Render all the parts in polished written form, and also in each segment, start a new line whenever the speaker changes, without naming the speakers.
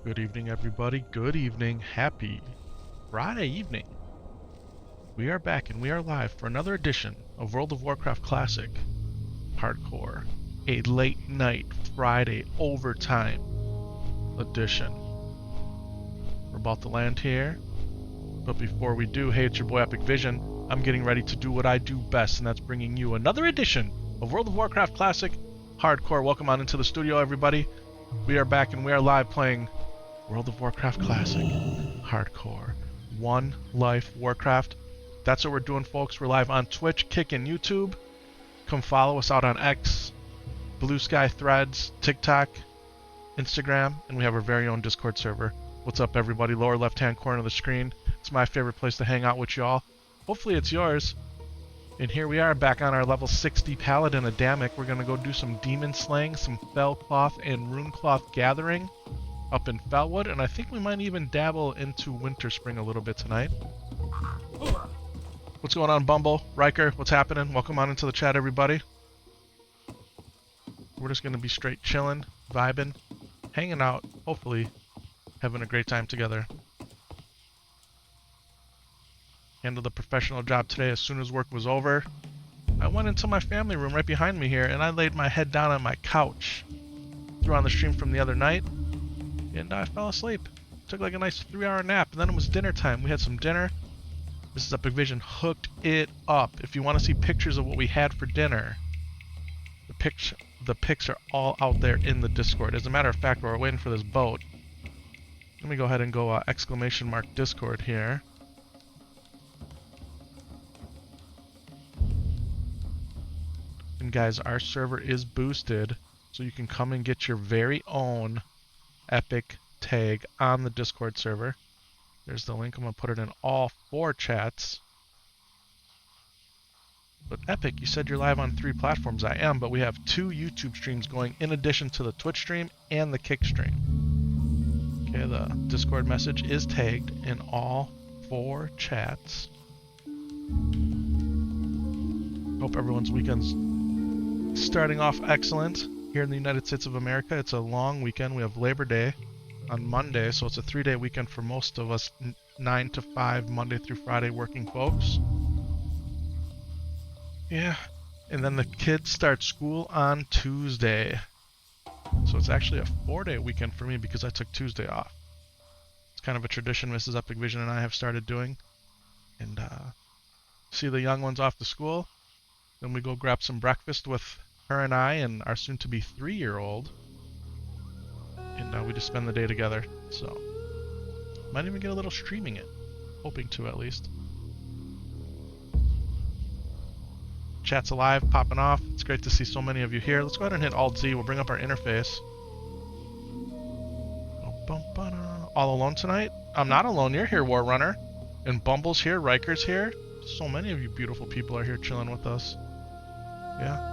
Good evening, everybody. Good evening. Happy Friday evening. We are back and we are live for another edition of World of Warcraft Classic Hardcore. A late night Friday overtime edition. We're about to land here. But before we do, hey, it's your boy Epic Vision. I'm getting ready to do what I do best, and that's bringing you another edition of World of Warcraft Classic Hardcore. Welcome on into the studio, everybody. We are back and we are live playing World of Warcraft Classic Hardcore. One Life Warcraft. That's what we're doing, folks. We're live on Twitch, Kick, and YouTube. Come follow us out on X, Blue Sky, Threads, TikTok, Instagram, and we have our very own Discord server. What's up, everybody? Lower left-hand corner of the screen. It's my favorite place to hang out with y'all. Hopefully it's yours. And here we are back on our level 60 Paladin Adamic. We're going to go do some demon slaying, some Felcloth and Runecloth gathering up in Felwood, and I think we might even dabble into Winter Spring a little bit tonight. What's going on, Bumble? Riker, what's happening? Welcome on into the chat, everybody. We're just going to be straight chilling, vibing, hanging out, hopefully having a great time together. Handled a professional job today as soon as work was over. I went into my family room right behind me here, and I laid my head down on my couch. Threw on the stream from the other night, and I fell asleep. Took like a nice 3-hour nap, and then it was dinner time. We had some dinner. Mrs. Epic Vision hooked it up. If you want to see pictures of what we had for dinner, the pics are all out there in the Discord. As a matter of fact, while we're waiting for this boat, let me go ahead and go !! Discord here. And guys, our server is boosted, so you can come and get your very own Epic tag on the Discord server. There's the link. I'm going to put it in all 4 chats. But Epic, you said you're live on 3 platforms. I am, but we have 2 YouTube streams going in addition to the Twitch stream and the Kick stream. Okay, the Discord message is tagged in all 4 chats. Hope everyone's weekend's starting off excellent. Here in the United States of America, it's a long weekend. We have Labor Day on Monday, so it's a 3-day weekend for most of us 9 to 5, Monday through Friday working folks. Yeah, and then the kids start school on Tuesday. So it's actually a 4-day weekend for me because I took Tuesday off. It's kind of a tradition Mrs. Epic Vision and I have started doing. And see the young ones off to school. Then we go grab some breakfast with her and I and our soon-to-be 3-year-old. And we just spend the day together. So, might even get a little streaming it. Hoping to, at least. Chat's alive, popping off. It's great to see so many of you here. Let's go ahead and hit Alt-Z. We'll bring up our interface. All alone tonight? I'm not alone. You're here, War Runner. And Bumble's here. Riker's here. So many of you beautiful people are here chilling with us. Yeah.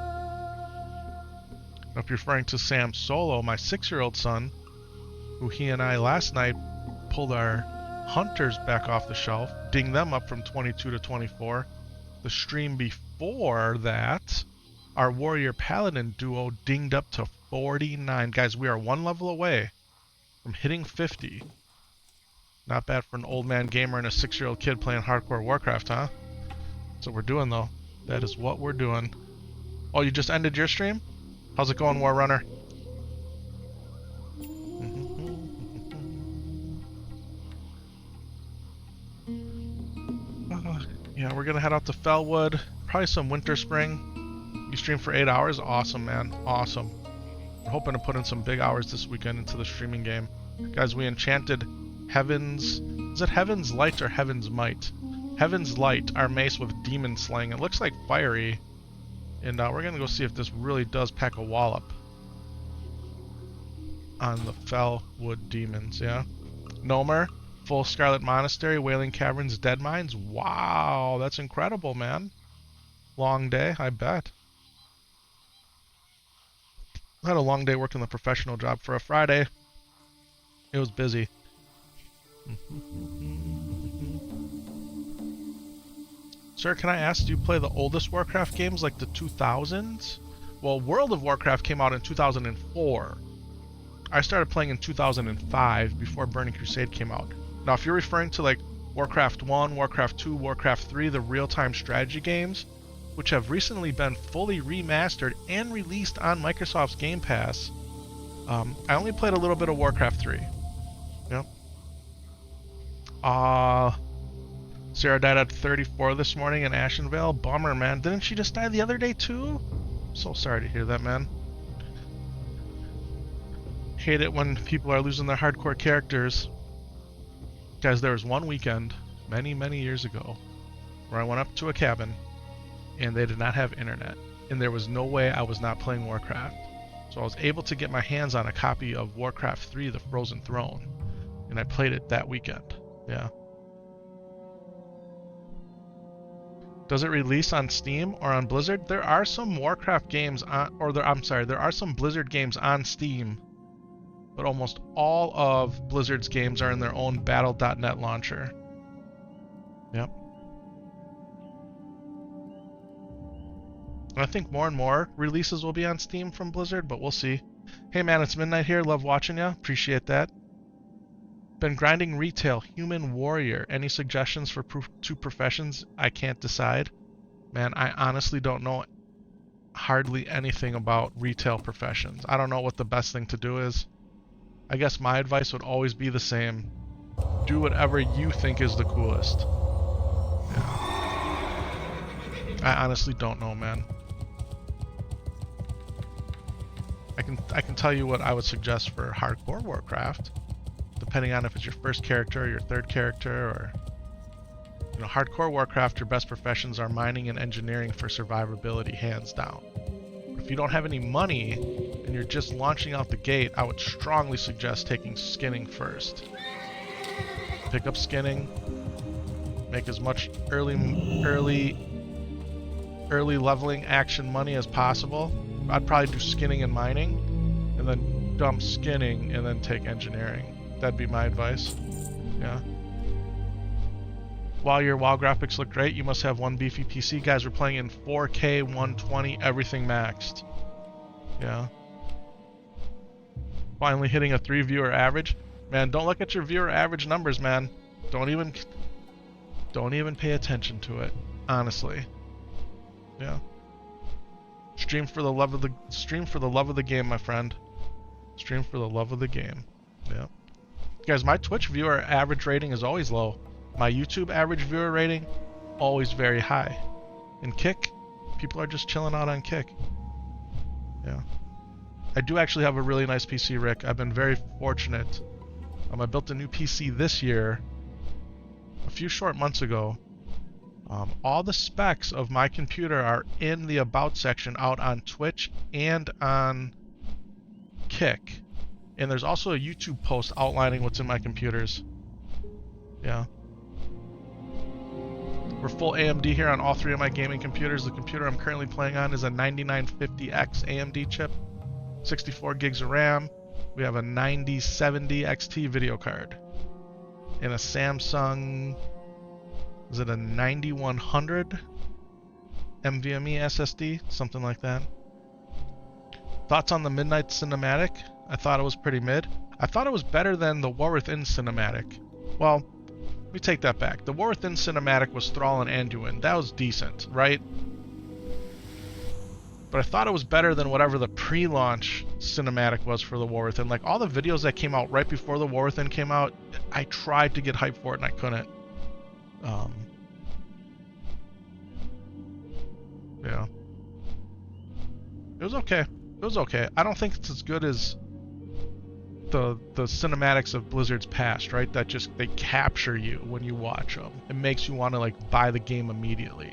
If you're referring to Sam Solo, my 6-year-old son, who he and I last night pulled our hunters back off the shelf, dinged them up from 22 to 24. The stream before that, our warrior paladin duo dinged up to 49. Guys, we are 1 level away from hitting 50. Not bad for an old man gamer and a 6-year-old kid playing hardcore Warcraft, huh? That's what we're doing, though. That is what we're doing. Oh, you just ended your stream? How's it going, War Runner? Yeah, we're gonna head out to Felwood. Probably some Winter Spring. You stream for 8 hours? Awesome, man. Awesome. We're hoping to put in some big hours this weekend into the streaming game. Guys, we enchanted Heaven's... Is it Heaven's Light or Heaven's Might? Heaven's Light, our mace with demon slaying. It looks like fiery. And we're going to go see if this really does pack a wallop on the Felwood demons, yeah? Nomer, Full Scarlet Monastery, Wailing Caverns, Dead Mines. Wow, that's incredible, man. Long day, I bet. I had a long day working the professional job for a Friday. It was busy. Sir, can I ask, do you play the oldest Warcraft games, like the 2000s? Well, World of Warcraft came out in 2004. I started playing in 2005 before Burning Crusade came out. Now, if you're referring to like Warcraft 1, Warcraft 2, Warcraft 3, the real-time strategy games, which have recently been fully remastered and released on Microsoft's Game Pass, I only played a little bit of Warcraft 3. Yep. Sarah died at 34 this morning in Ashenvale. Bummer, man. Didn't she just die the other day too? I'm so sorry to hear that, man. Hate it when people are losing their hardcore characters. Guys, there was one weekend, many, many years ago, where I went up to a cabin, and they did not have internet. And there was no way I was not playing Warcraft. So I was able to get my hands on a copy of Warcraft 3, The Frozen Throne. And I played it that weekend. Yeah. Does it release on Steam or on Blizzard? There are some Warcraft games on, there are some Blizzard games on Steam, but almost all of Blizzard's games are in their own Battle.net launcher. Yep. I think more and more releases will be on Steam from Blizzard, but we'll see. Hey man, it's Midnight here. Love watching ya. Appreciate that. Been grinding retail, human warrior. Any suggestions for two professions? I can't decide. Man, I honestly don't know hardly anything about retail professions. I don't know what the best thing to do is. I guess my advice would always be the same. Do whatever you think is the coolest. Yeah. I honestly don't know, man. I can tell you what I would suggest for hardcore Warcraft, depending on if it's your first character or your third character, or hardcore Warcraft, your best professions are mining and engineering for survivability, hands down. If you don't have any money and you're just launching out the gate, I would strongly suggest taking skinning first. Pick up skinning, make as much early leveling action money as possible. I'd probably do skinning and mining, and then dump skinning, and then take engineering. That'd be my advice. Yeah. While your WoW graphics look great, you must have one beefy PC. Guys, we're playing in 4K, 120, everything maxed. Yeah. Finally hitting a 3 viewer average. Man, don't look at your viewer average numbers, man. Don't even pay attention to it. Honestly. Yeah. Stream for the love of the game, my friend. Stream for the love of the game. Yeah. Guys, my Twitch viewer average rating is always low. My YouTube average viewer rating, always very high. And Kick, people are just chilling out on Kick. Yeah. I do actually have a really nice PC, Rick. I've been very fortunate. I built a new PC this year, a few short months ago. All the specs of my computer are in the About section out on Twitch and on Kick. And there's also a YouTube post outlining what's in my computers. Yeah. We're full AMD here on all three of my gaming computers. The computer I'm currently playing on is a 9950X AMD chip, 64 gigs of RAM. We have a 9070 XT video card. And a Samsung, is it a 9100 NVMe SSD? Something like that. Thoughts on the Midnight Cinematic? I thought it was pretty mid. I thought it was better than the War Within Cinematic. Well, let me take that back. The War Within Cinematic was Thrall and Anduin. That was decent, right? But I thought it was better than whatever the pre-launch cinematic was for the War Within. Like, all the videos that came out right before the War Within came out, I tried to get hyped for it and I couldn't. Yeah. It was okay. It was okay. I don't think it's as good as the cinematics of Blizzard's past, right? That just, they capture you when you watch them. It makes you want to, like, buy the game immediately.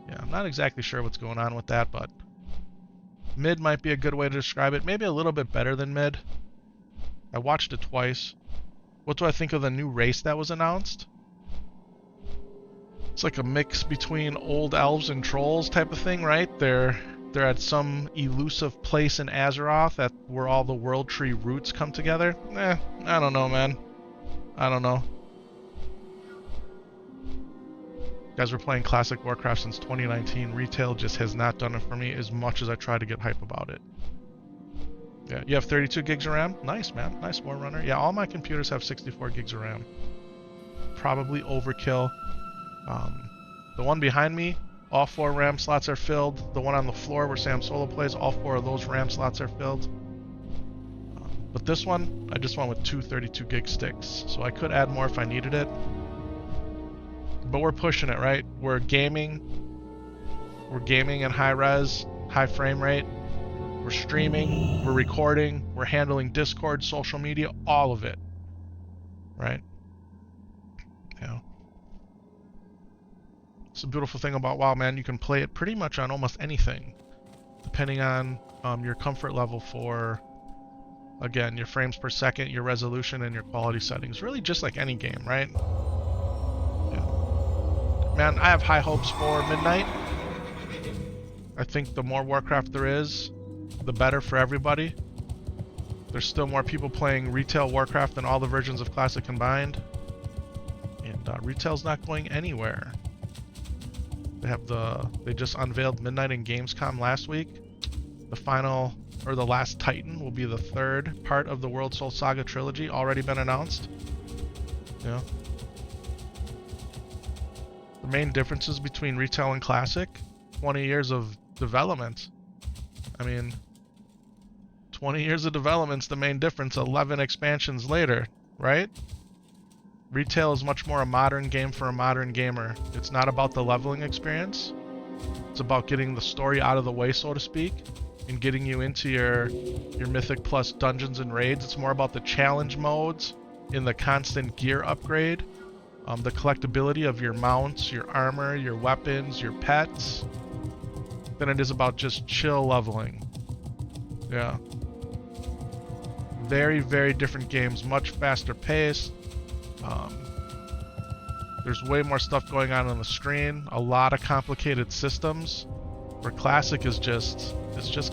Yeah, I'm not exactly sure what's going on with that, but mid might be a good way to describe it. Maybe a little bit better than mid. I watched it twice. What do I think of the new race that was announced? It's like a mix between old elves and trolls type of thing, right? They're at some elusive place in Azeroth where all the World Tree roots come together. I don't know, man. I don't know. Guys, we're playing classic Warcraft since 2019. Retail just has not done it for me as much as I try to get hype about it. Yeah, you have 32 gigs of RAM? Nice, man. Nice, Warrunner. Yeah, all my computers have 64 gigs of RAM. Probably overkill. The one behind me, all 4 RAM slots are filled. The one on the floor where Sam Solo plays, all 4 of those RAM slots are filled. But this one, I just went with 2 32 gig sticks. So I could add more if I needed it. But we're pushing it, right? We're gaming in high res, high frame rate. We're streaming, we're recording, we're handling Discord, social media, all of it. Right? Yeah. It's the beautiful thing about WoW, man. You can play it pretty much on almost anything, depending on your comfort level for, again, your frames per second, your resolution, and your quality settings. Really just like any game, right? Yeah. Man, I have high hopes for Midnight. I think the more Warcraft there is, the better for everybody. There's still more people playing retail Warcraft than all the versions of Classic combined. And retail's not going anywhere. They just unveiled Midnight in Gamescom last week. The final, or the last Titan, will be the 3rd part of the World Soul Saga trilogy, already been announced. Yeah. The main differences between retail and Classic, 20 years of development. I mean, 20 years of development's the main difference, 11 expansions later, right? Retail is much more a modern game for a modern gamer. It's not about the leveling experience. It's about getting the story out of the way, so to speak, and getting you into your Mythic Plus dungeons and raids. It's more about the challenge modes in the constant gear upgrade, the collectability of your mounts, your armor, your weapons, your pets, than it is about just chill leveling. Yeah. Very, very different games, much faster paced. There's way more stuff going on the screen, a lot of complicated systems, where Classic is just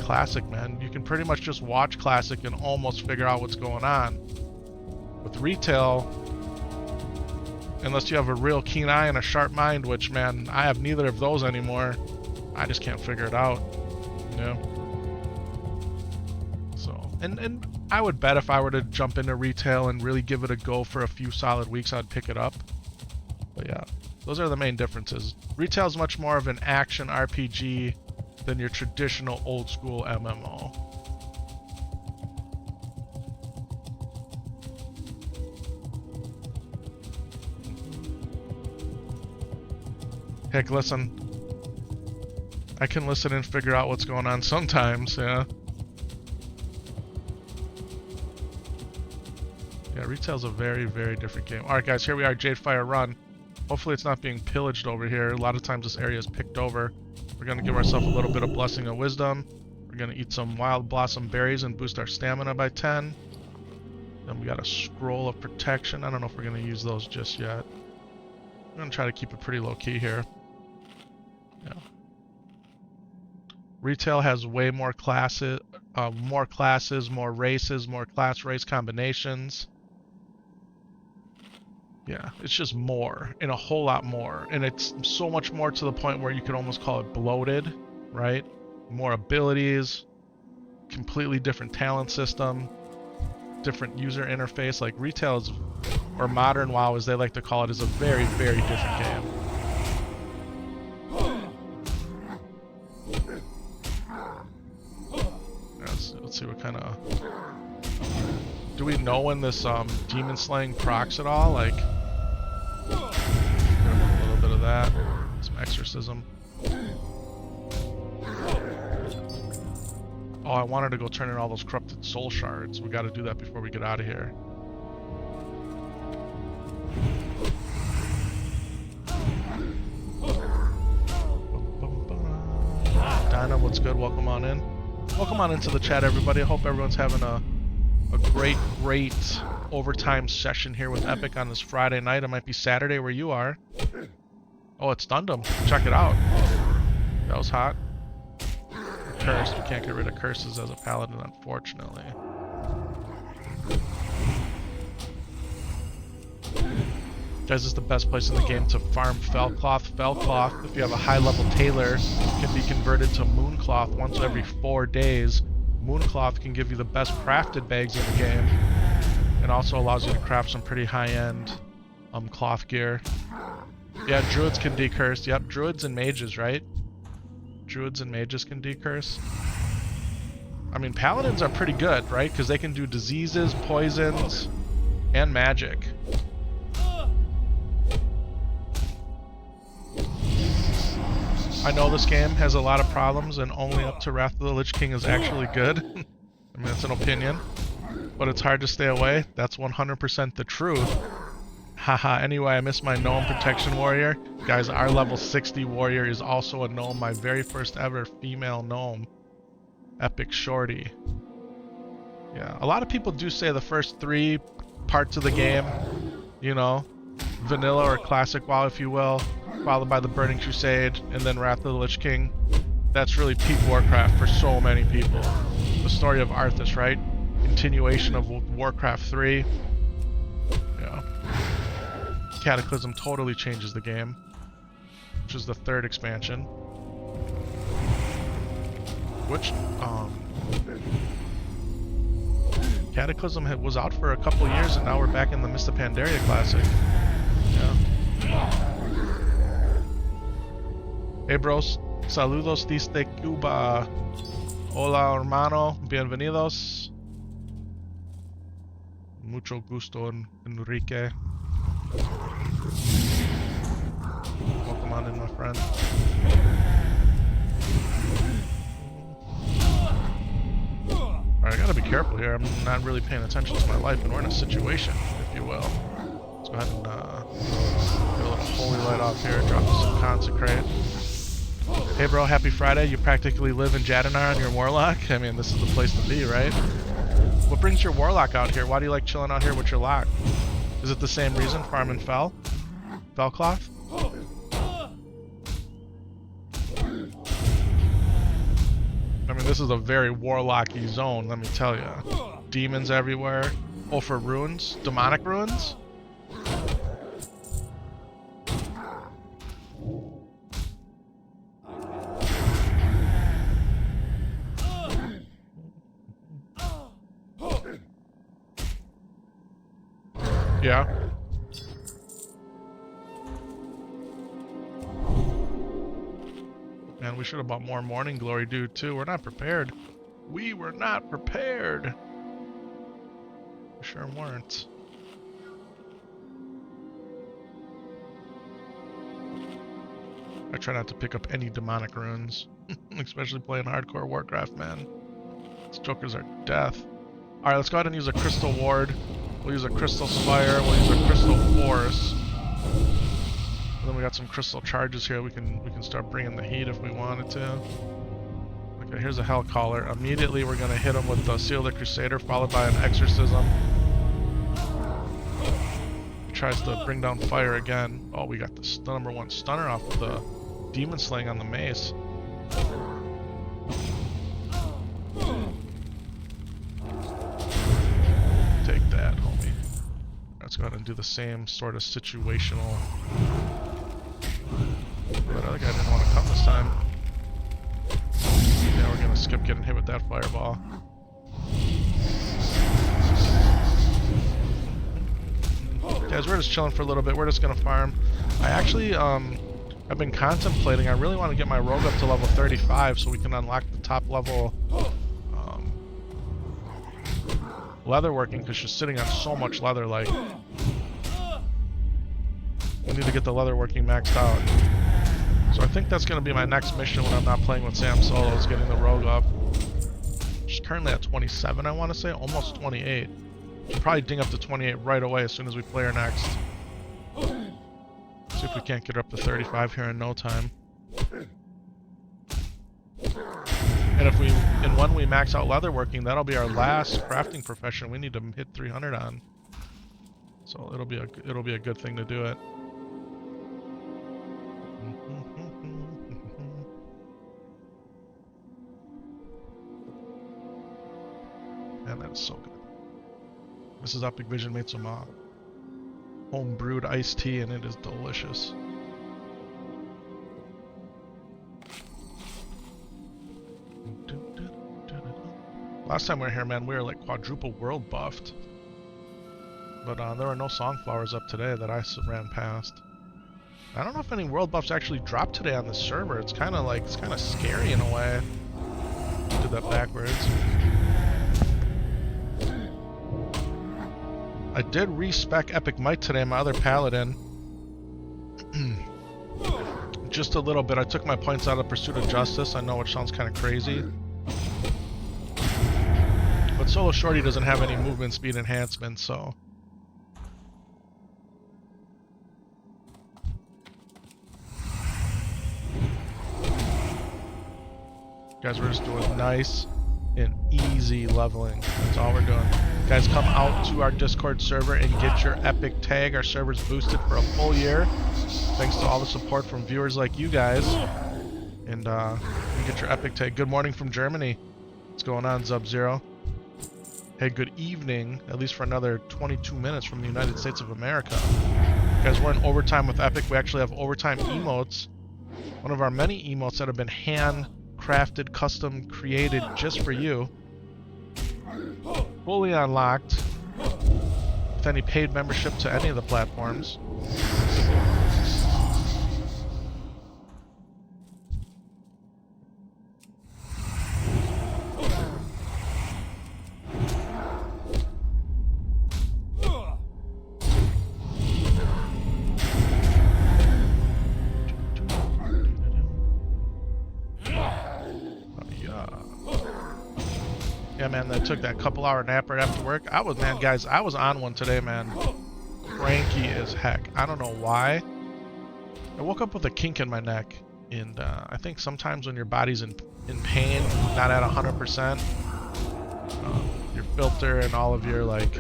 Classic, man. You can pretty much just watch Classic and almost figure out what's going on. With retail, unless you have a real keen eye and a sharp mind, which, man, I have neither of those anymore, I just can't figure it out, you know? So, and I would bet if I were to jump into retail and really give it a go for a few solid weeks, I'd pick it up. But yeah, those are the main differences. Retail is much more of an action RPG than your traditional old school MMO. Heck, listen. I can listen and figure out what's going on sometimes, yeah. Yeah, retail's a very, very different game. Alright guys, here we are, Jadefire Run. Hopefully it's not being pillaged over here. A lot of times this area is picked over. We're going to give ourselves a little bit of Blessing of Wisdom. We're going to eat some Wild Blossom Berries and boost our stamina by 10. Then we got a Scroll of Protection. I don't know if we're going to use those just yet. I'm going to try to keep it pretty low key here. Yeah. Retail has way more classes, more races, more class race combinations. Yeah, it's just more, and a whole lot more. And it's so much more to the point where you could almost call it bloated, right? More abilities, completely different talent system, different user interface. Like retail is, or modern WoW as they like to call it, is a very, very different game. Let's see what kind of... Do we know when this demon slaying procs at all? Like, a little bit of that, some exorcism. Oh, I wanted to go turn in all those corrupted soul shards. We got to do that before we get out of here. Dinah, what's good? Welcome on in. Welcome on into the chat, everybody. I hope everyone's having a great overtime session here with Epic on this Friday night. It might be Saturday where you are. Oh, it stunned him. Check it out. That was hot. Cursed. You can't get rid of curses as a paladin, unfortunately. Guys, this is the best place in the game to farm Felcloth. Felcloth, if you have a high-level tailor, can be converted to Mooncloth once every 4 days Mooncloth can give you the best crafted bags in the game, and also allows you to craft some pretty high-end cloth gear. Yeah, druids can decurse. Yep, druids and mages, right? Druids and mages can decurse. I mean, paladins are pretty good, right? Because they can do diseases, poisons, and magic. I know this game has a lot of problems, and only up to Wrath of the Lich King is actually good. I mean, it's an opinion. But it's hard to stay away. That's 100% the truth. Haha, anyway, I miss my gnome protection warrior. Guys, our level 60 warrior is also a gnome, my very first ever female gnome. Epic shorty. Yeah, a lot of people do say the first 3 parts of the game, you know, vanilla or classic WoW, if you will, followed by the Burning Crusade, and then Wrath of the Lich King. That's really peak Warcraft for so many people. The story of Arthas, right? Continuation of Warcraft 3. Yeah. Cataclysm totally changes the game, which is the 3rd expansion. Which, Cataclysm was out for a couple years, and now we're back in the Mist of Pandaria Classic. Yeah. Hey bros, saludos desde Cuba. Hola hermano, bienvenidos. Mucho gusto, Enrique. Welcome on in, my friend. Alright, I gotta be careful here. I'm not really paying attention to my life, and we're in a situation, if you will. Let's go ahead and get a little holy light off here, drop some consecrate. Hey bro, happy Friday. You practically live in Jadanar on your Warlock? I mean, this is the place to be, right? What brings your Warlock out here? Why do you like chilling out here with your lock? Is it the same reason, farming Fel? Felcloth? I mean, this is a very warlocky zone, let me tell you. Demons everywhere. Oh, for runes? Demonic runes? Yeah. Man, we should have bought more Morning Glory, dude, too. We're not prepared. We were not prepared. We sure weren't. I try not to pick up any demonic runes. Especially playing hardcore Warcraft, man. These jokers are death. Alright, let's go ahead and use a Crystal Ward. We'll use a Crystal Spire, we'll use a Crystal Force. And then we got some Crystal Charges here. We can start bringing the heat if we wanted to. Okay, here's a Hellcaller. Immediately we're going to hit him with the Seal of the Crusader, followed by an Exorcism. He tries to bring down fire again. Oh, we got the #1 stunner off of the Demon Slaying on the Mace. Take that, homie. Let's go ahead and do the same sort of situational. That other guy didn't want to come this time. Yeah, we're gonna skip getting hit with that fireball. Guys, we're just chilling for a little bit. We're just gonna farm. I actually, I've been contemplating. I really want to get my rogue up to level 35 so we can unlock the top level leatherworking, because she's sitting on so much leather. Like, we need to get the leatherworking maxed out. So I think that's going to be my next mission when I'm not playing with Sam Solo, is getting the rogue up. She's currently at 27, I want to say, almost 28. She'll probably ding up to 28 right away as soon as we play her next. See if we can't get her up to 35 here in no time. And if when we max out leatherworking, that'll be our last crafting profession we need to hit 300 on. So it'll be a good thing to do it. Man, that is so good. Mrs. Epic Vision made some home brewed iced tea, and it is delicious. Last time we were here, man, we were like quadruple world buffed. But there were no Songflowers up today that I ran past. I don't know if any world buffs actually dropped today on the server. It's kind of scary in a way. Did that backwards. I did respec Epic Might today, my other Paladin. Just a little bit. I took my points out of Pursuit of Justice. I know, which sounds kind of crazy. But Solo Shorty doesn't have any movement speed enhancements, so... Guys, we're just doing nice and easy leveling. That's all we're doing. Guys, come out to our Discord server and get your epic tag. Our server's boosted for a full year. Thanks to all the support from viewers like you guys. And you get your epic tag. Good morning from Germany. What's going on, Sub-Zero? Hey, good evening, at least for another 22 minutes from the United States of America. Guys, we're in overtime with Epic. We actually have overtime emotes. One of our many emotes that have been handcrafted, custom created just for you. Fully unlocked with any paid membership to any of the platforms. Yeah, man, I took that couple-hour nap right after work. Guys, I was on one today, man. Cranky as heck. I don't know why. I woke up with a kink in my neck, and I think sometimes when your body's in pain, not at 100%, your filter and all of your, like,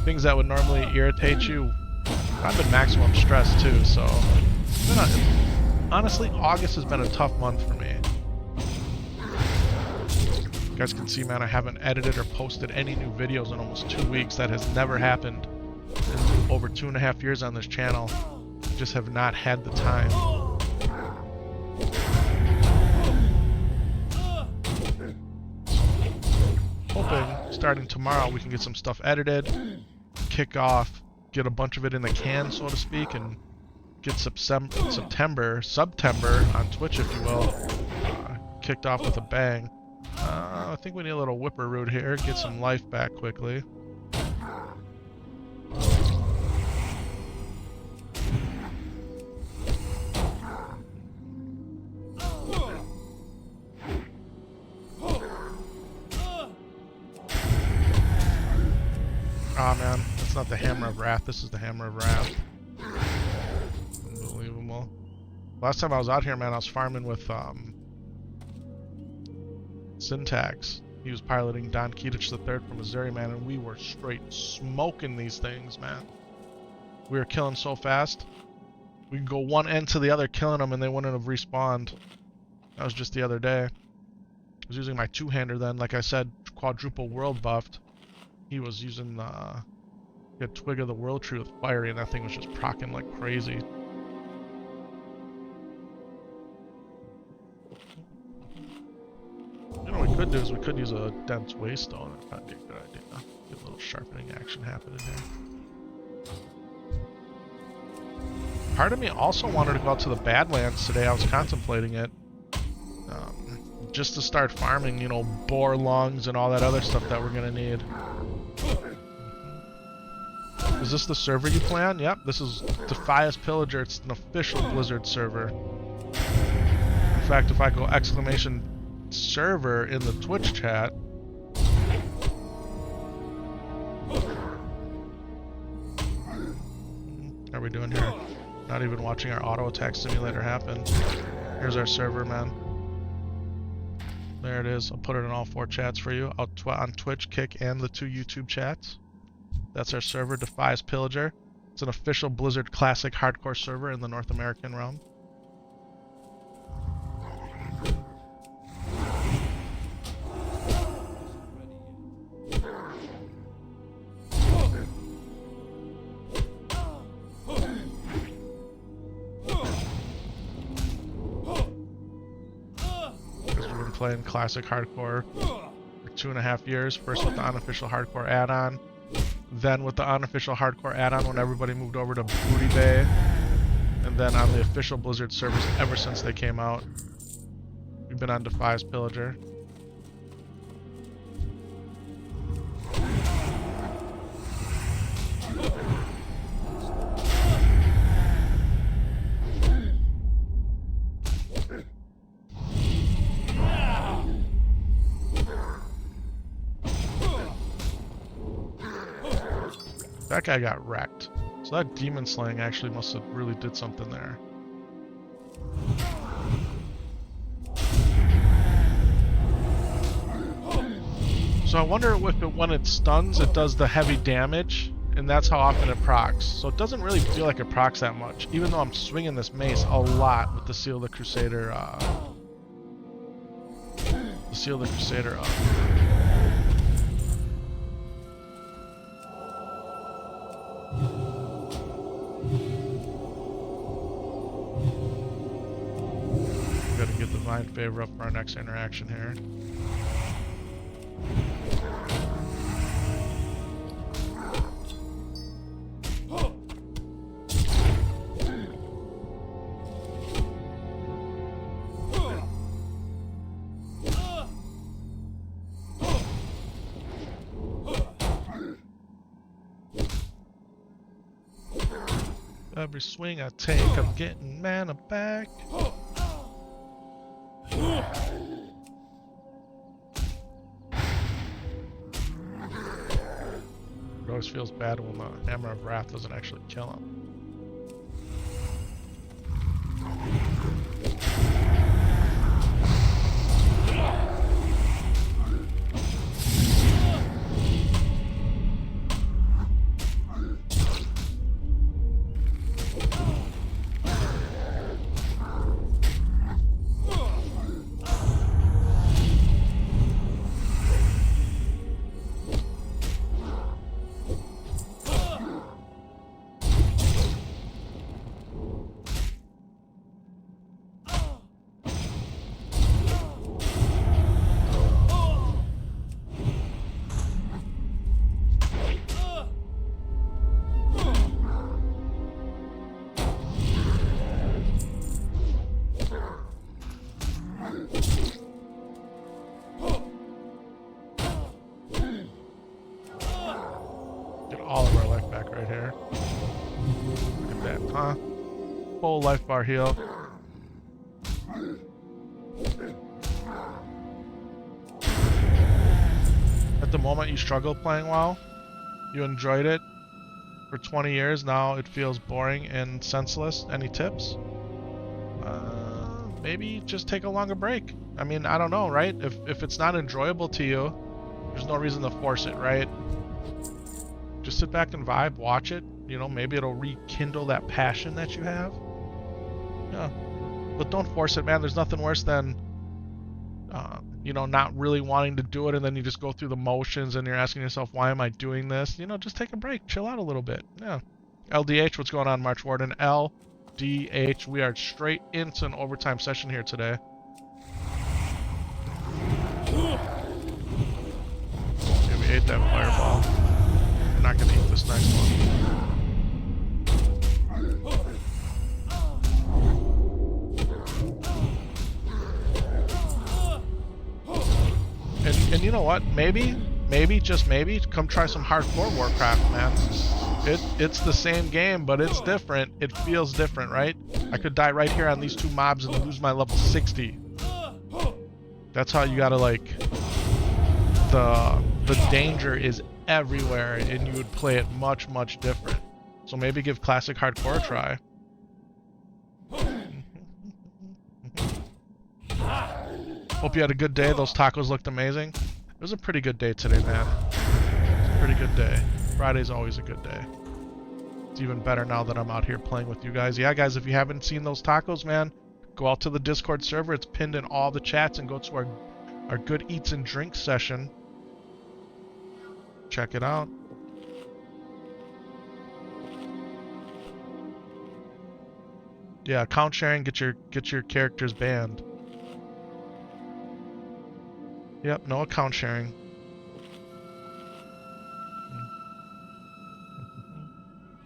things that would normally irritate you, I've been maximum stressed, too, so... honestly, August has been a tough month for me. You guys can see, man, I haven't edited or posted any new videos in almost 2 weeks. That has never happened in over 2.5 years on this channel. Just have not had the time. Hoping, starting tomorrow, we can get some stuff edited, kick off, get a bunch of it in the can, so to speak, and get September on Twitch, if you will, kicked off with a bang. I think we need a little whipper root here, get some life back quickly. Ah, man, that's not the Hammer of Wrath, this is the Hammer of Wrath. Unbelievable. Last time I was out here, man, I was farming with, Syntax. He was piloting Don Keatich III from Missouri, man, and we were straight smoking these things, man. We were killing so fast. We could go one end to the other killing them and they wouldn't have respawned. That was just the other day. I was using my two-hander then, like I said, quadruple world buffed. He was using the Twig of the World Tree with Fiery, and that thing was just procking like crazy. You know what we could do is we could use a dense waystone. That'd be a good idea. Get a little sharpening action happening here. Part of me also wanted to go out to the Badlands today. I was contemplating it. Just to start farming, you know, boar lungs and all that other stuff that we're gonna need. Is this the server you play on? Yep, this is Defias Pillager. It's an official Blizzard server. In fact, if I go exclamation server in the Twitch chat, how are we doing here? Not even watching our auto attack simulator happen. Here's our server, man. There it is. I'll put it in all 4 chats for you. On Twitch, Kick, and the 2 YouTube chats. That's our server, Defias Pillager. It's an official Blizzard Classic hardcore server in the North American realm. Because we've been playing Classic Hardcore for 2.5 years. First with the unofficial hardcore add-on, then with the unofficial hardcore add-on when everybody moved over to Booty Bay, and then on the official Blizzard servers ever since they came out. We've been on Defias Pillager. That guy got wrecked. So that demon slaying actually must have really did something there. So I wonder if when it stuns, it does the heavy damage, and that's how often it procs. So it doesn't really feel like it procs that much, even though I'm swinging this mace a lot with the Seal of the Crusader. The Seal of the Crusader up. Gotta get Divine Favor up for our next interaction here. Every swing I take, I'm getting mana back. It always feels bad when the Hammer of Wrath doesn't actually kill him. All of our life back right here. Look at that, huh? Full life bar heal. At the moment you struggle playing WoW, you enjoyed it for 20 years, now it feels boring and senseless. Any tips? Maybe just take a longer break. I mean, I don't know, right? If it's not enjoyable to you, there's no reason to force it, right? Just sit back and vibe, watch it. You know, maybe it'll rekindle that passion that you have. Yeah. But don't force it, man. There's nothing worse than, you know, not really wanting to do it, and then you just go through the motions and you're asking yourself, why am I doing this? You know, just take a break. Chill out a little bit. Yeah. LDH, what's going on, March Warden? LDH, we are straight into an overtime session here today. Yeah, we ate that fireball. Not gonna eat this next one. And you know what? Maybe, just maybe, come try some hardcore Warcraft, man. It's the same game, but it's different. It feels different, right? I could die right here on these two mobs and lose my level 60. That's how you gotta, like, the danger is everywhere, and you would play it much, much different. So maybe give classic hardcore a try. Hope you had a good day. Those tacos looked amazing. It was a pretty good day today, man. It was a pretty good day. Friday's always a good day. It's even better now that I'm out here playing with you guys. Yeah, guys, if you haven't seen those tacos, man, go out to the Discord server. It's pinned in all the chats, and go to our good eats and drinks session. Check it out. Yeah, account sharing, get your characters banned. Yep, no account sharing.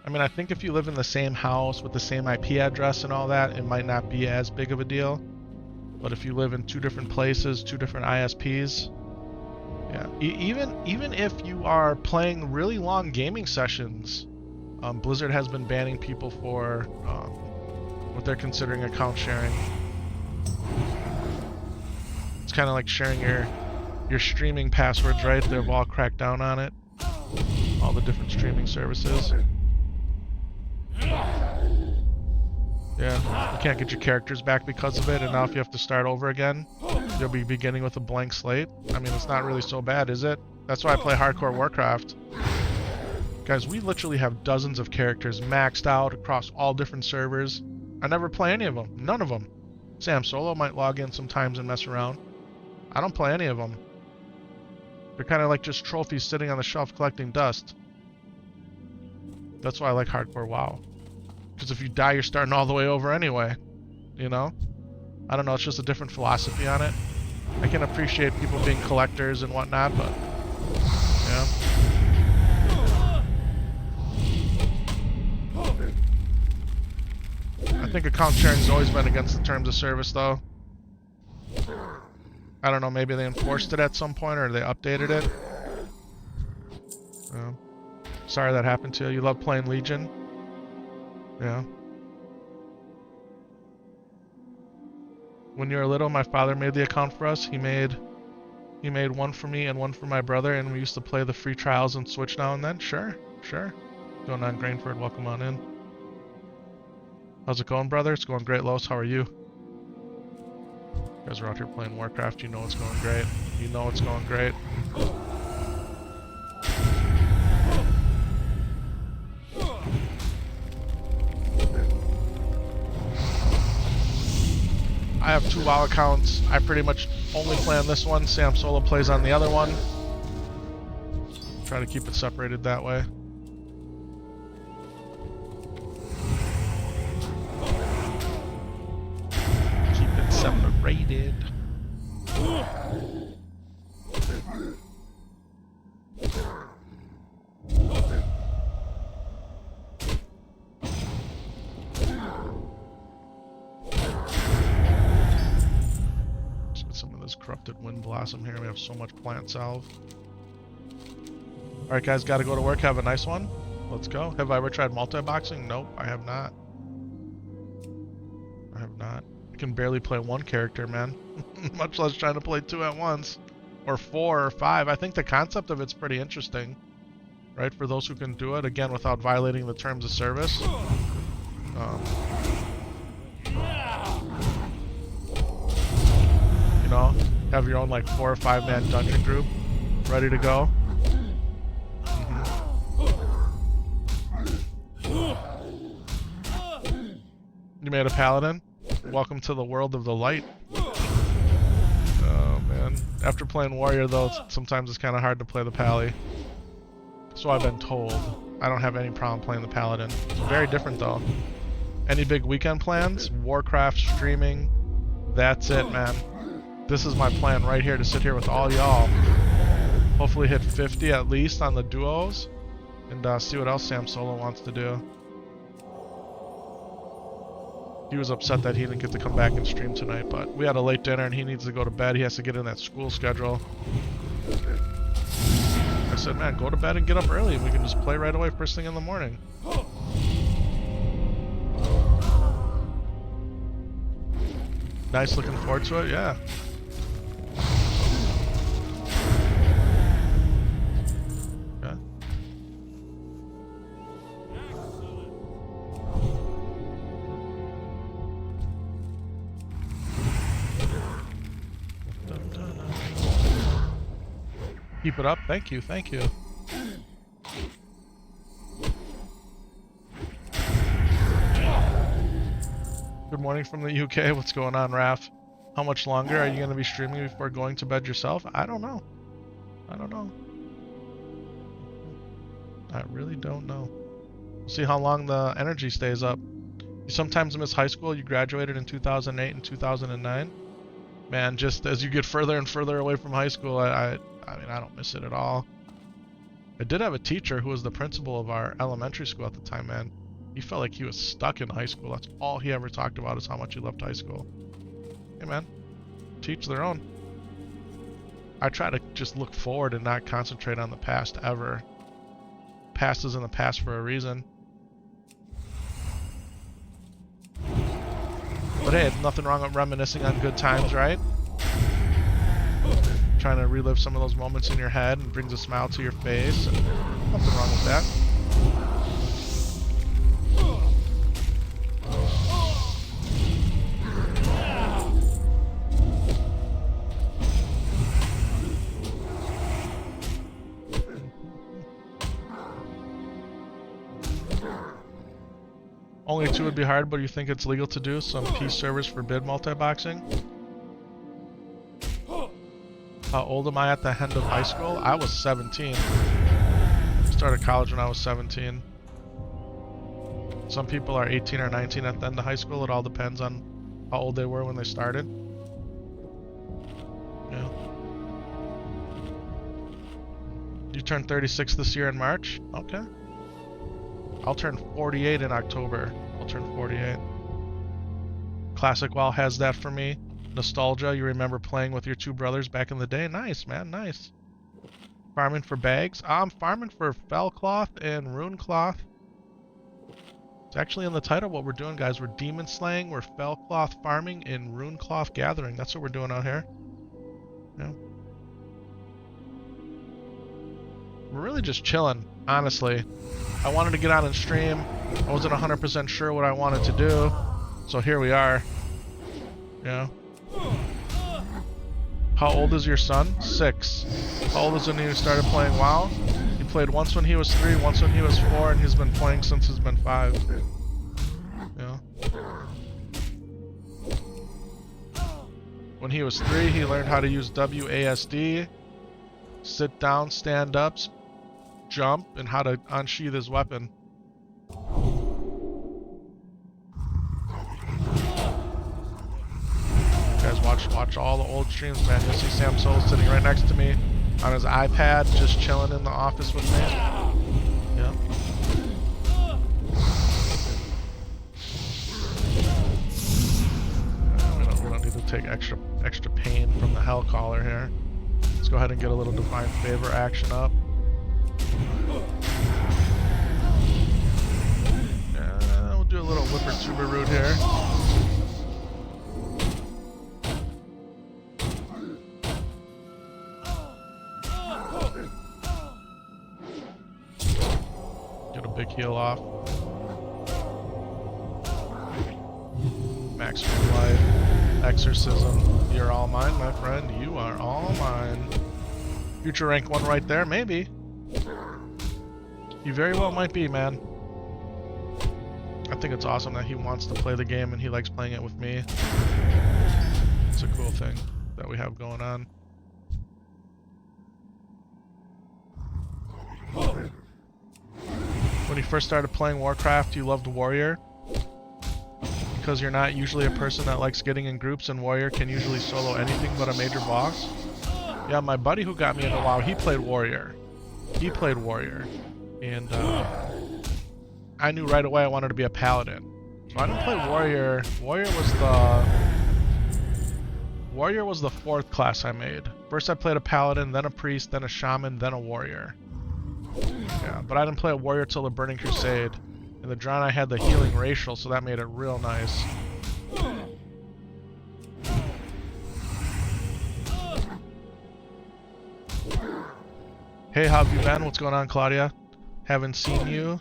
I mean, I think if you live in the same house with the same IP address and all that, it might not be as big of a deal. But if you live in 2 different places, 2 different ISPs, yeah. Even if you are playing really long gaming sessions, Blizzard has been banning people for what they're considering account sharing. It's kind of like sharing your streaming passwords, right? They've all cracked down on it. All the different streaming services. Yeah, you can't get your characters back because of it, and now if you have to start over again, you'll be beginning with a blank slate. I mean, it's not really so bad, is it? That's why I play hardcore Warcraft. Guys, we literally have dozens of characters maxed out across all different servers. I never play any of them. None of them. Sam Solo might log in sometimes and mess around. I don't play any of them. They're kind of like just trophies sitting on the shelf collecting dust. That's why I like hardcore WoW. Because if you die, you're starting all the way over anyway. You know? I don't know, it's just a different philosophy on it. I can appreciate people being collectors and whatnot, but... yeah. I think account sharing's always been against the terms of service, though. I don't know, maybe they enforced it at some point, or they updated it. Sorry that happened to you. You love playing Legion? Yeah. When you were little, my father made the account for us. He made one for me and one for my brother, and we used to play the free trials and Switch now and then. Sure. Going on, Grainford. Welcome on in. How's it going, brother? It's going great, Los. How are you? You guys are out here playing Warcraft. You know it's going great. You know it's going great. I have 2 WoW accounts. I pretty much only play on this one. Sam Solo plays on the other one. Try to keep it separated that way. Keep it separated. Corrupted Wind Blossom here. We have so much plant salve. Alright guys, gotta go to work. Have a nice one. Let's go. Have I ever tried multi-boxing? Nope, I have not. I can barely play 1 character, man. Much less trying to play 2 at once. Or 4 or 5. I think the concept of it's pretty interesting. Right? For those who can do it, again, without violating the terms of service. You know, have your own like 4 or 5 man dungeon group ready to go. You made a paladin? Welcome to the world of the light. Oh man. After playing warrior though, sometimes it's kind of hard to play the pally. So I've been told. I don't have any problem playing the paladin. It's very different though. Any big weekend plans? Warcraft streaming. That's it, man. This is my plan right here, to sit here with all y'all. Hopefully hit 50 at least on the duos. And see what else Sam Solo wants to do. He was upset that he didn't get to come back and stream tonight, but we had a late dinner and he needs to go to bed. He has to get in that school schedule. I said, man, go to bed and get up early. We can just play right away first thing in the morning. Nice, looking forward to it, yeah. Keep it up. Thank you. Thank you. Good morning from the UK. What's going on, Raph? How much longer are you going to be streaming before going to bed yourself? I don't know. I don't know. I really don't know. We'll see how long the energy stays up. You sometimes miss high school. You graduated in 2008 and 2009. Man, just as you get further and further away from high school, I mean, I don't miss it at all. I did have a teacher who was the principal of our elementary school at the time, man. He felt like he was stuck in high school. That's all he ever talked about, is how much he loved high school. Hey, man. Teach their own. I try to just look forward and not concentrate on the past ever. Past is in the past for a reason. But hey, nothing wrong with reminiscing on good times, right? Trying to relive some of those moments in your head and brings a smile to your face. Nothing wrong with that. Only 2 would be hard, but you think it's legal to do? Some peace servers forbid multi-boxing? How old am I at the end of high school? I was 17. Started college when I was 17. Some people are 18 or 19 at the end of high school. It all depends on how old they were when they started. Yeah. You turned 36 this year in March? Okay. I'll turn 48 in October. I'll turn 48. Classic WoW has that for me. Nostalgia, you remember playing with your 2 brothers back in the day? Nice, man, nice. Farming for bags? I'm farming for Felcloth and Runecloth. It's actually in the title what we're doing, guys. We're demon slaying, we're Felcloth farming, and Runecloth gathering. That's what we're doing out here. Yeah. We're really just chilling, honestly. I wanted to get on and stream. I wasn't 100% sure what I wanted to do. So here we are. Yeah. How old is your son? 6. How old is when he started playing WoW? He played once when he was 3, once when he was 4, and he's been playing since he's been 5. Yeah. When he was 3, he learned how to use WASD, sit down, stand ups, jump, and how to unsheath his weapon. Guys, watch all the old streams, man. You'll see Sam Soul sitting right next to me on his iPad, just chilling in the office with me. Yeah. We don't need to take extra pain from the Hell Caller here. Let's go ahead and get a little Divine Favor action up. Yeah, we'll do a little Whipper Tuber route here. Get a big heal off. Maximum life. Exorcism. You're all mine, my friend. You are all mine. Future rank 1 right there, maybe. You very well might be, man. I think it's awesome that he wants to play the game and he likes playing it with me. It's a cool thing that we have going on. When you first started playing Warcraft, you loved Warrior? Because you're not usually a person that likes getting in groups, and Warrior can usually solo anything but a major boss? Yeah, my buddy who got me into WoW, he played Warrior. And I knew right away I wanted to be a Paladin. So I didn't play Warrior. Warrior was the 4th class I made. First I played a Paladin, then a Priest, then a Shaman, then a Warrior. Yeah, but I didn't play a Warrior till the Burning Crusade. And the Drown I had the healing racial, so that made it real nice. Hey, how have you been? What's going on, Claudia? Haven't seen you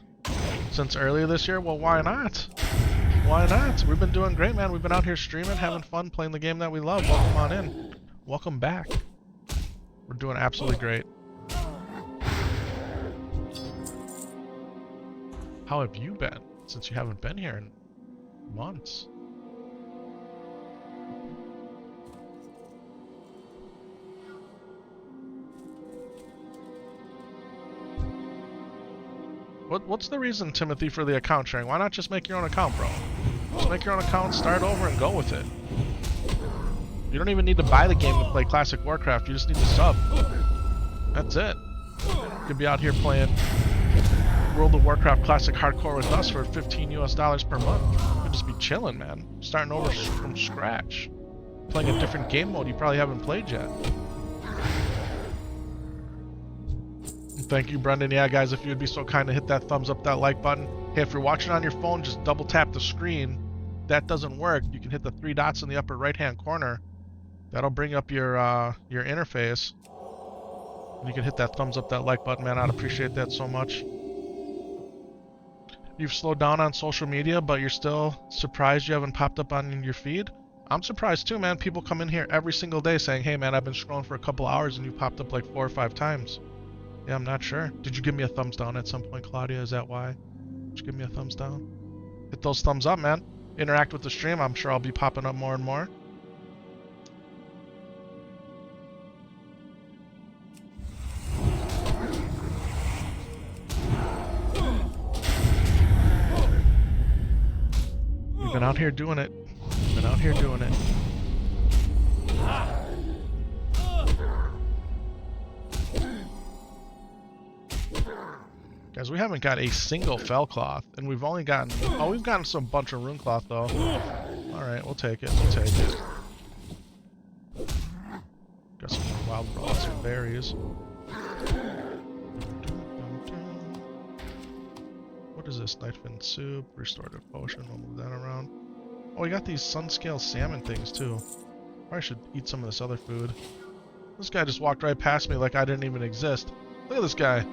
since earlier this year? Well, why not? Why not? We've been doing great, man. We've been out here streaming, having fun, playing the game that we love. Welcome on in. Welcome back. We're doing absolutely great. How have you been since you haven't been here in months? What's the reason, Timothy, for the account sharing? Why not just make your own account, bro? Just make your own account, start over, and go with it. You don't even need to buy the game to play Classic Warcraft. You just need to sub. That's it. Could be out here playing World of Warcraft Classic Hardcore with us for $15 US per month. Could just be chilling, man. Starting over from scratch. Playing a different game mode you probably haven't played yet. Thank you, Brendan. Yeah, guys, if you would be so kind to hit that thumbs up, that like button. Hey, if you're watching on your phone, just double tap the screen. If that doesn't work, you can hit the 3 dots in the upper right-hand corner. That'll bring up your interface. And you can hit that thumbs up, that like button, man. I'd appreciate that so much. You've slowed down on social media, but you're still surprised you haven't popped up on your feed? I'm surprised too, man. People come in here every single day saying, hey, man, I've been scrolling for a couple hours and you popped up like 4 or 5 times. Yeah, I'm not sure. Did you give me a thumbs down at some point, Claudia? Is that why? Did you give me a thumbs down? Hit those thumbs up, man. Interact with the stream. I'm sure I'll be popping up more and more. We've been out here doing it. Been out here doing it. Guys, we haven't got a single Felcloth, and we've only gotten... Oh, we've gotten some bunch of Runecloth, though. Alright, we'll take it. We'll take it. Got some more wild raw, some berries. What is this? Nightfin soup, restorative potion. We'll move that around. Oh, we got these sun-scale salmon things, too. Probably should eat some of this other food. This guy just walked right past me like I didn't even exist. Look at this guy.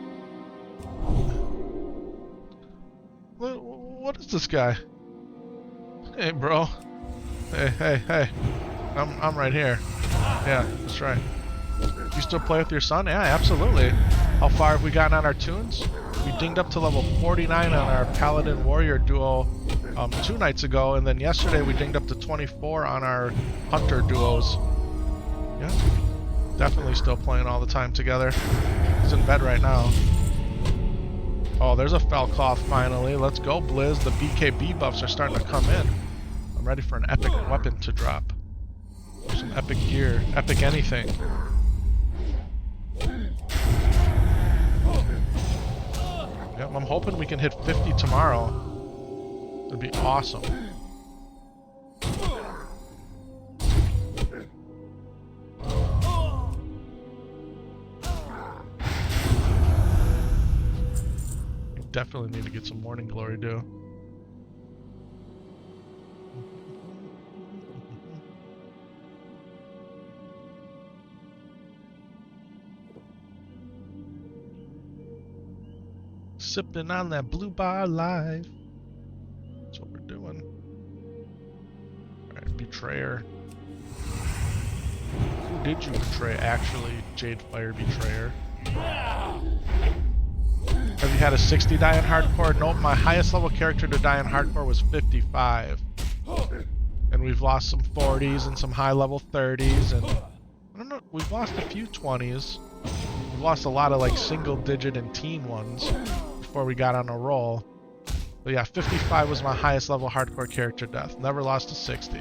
What is this guy? Hey, bro. Hey. I'm right here. Yeah, that's right. You still play with your son? Yeah, absolutely. How far have we gotten on our tunes? We dinged up to level 49 on our Paladin Warrior duo 2 nights ago, and then yesterday we dinged up to 24 on our Hunter duos. Yeah, definitely still playing all the time together. He's in bed right now. Oh, there's a Felcloth finally. Let's go, Blizz. The BKB buffs are starting to come in. I'm ready for an epic weapon to drop. Some epic gear. Epic anything. Yep, I'm hoping we can hit 50 tomorrow. It'd be awesome. Definitely need to get some morning glory, too. Sipping on that blue bar live. That's what we're doing. Alright, betrayer. Who did you betray, actually, Jadefire Betrayer? Have you had a 60 die in hardcore? Nope, my highest level character to die in hardcore was 55. And we've lost some 40s and some high level 30s, and I don't know, we've lost a few 20s. We've lost a lot of like single digit and teen ones before we got on a roll. But yeah, 55 was my highest level hardcore character death. Never lost a 60.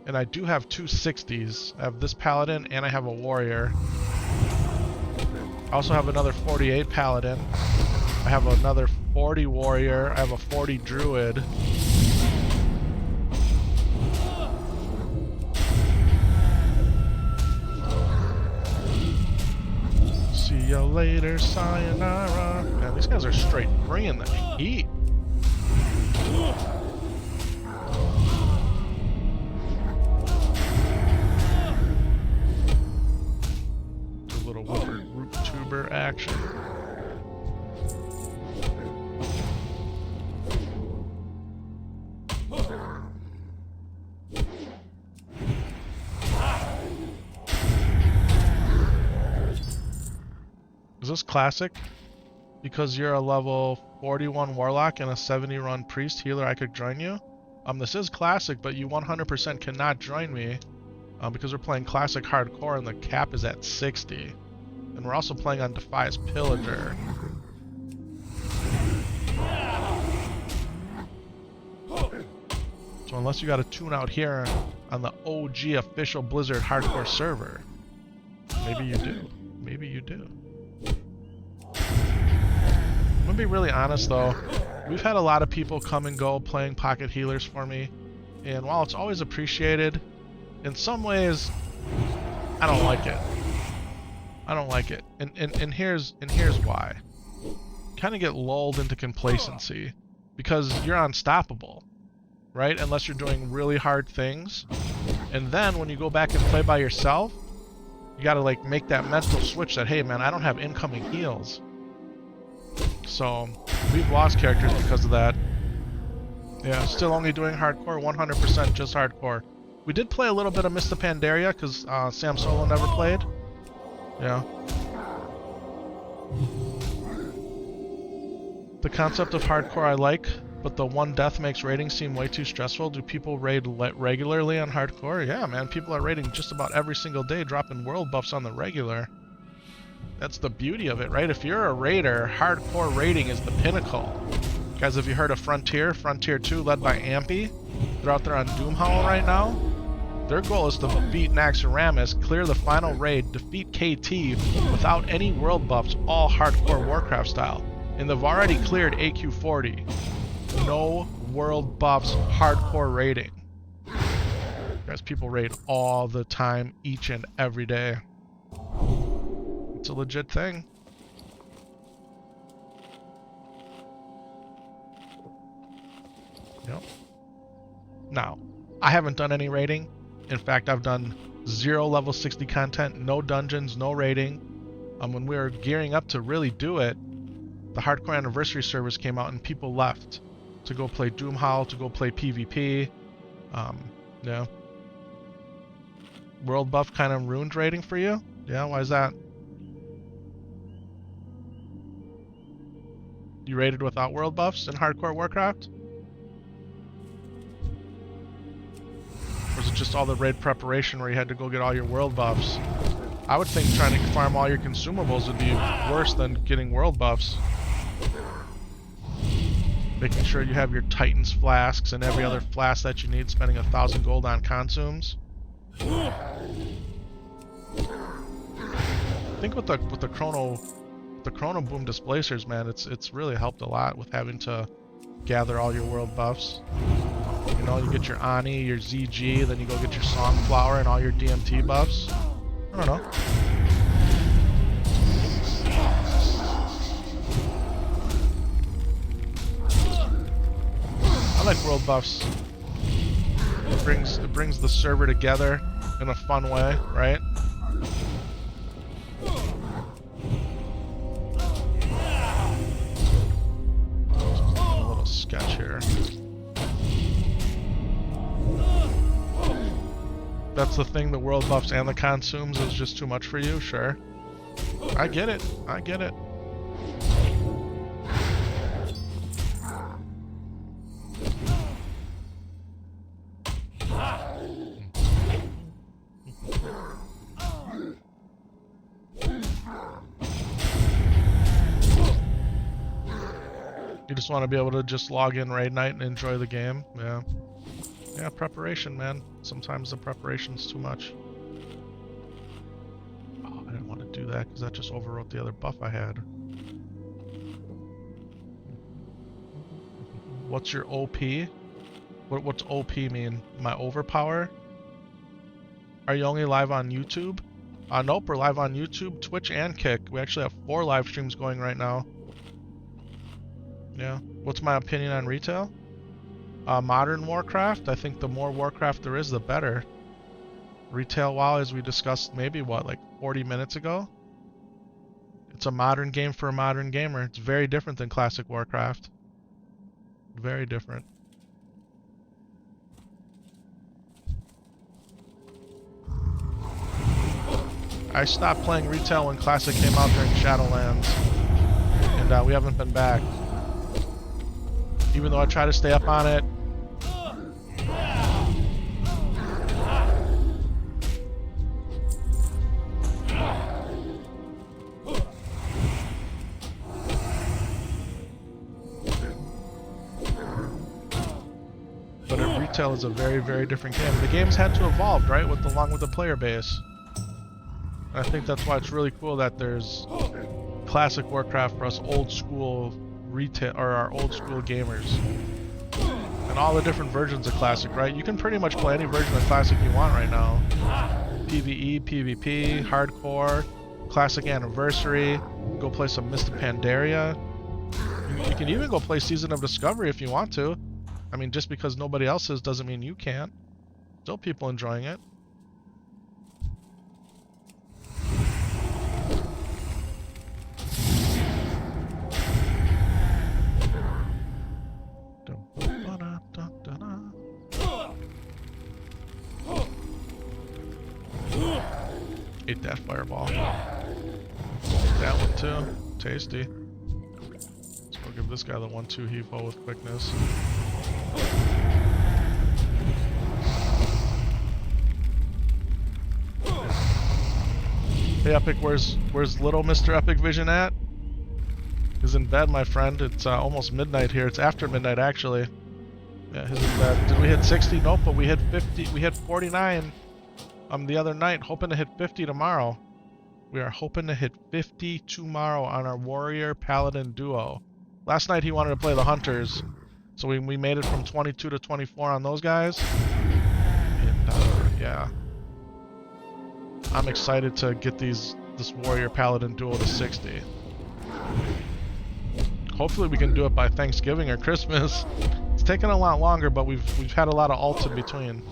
And I do have 2 60s. I have this Paladin and I have a Warrior. I also have another 48 Paladin. I have another 40 Warrior. I have a 40 Druid. See ya later, sayonara. Man, these guys are straight bringing the heat. A little root tuber action. Is this classic? Because you're a level 41 warlock and a 70 run priest healer, I could join you? This is classic, but you 100% cannot join me because we're playing classic hardcore and the cap is at 60. And we're also playing on Defias Pillager. So unless you got a tune out here on the OG official Blizzard hardcore server, maybe you do. Maybe you do. be really honest though, we've had a lot of people come and go playing pocket healers for me, and while it's always appreciated, in some ways, I don't like it. I don't like it, and here's why. Kind of get lulled into complacency because you're unstoppable, right? Unless you're doing really hard things, and then when you go back and play by yourself, you gotta like make that mental switch that, hey man, I don't have incoming heals. So we've lost characters because of that. Yeah, still only doing hardcore, 100% just hardcore. We did play a little bit of Mr. Pandaria because Sam Solo never played. Yeah. The concept of hardcore I like, but the one death makes raiding seem way too stressful. Do people raid regularly on hardcore? Yeah, man, people are raiding just about every single day, dropping world buffs on the regular. That's the beauty of it, right? If you're a raider, hardcore raiding is the pinnacle. Guys, have you heard of Frontier? Frontier 2, led by Ampy. They're out there on Doomhowl right now. Their goal is to beat Naxxramas, clear the final raid, defeat KT without any world buffs, all hardcore Warcraft style. And they've already cleared AQ40. No world buffs, hardcore raiding. Guys, people raid all the time, each and every day. It's a legit thing. Yep. Now, I haven't done any raiding. In fact, I've done 0 level 60 content, no dungeons, no raiding. When we were gearing up to really do it, the Hardcore Anniversary servers came out and people left to go play Doomhowl, to go play PvP. Yeah. World buff kind of ruined raiding for you? Yeah, why is that? You raided without world buffs in Hardcore Warcraft? Or was it just all the raid preparation where you had to go get all your world buffs? I would think trying to farm all your consumables would be worse than getting world buffs. Making sure you have your Titan's flasks and every other flask that you need, spending 1,000 gold on consumes. I think with the chrono boom displacers, man, it's really helped a lot with having to gather all your world buffs. You know, you get your Ani, your ZG, then you go get your Songflower and all your DMT buffs. I don't know. I like world buffs. It brings the server together in a fun way, right? A little sketch here. That's the thing, the world buffs and the consumes is just too much for you, sure. I get it. I get it. You just want to be able to just log in raid night and enjoy the game. Yeah. Yeah, preparation, man. Sometimes the preparation's too much. Oh, I didn't want to do that because that just overwrote the other buff I had. What's your OP? What's OP mean? My overpower? Are you only live on YouTube? Nope, we're live on YouTube, Twitch, and Kick. We actually have 4 live streams going right now. Yeah. What's my opinion on retail? Modern Warcraft, I think the more Warcraft there is, the better. Retail WoW, as we discussed maybe, what, like 40 minutes ago? It's a modern game for a modern gamer. It's very different than classic Warcraft. Very different. I stopped playing retail when Classic came out during Shadowlands, and we haven't been back. Even though I try to stay up on it. But retail is a very, very different game. The game's had to evolve, right, along with the player base. And I think that's why it's really cool that there's classic Warcraft for us old school retail or our old school gamers. And all the different versions of Classic, right? You can pretty much play any version of Classic you want right now. PvE, PvP, Hardcore, Classic Anniversary, go play some Mist of Pandaria. You can even go play Season of Discovery if you want to. I mean, just because nobody else is doesn't mean you can't. Still people enjoying it. Ate that fireball. That one too. Tasty. Let's go give this guy the 1-2 heave-ho with quickness. Hey Epic, where's little Mr. Epic Vision at? He's in bed, my friend. It's almost midnight here. It's after midnight actually. Yeah, he's in bed. Did we hit 60? Nope, but we hit 50. We hit 49 the other night, hoping to hit 50 tomorrow. We are hoping to hit 50 tomorrow on our Warrior Paladin duo. Last night he wanted to play the Hunters, so we made it from 22 to 24 on those guys. And yeah, I'm excited to get this Warrior Paladin duo to 60. Hopefully we can do it by Thanksgiving or Christmas. It's taken a lot longer, but we've had a lot of ults in between.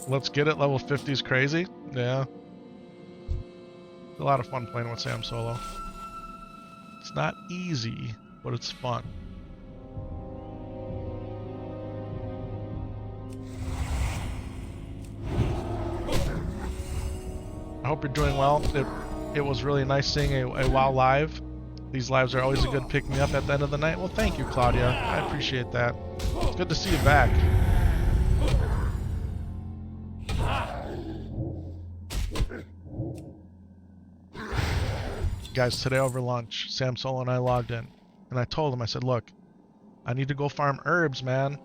Let's get it. Level 50 is crazy. Yeah. It's a lot of fun playing with Sam solo. It's not easy, but it's fun. I hope you're doing well. It was really nice seeing a WoW live. These lives are always a good pick-me-up at the end of the night. Well, thank you, Claudia. I appreciate that. It's good to see you back. Guys, today over lunch, Sam Solo and I logged in, and I told him, I said, look, I need to go farm herbs, man,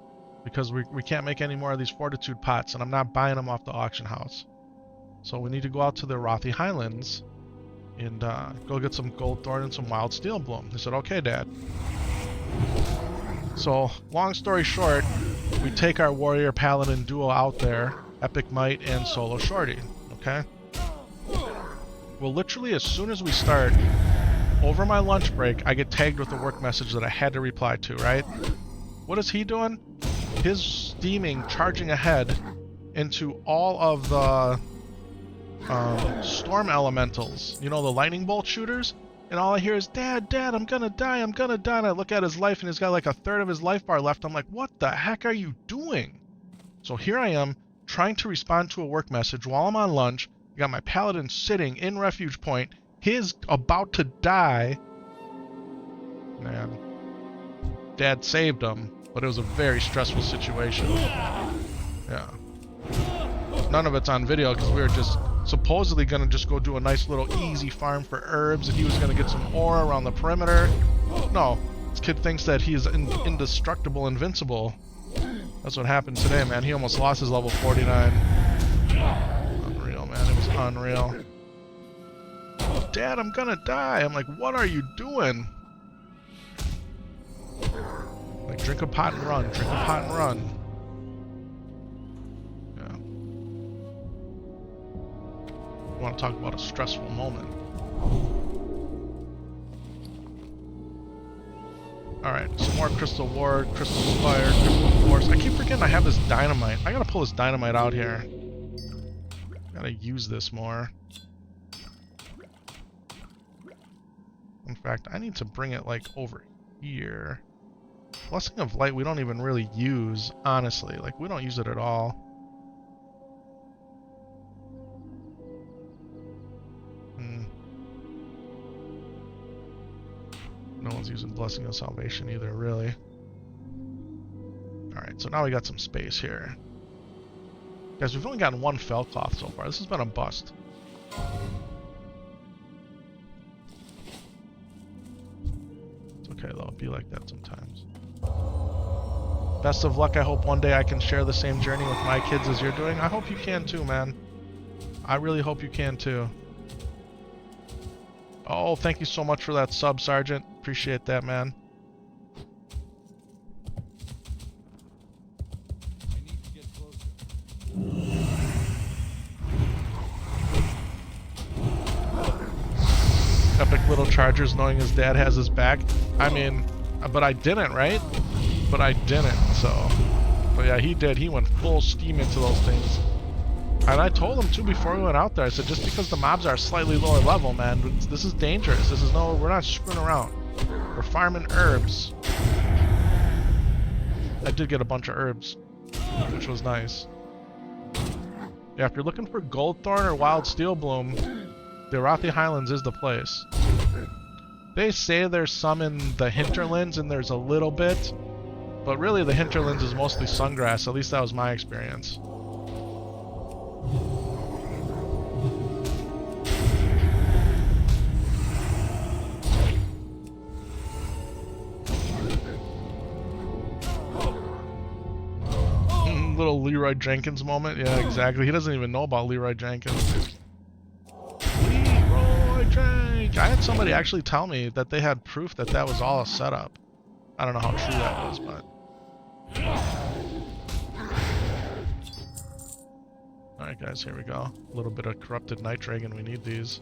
because we can't make any more of these Fortitude pots, and I'm not buying them off the auction house. So we need to go out to the Rothy Highlands and go get some Gold Thorn and some Wild Steel Bloom. He said, okay, Dad. So, long story short, we take our Warrior Paladin duo out there, Epic Might and Solo Shorty, okay? Well, literally as soon as we start, over my lunch break, I get tagged with a work message that I had to reply to, right? What is he doing? His steaming, charging ahead into all of the storm elementals, you know, the lightning bolt shooters, and all I hear is, Dad, I'm gonna die, I'm gonna die, and I look at his life, and he's got like a third of his life bar left. I'm like, what the heck are you doing? So here I am, trying to respond to a work message while I'm on lunch. I got my Paladin sitting in Refuge Point, he's about to die. Man, Dad saved him, but it was a very stressful situation. Yeah. None of it's on video because we were just supposedly gonna just go do a nice little easy farm for herbs, and he was gonna get some ore around the perimeter. No, this kid thinks that he is indestructible, invincible. That's what happened today, man. He almost lost his level 49. Unreal, man. It was unreal. Dad, I'm gonna die. I'm like, what are you doing? Like, drink a pot and run. Drink a pot and run. Yeah. I want to talk about a stressful moment. Alright, some more Crystal Ward, Crystal Spire, Crystal Force. I keep forgetting I have this dynamite. I gotta pull this dynamite out here. Gotta use this more. In fact, I need to bring it like over here. Blessing of Light we don't even really use, honestly. Like, we don't use it at all. No one's using Blessing of Salvation either, really. Alright, so now we got some space here. Guys, we've only gotten one Felcloth so far. This has been a bust. It's okay though, it'll be like that sometimes. Best of luck. I hope one day I can share the same journey with my kids as you're doing. I hope you can too, man. I really hope you can too. Oh, thank you so much for that sub, Sergeant. Appreciate that, man.
I need to get closer.
Epic little Chargers knowing his dad has his back. I mean, but I didn't, right? But I didn't, so. But yeah, he did. He went full steam into those things. And I told him too before we went out there, I said, just because the mobs are slightly lower level, man, this is dangerous. This is no, we're not screwing around. We're farming herbs. I did get a bunch of herbs, which was nice. Yeah, if you're looking for Goldthorn or Wild Steel Bloom, the Arathi Highlands is the place. They say there's some in the hinterlands, and there's a little bit, but really the hinterlands is mostly sungrass. At least that was my experience. Little Leroy Jenkins moment. Yeah, exactly. He doesn't even know about Leroy Jenkins. Leroy Jenkins. I had somebody actually tell me that they had proof that that was all a setup. I don't know how true that is, but. Alright guys, here we go. A little bit of corrupted night dragon. We need these.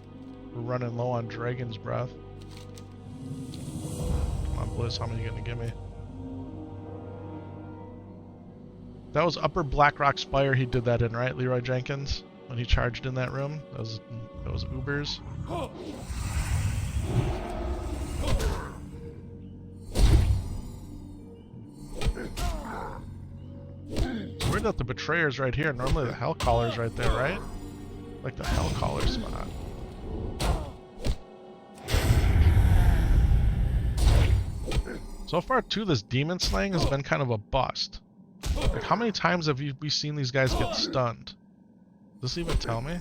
We're running low on dragon's breath. Come on, Bliss, how many are you gonna give me? That was Upper Blackrock Spire he did that in, right, Leroy Jenkins? When he charged in that room? Those Ubers. It's weird that the Betrayer's right here. Normally the Hellcaller's right there, right? Like the Hellcaller spot. So far, too, this demon slaying has been kind of a bust. Like, how many times have we seen these guys get stunned? Does this even tell me?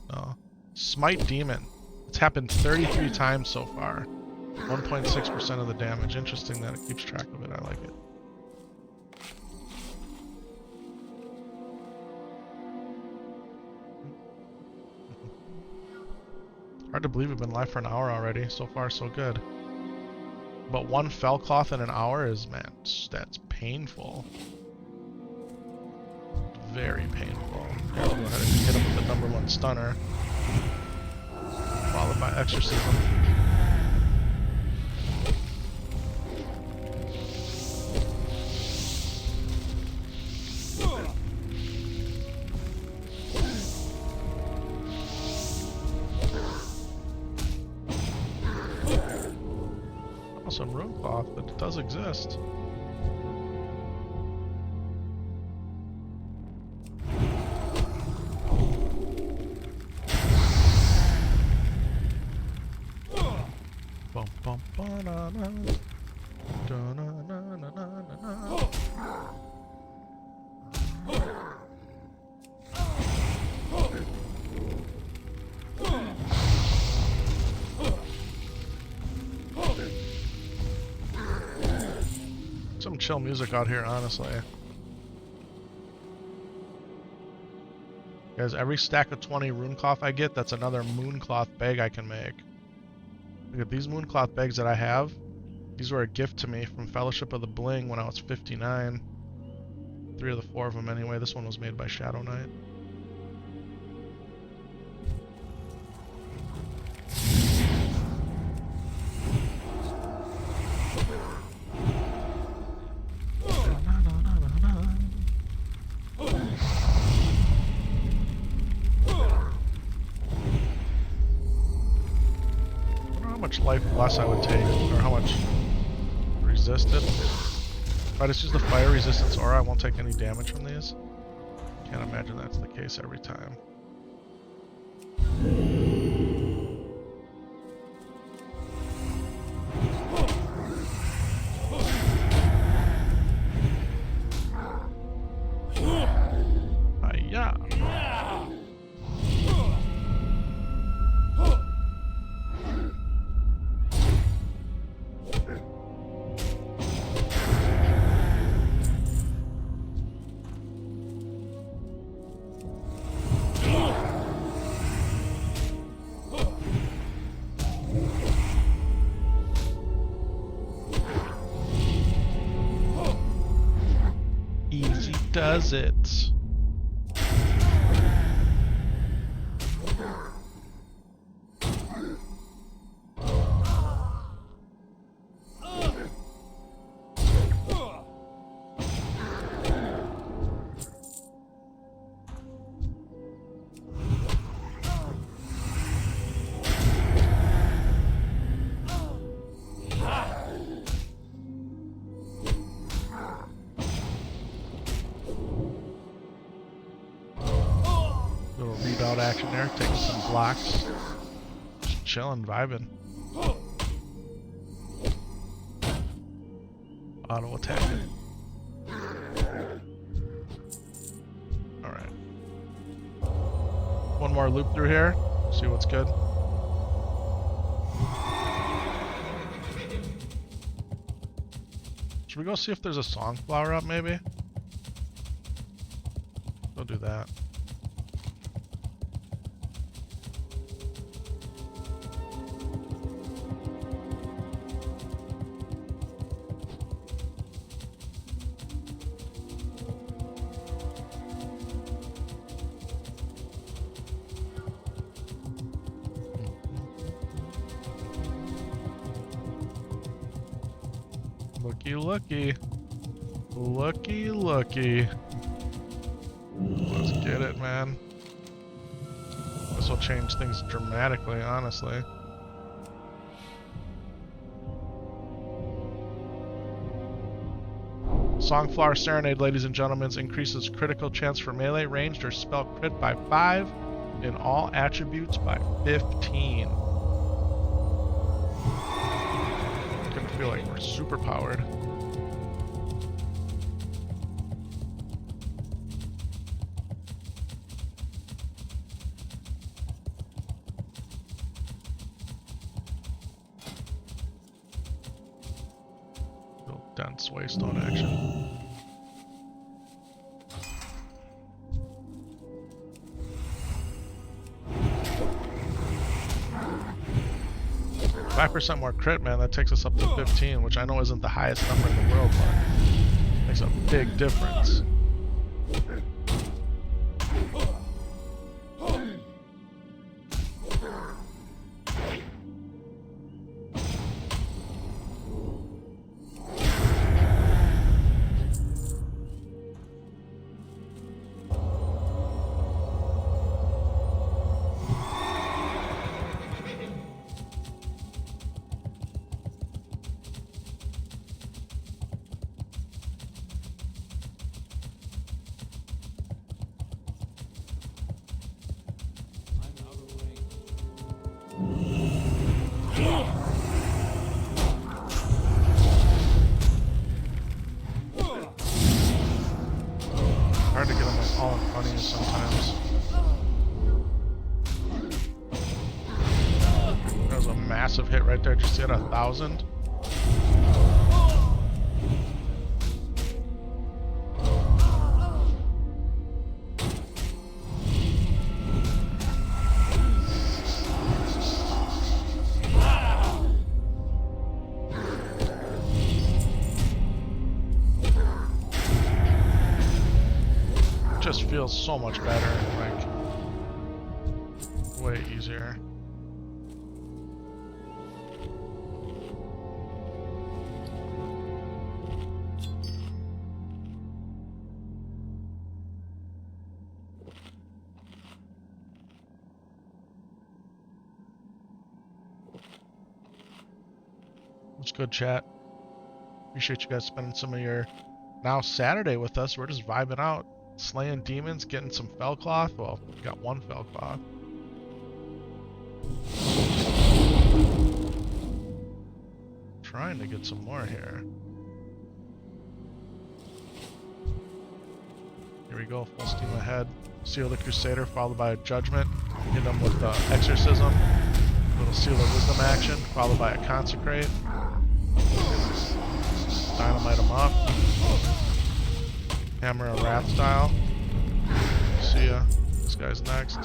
No. Smite Demon. It's happened 33 times so far. 1.6% of the damage. Interesting that it keeps track of it. I like it. Hard to believe we've been live for an hour already. So far, so good. But one Felcloth in an hour is, man, that's painful. Very painful. Here, we'll go ahead and hit him with the #1 stunner. Followed by exorcism. Oh, some Runecloth, but it does exist. Some chill music out here, honestly. Guys, every stack of 20 Runecloth I get, that's another Mooncloth bag I can make. Look at these Mooncloth bags that I have. These were a gift to me from Fellowship of the Bling when I was 59. 3 of the 4 of them anyway. This one was made by Shadow Knight. Life less I would take, or how much resisted. If I just use the fire resistance aura, I won't take any damage from these. Can't imagine that's the case every time. Hiya! does it. Little readout action there, taking some blocks. Just chilling, vibing. Auto attacking. Alright. One more loop through here. See what's good. Should we go see if there's a songflower up maybe? Go do that. Looky, looky. Looky, looky. Let's get it, man. This will change things dramatically, honestly. Songflower Serenade, ladies and gentlemen, increases critical chance for melee, ranged, or spell crit by 5, in all attributes by 15. Gonna feel like we're super powered. Little dense waystone action. %5 more crit, man, that takes us up to 15, which I know isn't the highest number in the world, but makes a big difference. Hard to get them like all in front of you sometimes. That was a massive hit right there. Just hit 1,000. Just feels so much better, like way easier. What's good, chat? Appreciate you guys spending some of your now Saturday with us. We're just vibing out. Slaying demons, getting some Felcloth. Well, we got one Felcloth. Trying to get some more here. Here we go, full steam ahead. Seal the Crusader, followed by a Judgment. Hit them with Exorcism. Little Seal of Wisdom action, followed by a Consecrate. Dynamite them up. Hammer of Wrath style. See ya. This guy's next.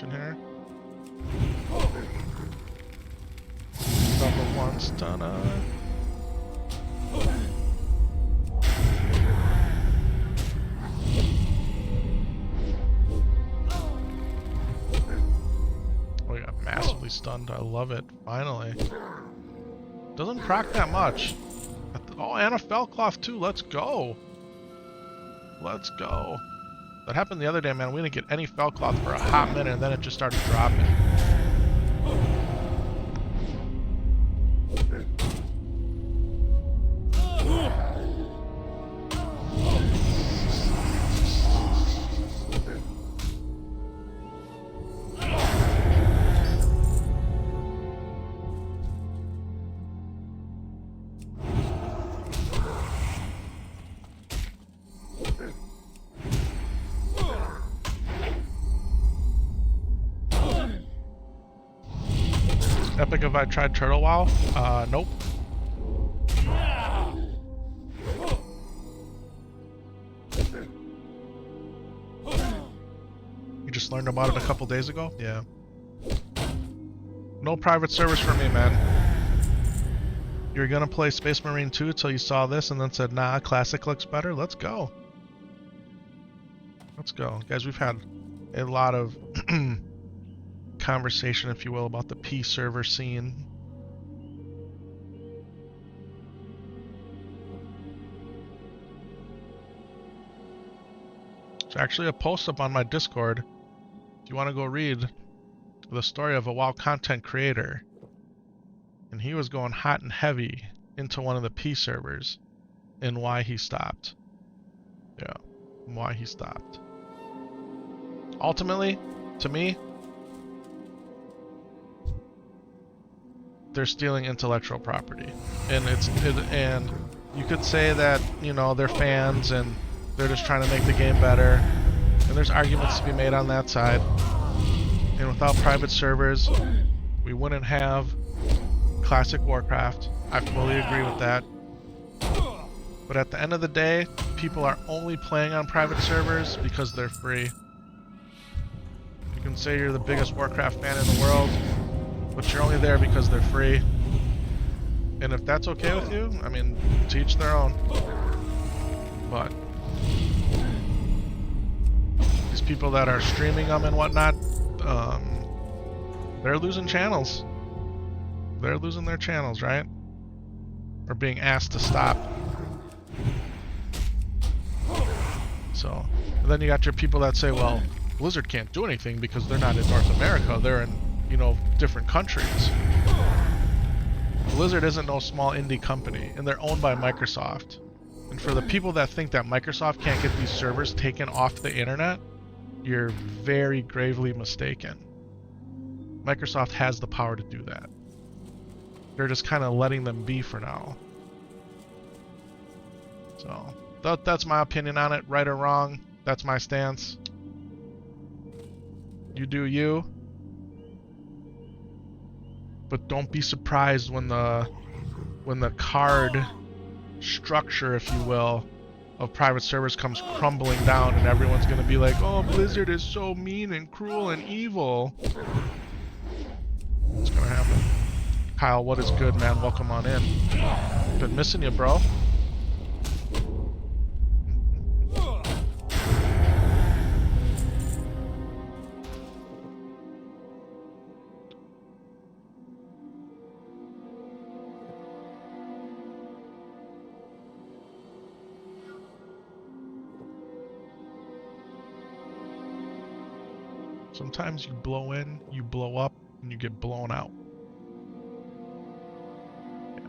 conversation here. Level 1 stunner. Oh, we got massively stunned. I love it. Finally. Doesn't proc that much. Oh, and a Felcloth too. Let's go. Let's go. That happened the other day, man. We didn't get any Felcloth for a hot minute, and then it just started dropping. Epic if I tried Turtle WoW? Nope. You just learned about it a couple days ago? Yeah. No private servers for me, man. You're gonna play Space Marine 2 until you saw this and then said, nah, Classic looks better? Let's go. Let's go. Guys, we've had a lot of conversation, if you will, about the P server scene. There's actually a post up on my Discord if you want to go read the story of a WoW content creator, and he was going hot and heavy into one of the P servers and why he stopped. Yeah, why he stopped. Ultimately, to me, they're stealing intellectual property, and and you could say that, you know, they're fans and they're just trying to make the game better, and there's arguments to be made on that side. And without private servers, we wouldn't have Classic Warcraft. I fully agree with that. But at the end of the day, people are only playing on private servers because they're free. You can say you're the biggest Warcraft fan in the world, but you're only there because they're free. And if that's okay with you, I mean, to each their own. But these people that are streaming them and whatnot, they're losing channels. They're losing their channels, right? Or being asked to stop. So, and then you got your people that say, well, Blizzard can't do anything because they're not in North America. They're in, you know, different countries. Blizzard isn't no small indie company, and they're owned by Microsoft. And for the people that think that Microsoft can't get these servers taken off the internet, you're very gravely mistaken. Microsoft has the power to do that. They're just kind of letting them be for now. So, that's my opinion on it. Right or wrong, that's my stance. You do you. But don't be surprised when the card structure, if you will, of private servers comes crumbling down, and everyone's gonna be like, oh, Blizzard is so mean and cruel and evil. What's gonna happen? Kyle, what is good, man? Welcome on in. Been missing you, bro. Sometimes you blow in, you blow up, and you get blown out. Yeah.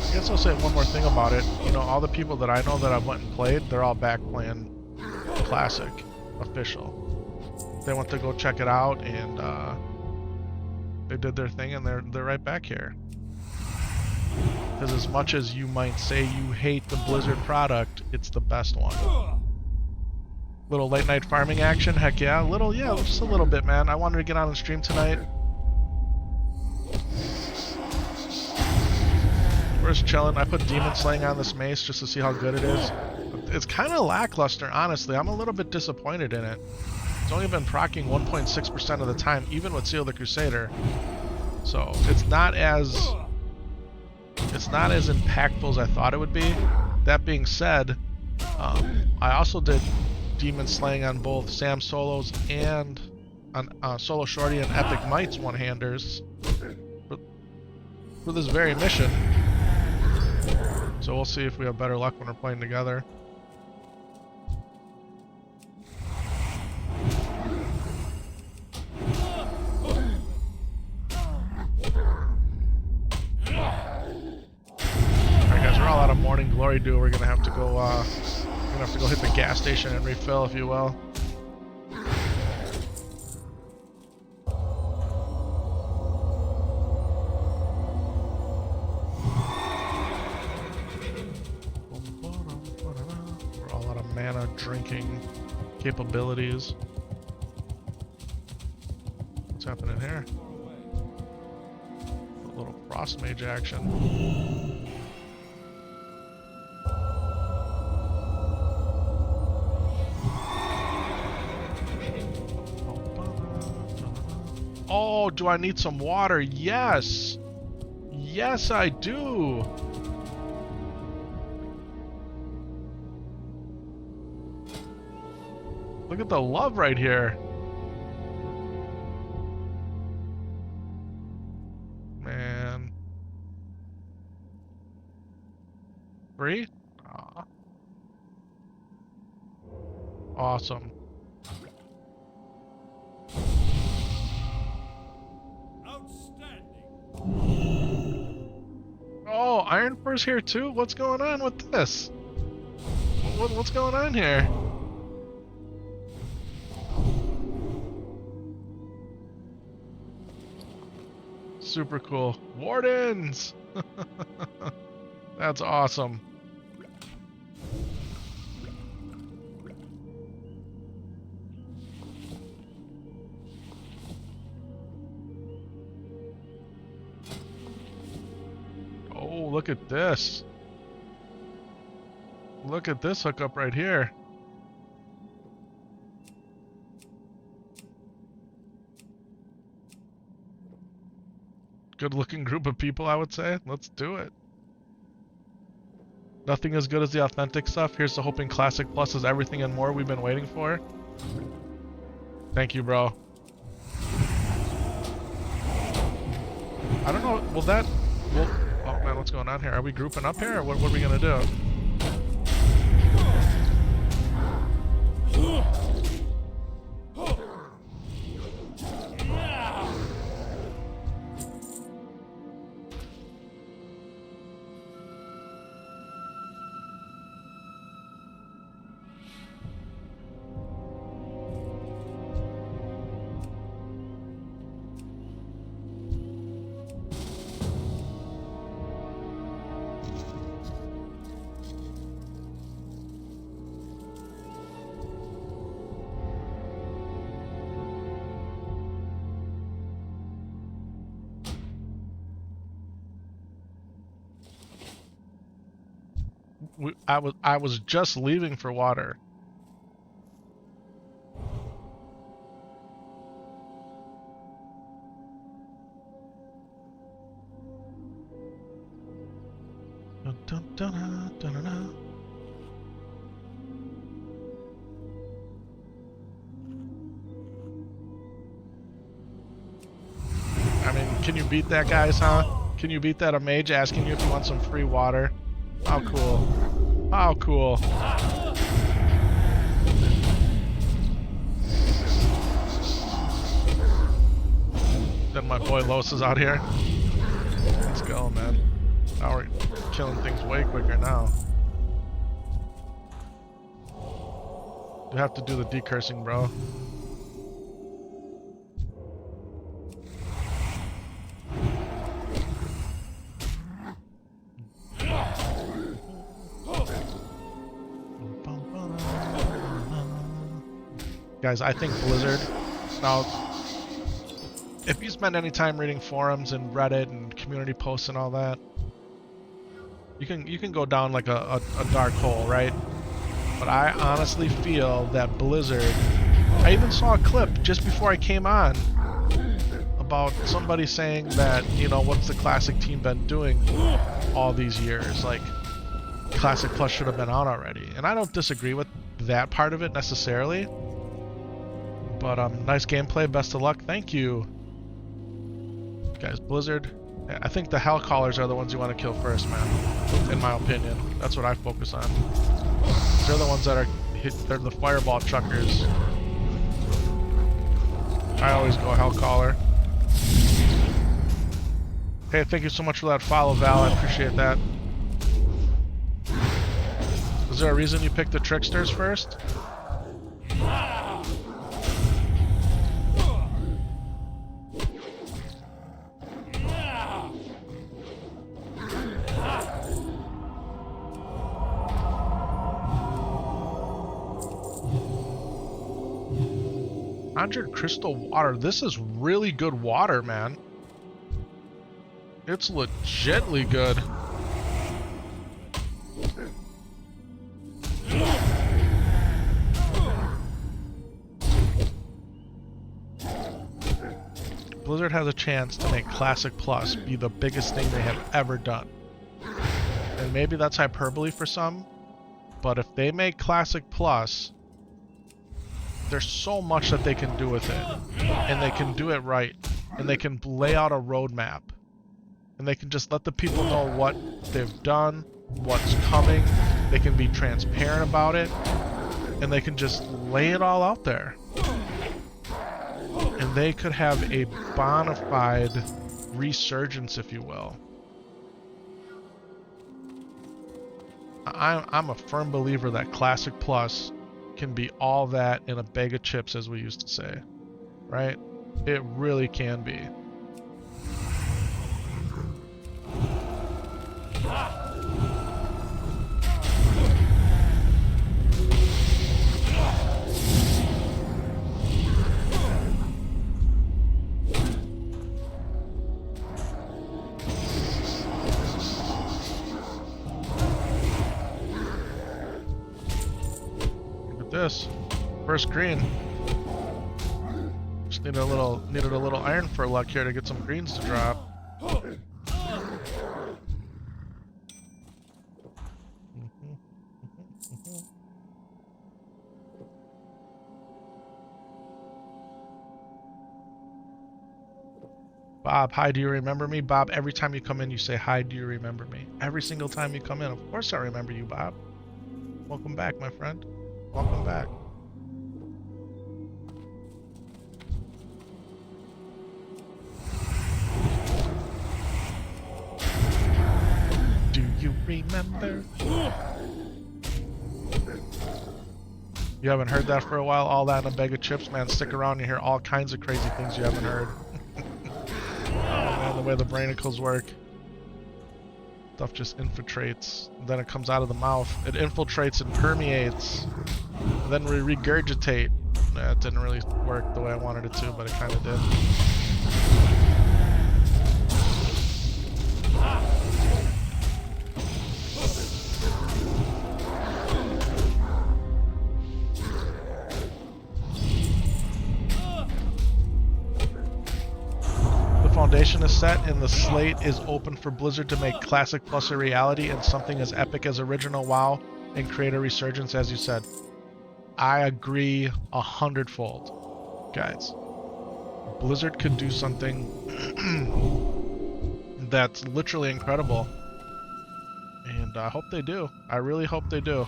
I guess I'll say one more thing about it. You know, all the people that I know that I went and played, they're all back playing Classic, official. They went to go check it out, and they did their thing, and they're right back here. Because as much as you might say you hate the Blizzard product, it's the best one. Little late night farming action. Heck yeah, just a little bit, man. I wanted to get on and stream tonight. We're just chilling. I put demon slaying on this mace just to see how good it is. It's kind of lackluster, honestly. I'm a little bit disappointed in it. It's only been proccing 1.6% of the time, even with Seal the Crusader. So it's not as impactful as I thought it would be. That being said, I also did demon slaying on both Sam solos and on Solo Shorty and Epic Mites one-handers for this very mission. So we'll see if we have better luck when we're playing together. Alright guys, we're all out of Morning Glory Dew. We're gonna have to go hit the gas station and refill, if you will. We're all out of mana drinking capabilities. What's happening here? A little cross mage action. Oh, do I need some water? Yes! Yes, I do! Look at the love right here. Man. Free? Aw. Awesome. Oh, Iron Fur's here too? What's going on with this? What's going on here? Super cool. Wardens! That's awesome. Oh, look at this. Look at this hookup right here. Good looking group of people, I would say. Let's do it. Nothing as good as the authentic stuff. Here's to hoping Classic Plus is everything and more we've been waiting for. Thank you, bro. I don't know, will that... Oh man, what's going on here? Are we grouping up here, or what are we gonna do? I was just leaving for water. Dun, dun, dun, dun, dun, dun. I mean, can you beat that, guys, huh? Can you beat that, a mage asking you if you want some free water? How cool. How cool. Then my boy Los is out here. Let's go, man. Now we're killing things way quicker now. You have to do the decursing, bro. Guys, I think Blizzard, now, if you spend any time reading forums and Reddit and community posts and all that, you can go down like a dark hole, right? But I honestly feel that Blizzard, I even saw a clip just before I came on about somebody saying that, you know, what's the Classic team been doing all these years? Like, Classic Plus should have been out already. And I don't disagree with that part of it necessarily. But nice gameplay, best of luck. Thank you. Guys, Blizzard, I think the Hellcallers are the ones you want to kill first, man. In my opinion. That's what I focus on. They're the ones that are they're the fireball chuckers. I always go Hellcaller. Hey, thank you so much for that follow, Val. I appreciate that. Is there a reason you picked the Tricksters first? Crystal water. This is really good water, man. It's legitly good. Blizzard has a chance to make Classic Plus be the biggest thing they have ever done. And maybe that's hyperbole for some, but if they make Classic Plus, there's so much that they can do with it. And they can do it right. And they can lay out a roadmap. And they can just let the people know what they've done, what's coming. They can be transparent about it. And they can just lay it all out there. And they could have a bona fide resurgence, if you will. I'm a firm believer that Classic Plus can be all that in a bag of chips, as we used to say. Right? It really can be. This first green. Just needed a little iron for luck here to get some greens to drop. Bob, hi, do you remember me? Bob, every time you come in you say, hi, do you remember me? Every single time you come in. Of course I remember you, Bob. Welcome back, my friend. Welcome back. Do you remember? You haven't heard that for a while? All that in a bag of chips? Man, stick around, you hear all kinds of crazy things you haven't heard. Oh man, the way the brainicles work. Stuff just infiltrates, and then it comes out of the mouth. It infiltrates and permeates, and then we regurgitate. Nah, it didn't really work the way I wanted it to, but it kind of did. Foundation is set and the slate is open for Blizzard to make Classic Plus a reality and something as epic as original WoW and create a resurgence, as you said. I agree 100-fold, guys. Blizzard could do something that's literally incredible, and I hope they do. I really hope they do.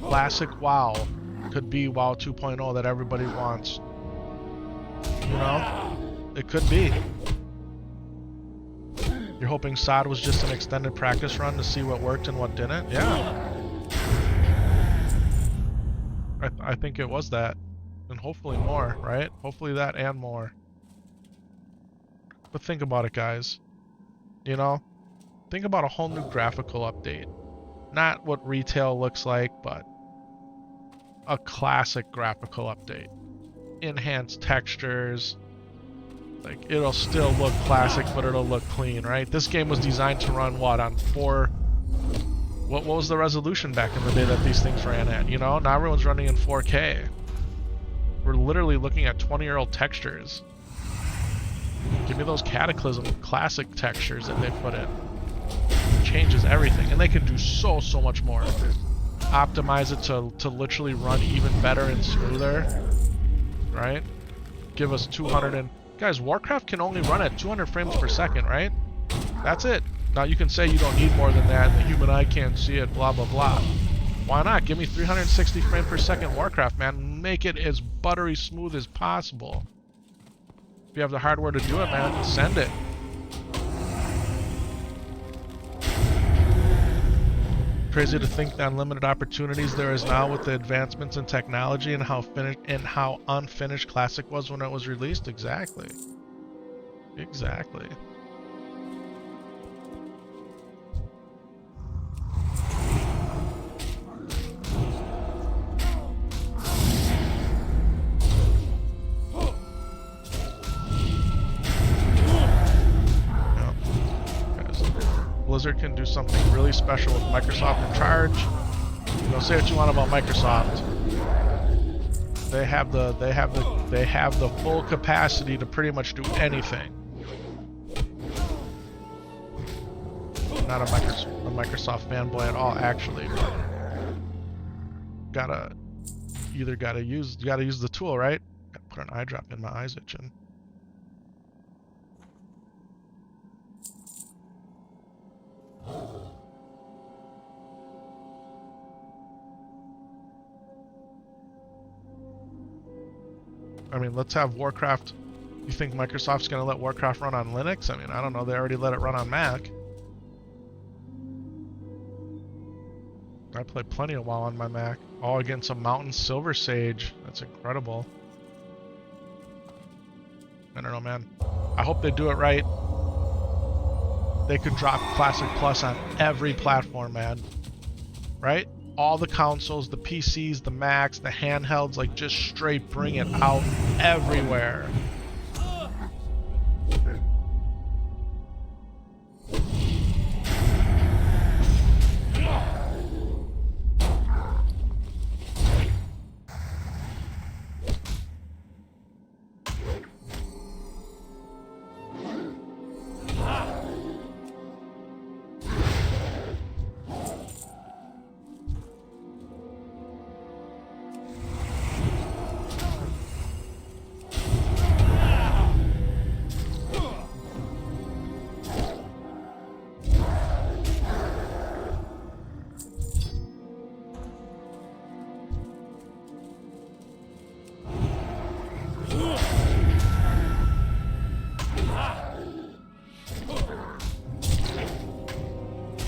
Classic WoW could be WoW 2.0 that everybody wants. You know? It could be. You're hoping SOD was just an extended practice run to see what worked and what didn't? Yeah. I think it was that. And hopefully more, right? Hopefully that and more. But think about it, guys. You know? Think about a whole new graphical update. Not what retail looks like, but a classic graphical update. Enhanced textures. Like, it'll still look classic, but it'll look clean, right? This game was designed to run, what, on 4... What was the resolution back in the day that these things ran at, you know? Now everyone's running in 4K. We're literally looking at 20-year-old textures. Give me those Cataclysm classic textures that they put in. Changes everything, and they can do so much more. Optimize it to literally run even better and smoother, right? Give us 200 and... Guys, Warcraft can only run at 200 frames per second, right? That's it. Now you can say you don't need more than that, and the human eye can't see it, blah blah blah. Why not? Give me 360 frames per second Warcraft, man. Make it as buttery smooth as possible. If you have the hardware to do it, man, send it. Crazy to think the unlimited opportunities there is now with the advancements in technology and how unfinished Classic was when it was released. Exactly. Exactly. Blizzard can do something really special with Microsoft in charge. You know, say what you want about Microsoft. They have the full capacity to pretty much do anything. I'm not a Microsoft fanboy at all, actually. But you gotta use the tool, right? Gotta put an eye drop in, my eyes itching. I mean, let's have Warcraft. You think Microsoft's going to let Warcraft run on Linux? I mean, I don't know. They already let it run on Mac. I play plenty of WoW on my Mac. All against a Mountain Silver Sage. That's incredible. I don't know, man. I hope they do it right. They could drop Classic Plus on every platform, man. Right? All the consoles, the PCs, the Macs, the handhelds, like just straight bring it out everywhere.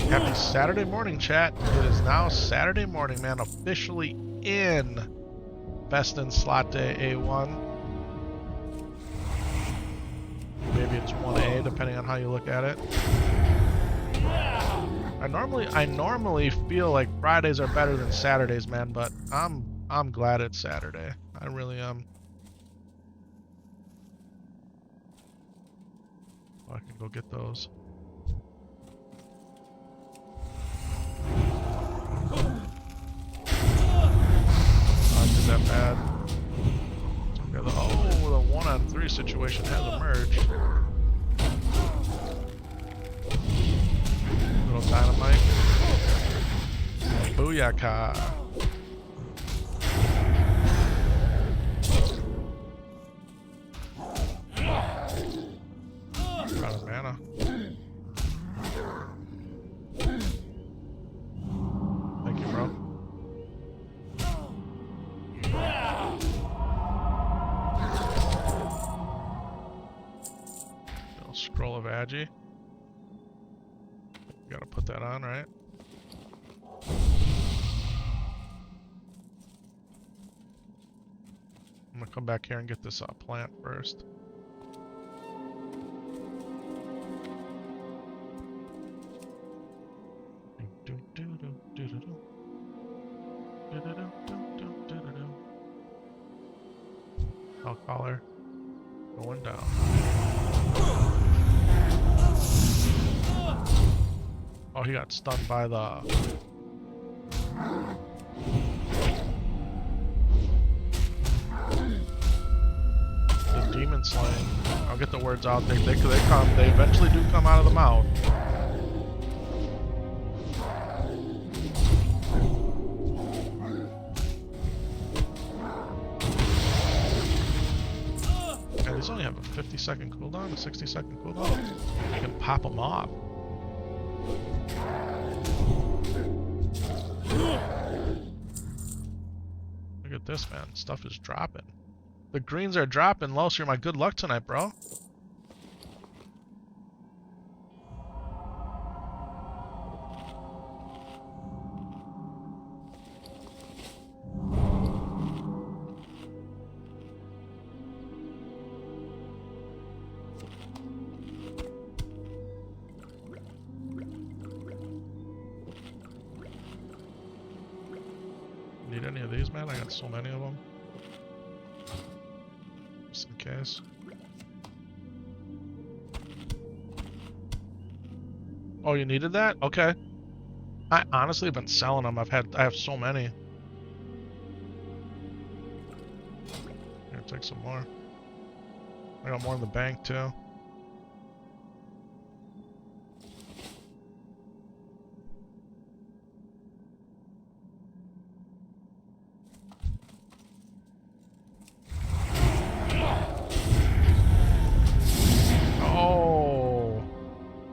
Happy Saturday morning, chat. It is now Saturday morning, man. Officially in Best in Slot Day A1. Maybe it's 1A, depending on how you look at it. I normally feel like Fridays are better than Saturdays, man, but I'm glad it's Saturday. I really am. Oh, I can go get those. That bad. Okay, the 1-on-3 situation has emerged. Little dynamite. Booyaka. Out of mana. Thank you, bro. Scroll of Agi. Gotta put that on, right? I'm gonna come back here and get this plant first. I'll call her. Going down. Oh, he got stunned by the... demon slaying. I'll get the words out. They come. They eventually do come out of the mouth. And these only have a 50-second cooldown, a 60-second cooldown. You can pop them off. Look at this, man. Stuff is dropping. The greens are dropping. Los, you're my good luck tonight, bro. Need any of these, man? I got so many of them. Just in case. Oh, you needed that? Okay. I honestly have been selling them. I have so many. Here, take some more. I got more in the bank too.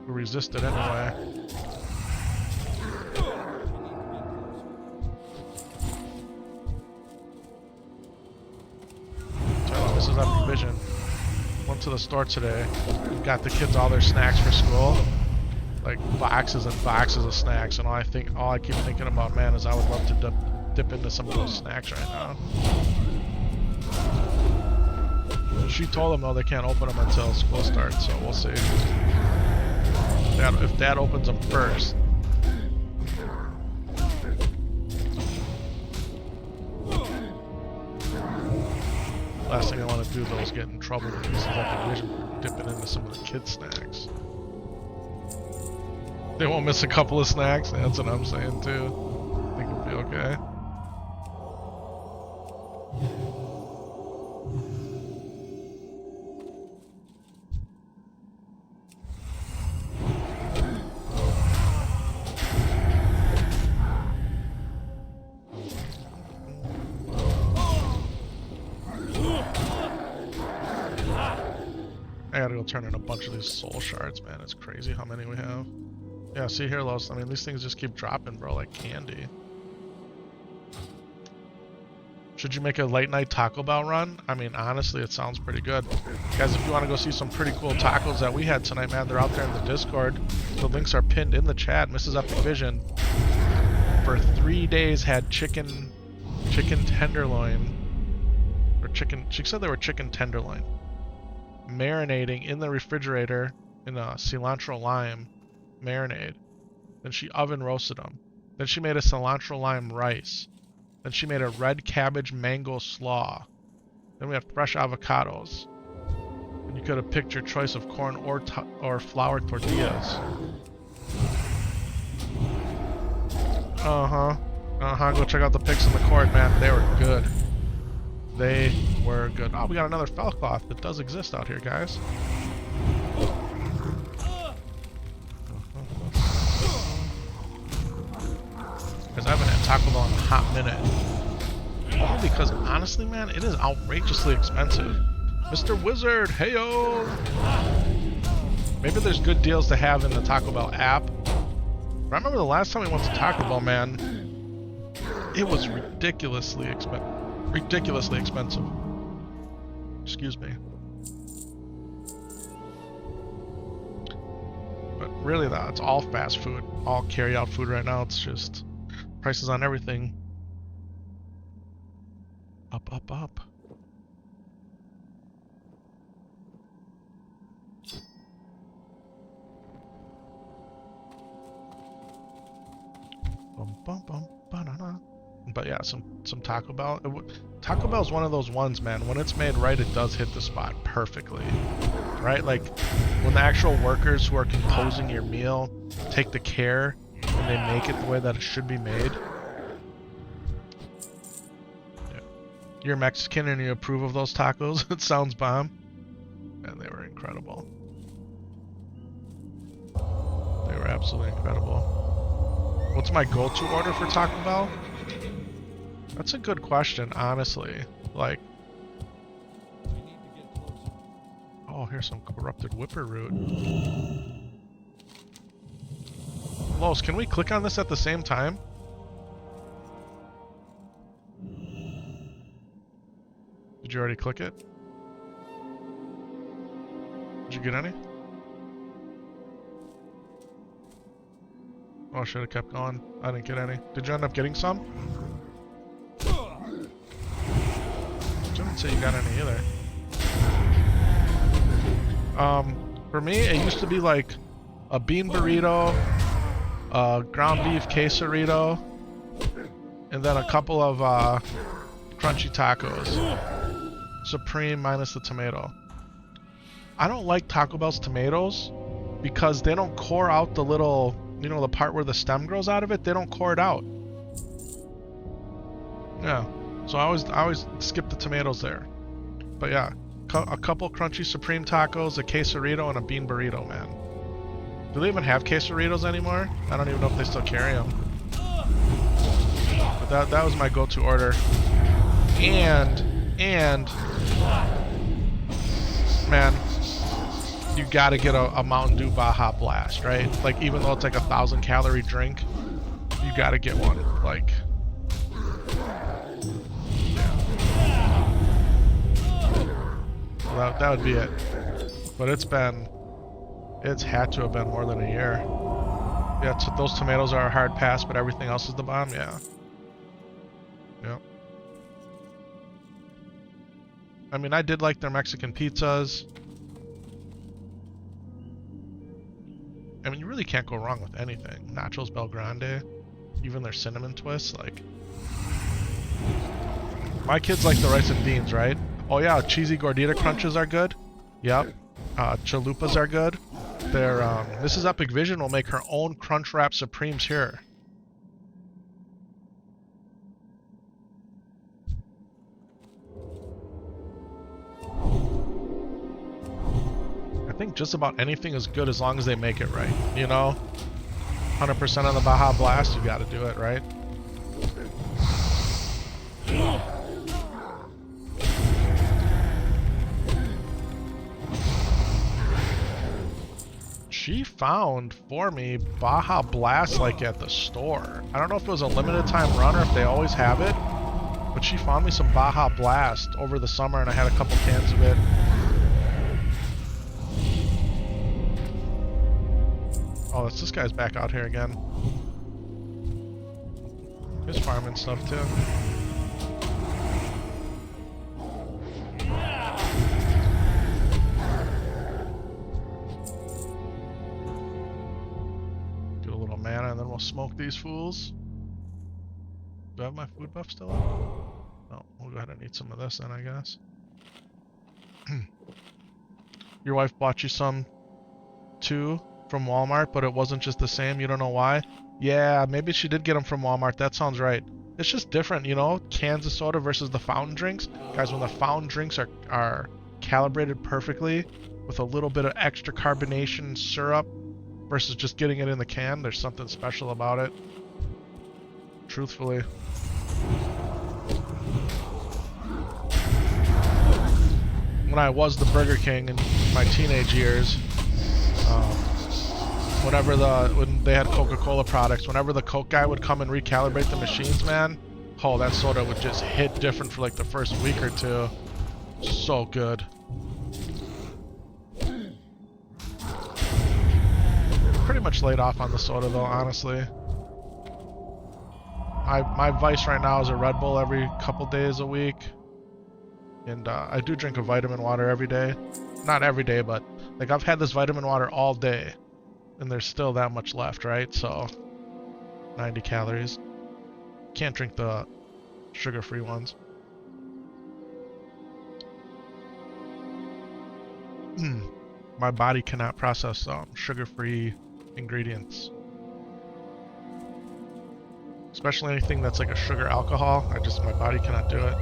Resisted anyway. This is up vision. Went to the store today. Got the kids all their snacks for school, like boxes and boxes of snacks. And all I keep thinking about, man, is I would love to dip into some of those snacks right now. She told them though they can't open them until school starts, so we'll see. If Dad opens them first. Last thing I want to do though is get in trouble with these vision dipping into some of the kids' snacks. They won't miss a couple of snacks, that's what I'm saying too. I think it'll be okay. I gotta go turn in a bunch of these soul shards, man. It's crazy how many we have. Yeah, see here, Los. I mean, these things just keep dropping, bro, like candy. Should you make a late night Taco Bell run? I mean, honestly, it sounds pretty good. Guys, if you want to go see some pretty cool tacos that we had tonight, man, they're out there in the Discord. The links are pinned in the chat. Mrs. Epic Vision, for 3 days, had chicken tenderloin. Or chicken, she said they were chicken tenderloin. Marinating in the refrigerator in a cilantro lime marinade. Then she oven roasted them. Then she made a cilantro lime rice. Then she made a red cabbage mango slaw. Then we have fresh avocados. And you could have picked your choice of corn or flour tortillas. Go check out the pics in the court, man. They were good. They were good. Oh, we got another Felcloth that does exist out here, guys. Because I haven't had Taco Bell in a hot minute. Only because, honestly, man, it is outrageously expensive. Mr. Wizard, heyo! Maybe there's good deals to have in the Taco Bell app. But I remember the last time we went to Taco Bell, man, it was ridiculously expensive. Excuse me. But really though, it's all fast food, all carry out food right now. It's just prices on everything up. Bum bum bum banana. But yeah, some Taco Bell. Taco Bell is one of those ones, man. When it's made right, it does hit the spot perfectly, right? Like when the actual workers who are composing your meal take the care and they make it the way that it should be made. Yeah. You're Mexican and you approve of those tacos. It sounds bomb. And they were incredible. They were absolutely incredible. What's my go-to order for Taco Bell? That's a good question, honestly. Like,
I need to get closer.
oh, here's some corrupted whipper root. Los, can we click on this at the same time? Did you already click it? Did you get any? Oh, I should have kept going. I didn't get any. Did you end up getting some? Didn't say you got any either. For me, it used to be like a bean burrito, a ground beef quesarito, and then a couple of crunchy tacos. Supreme minus the tomato. I don't like Taco Bell's tomatoes because they don't core out the little, you know, the part where the stem grows out of it. They don't core it out. Yeah. So I always skip the tomatoes there. But yeah, a couple crunchy Supreme tacos, a quesarito, and a bean burrito, man. Do they even have quesaritos anymore? I don't even know if they still carry them. But that was my go-to order. And man, you gotta get a Mountain Dew Baja Blast, right? Like, even though it's like 1,000-calorie drink, you gotta get one. Like, that would be it. But it's had to have been more than a year. Yeah, those tomatoes are a hard pass, but everything else is the bomb. Yeah. Yep. I mean, I did like their Mexican pizzas. I mean, you really can't go wrong with anything. Nachos Bel Grande, even their cinnamon twists, like. My kids like the rice and beans, right? Oh yeah, cheesy gordita crunches are good. Yep. Chalupas are good. They're Mrs. Epic Vision will make her own crunch wrap supremes here. I think just about anything is good as long as they make it right. You know, 100% on the Baja Blast, you got to do it right. She found for me Baja Blast like at the store. I don't know if it was a limited time run or if they always have it, but she found me some Baja Blast over the summer and I had a couple cans of it. Oh, this guy's back out here again. He's farming stuff too. Do a little mana and then we'll smoke these fools. Do I have my food buff still up? Oh, we'll go ahead and eat some of this then, I guess. Your wife bought you some too? From Walmart, but it wasn't just the same. You don't know why? Yeah, maybe she did get them from Walmart. That sounds right. It's just different, you know? Cans of soda versus the fountain drinks. Guys, when the fountain drinks are calibrated perfectly with a little bit of extra carbonation syrup versus just getting it in the can, there's something special about it. Truthfully. When I was the Burger King in my teenage years, when they had Coca-Cola products, whenever the Coke guy would come and recalibrate the machines, man, oh, that soda would just hit different for like the first week or two. So good. Pretty much laid off on the soda though, honestly. My vice right now is a Red Bull every couple days a week. And I do drink a vitamin water every day. Not every day, but like I've had this vitamin water all day. And there's still that much left, right? So 90 calories. Can't drink the sugar-free ones. My body cannot process sugar-free ingredients. Especially anything that's like a sugar alcohol. My body cannot do it.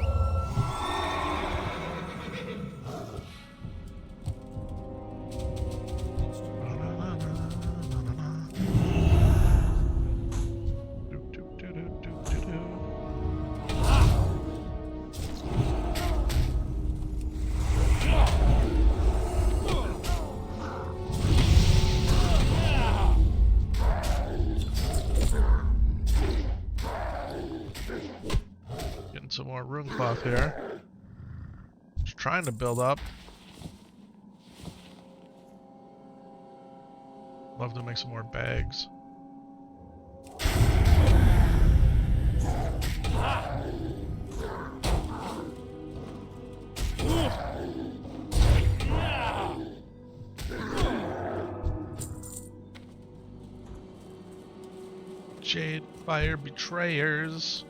Some more runecloth here. Just trying to build up. Love to make some more bags. Jade Fire Betrayers.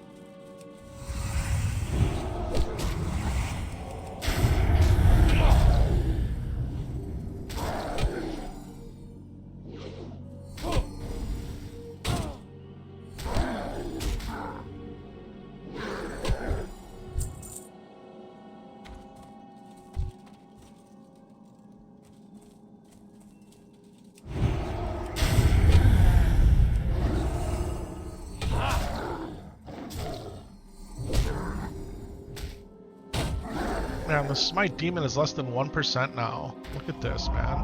Man, the Smite Demon is less than 1% now. Look at this, man.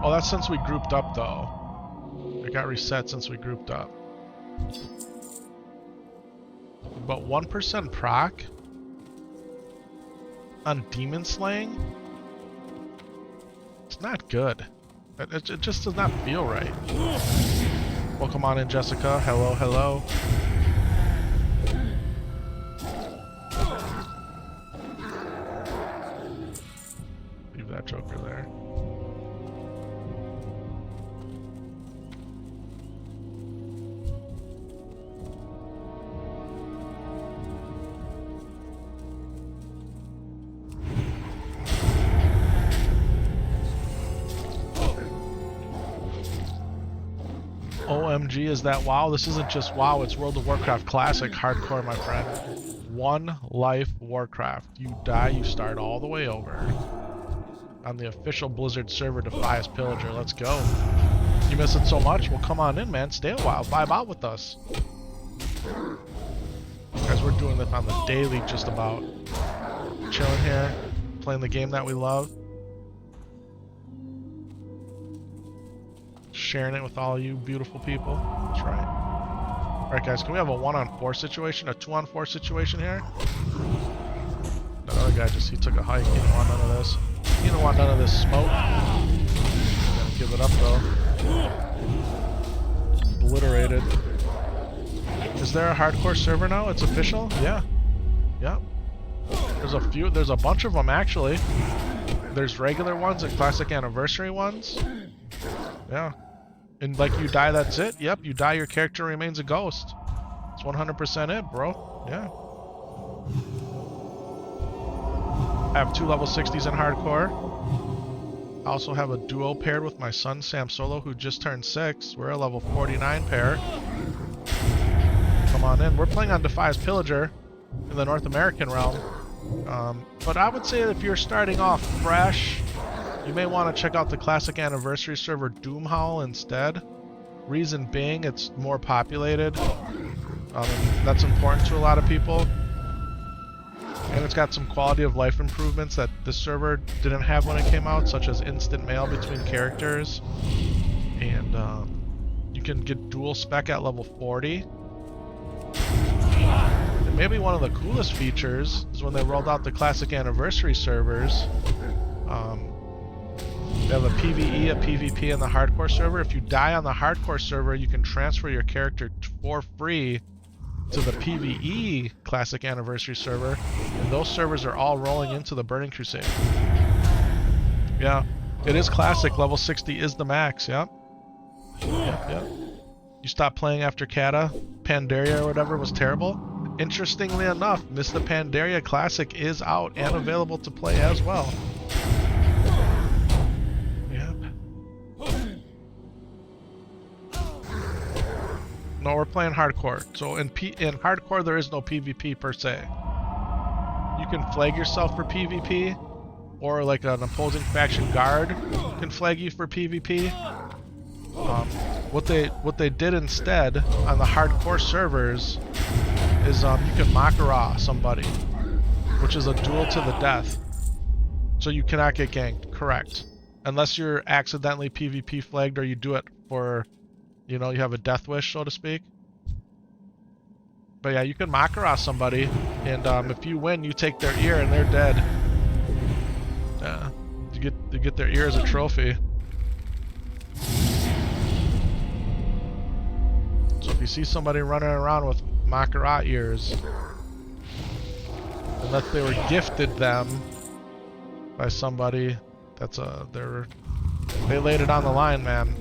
Oh, that's since we grouped up, though. It got reset since we grouped up. But 1% proc on Demon Slaying? It's not good. It just does not feel right. Welcome on in, Jessica. Hello, hello. That Joker there. OMG, is that WoW? This isn't just WoW, it's World of Warcraft Classic Hardcore, my friend. One life Warcraft. You die, you start all the way over. On the official Blizzard server, Defias Pillager. Let's go. You miss it so much? Well, come on in, man. Stay a while. Vibe out with us. Guys, we're doing this on the daily, just about. Chilling here, playing the game that we love. Sharing it with all you beautiful people. That's right. Alright, guys, can we have a 1-on-4 situation? A 2-on-4 situation here? That other guy he took a hike. He didn't want none of this. You don't want none of this smoke. Gotta give it up though. Obliterated. Is there a hardcore server now? It's official? Yeah. Yep. There's a bunch of them actually. There's regular ones and classic anniversary ones. Yeah. And like you die, that's it? Yep, you die, your character remains a ghost. It's 100% it, bro. Yeah. I have 2 level 60s in hardcore. I also have a duo paired with my son Sam Solo, who just turned 6. We're a level 49 pair. Come on in. We're playing on Defias Pillager in the North American realm. But I would say that if you're starting off fresh, you may want to check out the classic anniversary server Doomhowl instead. Reason being, it's more populated. That's important to a lot of people. And it's got some quality of life improvements that this server didn't have when it came out, such as instant mail between characters. And you can get dual spec at level 40. And maybe one of the coolest features is when they rolled out the classic anniversary servers. They have a PvE, a PvP, and the hardcore server. If you die on the hardcore server, you can transfer your character for free to the PvE classic anniversary server, and those servers are all rolling into the Burning Crusade. Yeah, it is classic. Level 60 is the max. Yep. Yep. You stopped playing after Kata, Pandaria or whatever was terrible. interestingly enough, Mr. Pandaria Classic is out and available to play as well. Yep. No, we're playing hardcore. So in hardcore, there is no PvP per se. You can flag yourself for PvP, or like an opposing faction guard can flag you for PvP. What they did instead on the hardcore servers is you can Makara somebody, which is a duel to the death. So you cannot get ganked, correct? Unless you're accidentally PvP flagged or you do it for, you know, you have a death wish, so to speak. But yeah, you can Makara somebody, and if you win, you take their ear and they're dead. Yeah, you get their ear as a trophy. So if you see somebody running around with Makara ears, unless they were gifted them by somebody, that's they laid it on the line, man.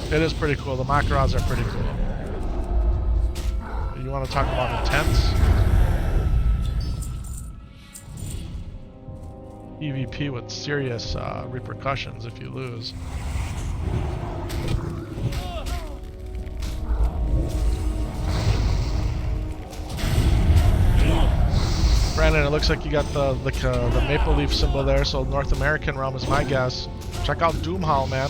It is pretty cool. The Makaras are pretty cool. You want to talk about intense? PvP with serious repercussions if you lose. Brandon, it looks like you got the maple leaf symbol there, so North American realm is my guess. Check out Doomhowl, man.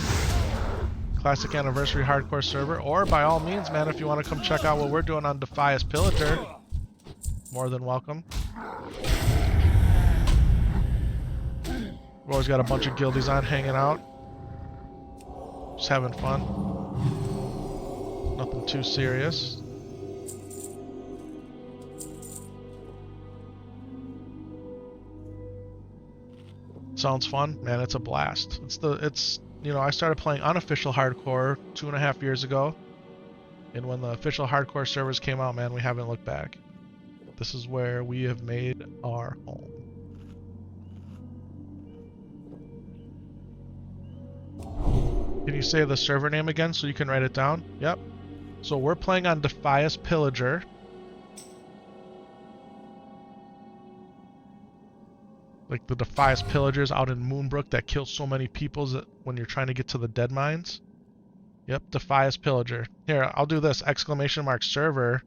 Classic Anniversary Hardcore server, or by all means, man, if you want to come check out what we're doing on Defias Pillager, more than welcome. We've always got a bunch of guildies on hanging out, just having fun. Nothing too serious. Sounds fun, man. It's a blast. It's you know, I started playing unofficial hardcore 2.5 years ago, and when the official hardcore servers came out, man, we haven't looked back. This is where we have made our home. Can you say the server name again so you can write it down? Yep. So we're playing on Defias Pillager. Like the Defias Pillagers out in Moonbrook that kill so many people when you're trying to get to the dead mines. Yep, Defias Pillager. Here, I'll do this, ! server.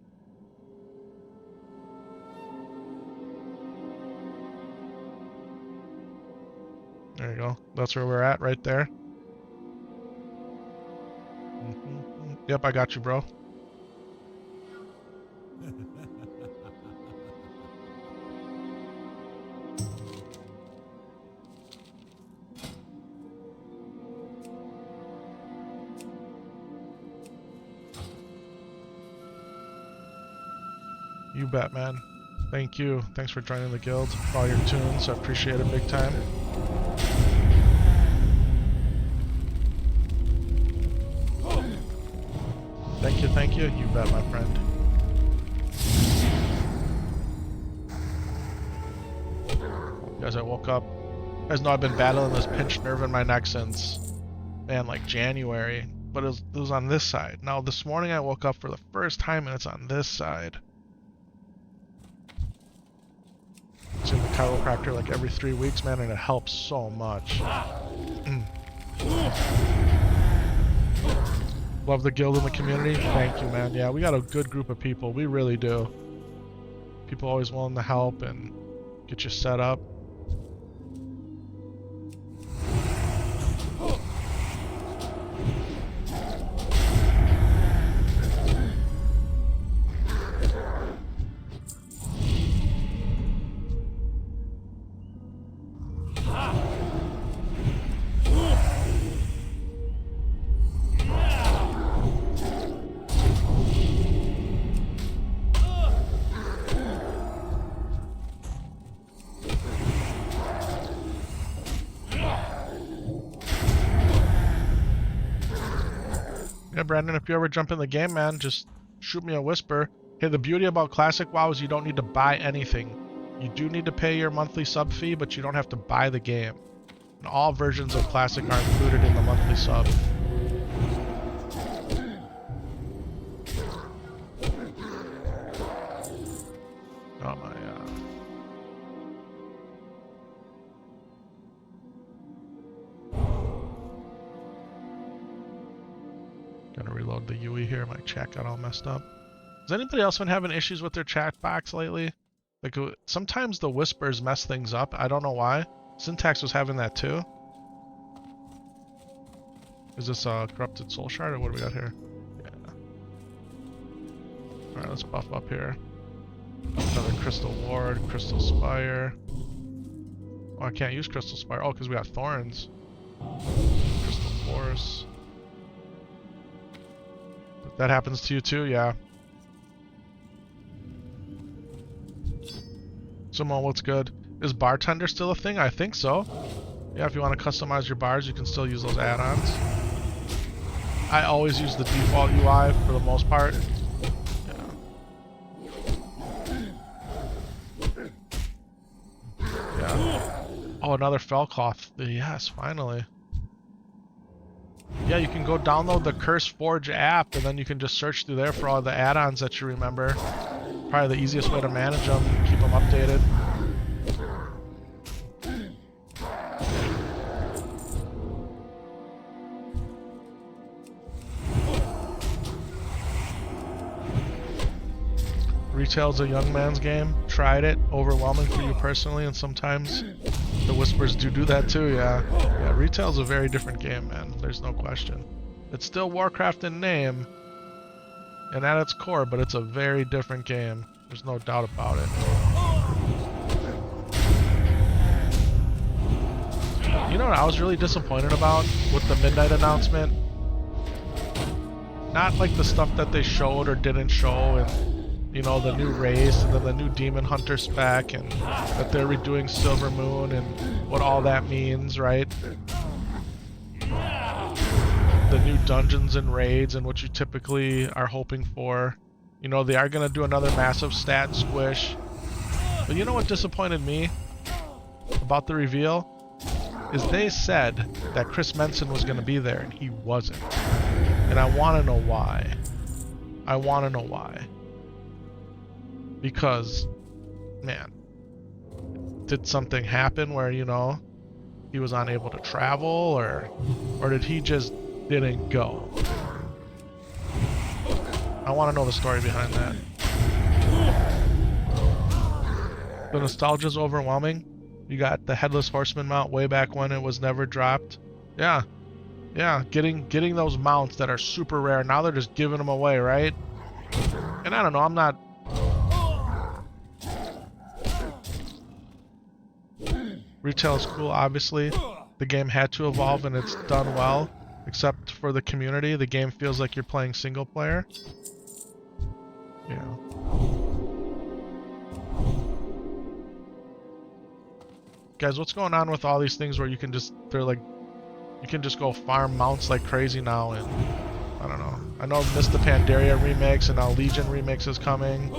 There you go. That's where we're at, right there. Yep, I got you, bro. You bet, man. Thank you. Thanks for joining the guild, for all your tunes. I appreciate it big time. Thank you, thank you. You bet, my friend. Guys, I woke up. You guys know I've been battling this pinched nerve in my neck since, man, like January. But it was on this side. Now, this morning I woke up for the first time and it's on this side. It's in the chiropractor like every 3 weeks, man, and it helps so much. Love the guild and the community. Thank you, man. Yeah, we got a good group of people. We really do. People always willing to help and get you set up. Yeah, Brandon, if you ever jump in the game, man, just shoot me a whisper. Hey, the beauty about Classic WoW is you don't need to buy anything. You do need to pay your monthly sub fee, but you don't have to buy the game. And all versions of Classic are included in the monthly sub. reload the UI here. My chat got all messed up. Has anybody else been having issues with their chat box lately? Like, sometimes the whispers mess things up. I don't know why. Syntax was having that too. Is this a corrupted soul shard, or what do we got here? Yeah. Alright, let's buff up here. Another crystal ward, crystal spire. Oh, I can't use crystal spire. Oh, because we got thorns. Crystal force. That happens to you too, yeah. Simone, what's good? Is bartender still a thing? I think so. Yeah, if you want to customize your bars, you can still use those add-ons. I always use the default UI for the most part. Yeah. Oh, another Felcloth. Yes, finally. Yeah, you can go download the Curse Forge app, and then you can just search through there for all the add-ons that you remember. Probably the easiest way to manage them, keep them updated. Retail's a young man's game. Tried it. Overwhelming for you personally, and sometimes the whispers do that too, yeah. Yeah, retail's a very different game, man. There's no question. It's still Warcraft in name and at its core, but it's a very different game. There's no doubt about it. You know what I was really disappointed about with the midnight announcement? Not like the stuff that they showed or didn't show, and you know, the new race, and then the new Demon Hunter spec, and that they're redoing Silver Moon, and what all that means, right? The new dungeons and raids, and what you typically are hoping for. You know, they are going to do another massive stat squish. But you know what disappointed me about the reveal? Is they said that Chris Menson was going to be there, and he wasn't. And I want to know why. I want to know why. Because, man, did something happen where, you know, he was unable to travel, or did he just didn't go? I want to know the story behind that. The nostalgia's overwhelming. You got the Headless Horseman mount way back when it was never dropped. Yeah. Yeah, getting those mounts that are super rare. Now they're just giving them away, right? And I don't know, I'm not... Retail is cool, obviously. The game had to evolve, and it's done well. Except for the community, the game feels like you're playing single player. Yeah. Guys, what's going on with all these things where you can just, you can just go farm mounts like crazy now, and I don't know. I know Missed the Pandaria remix, and now Legion remix is coming.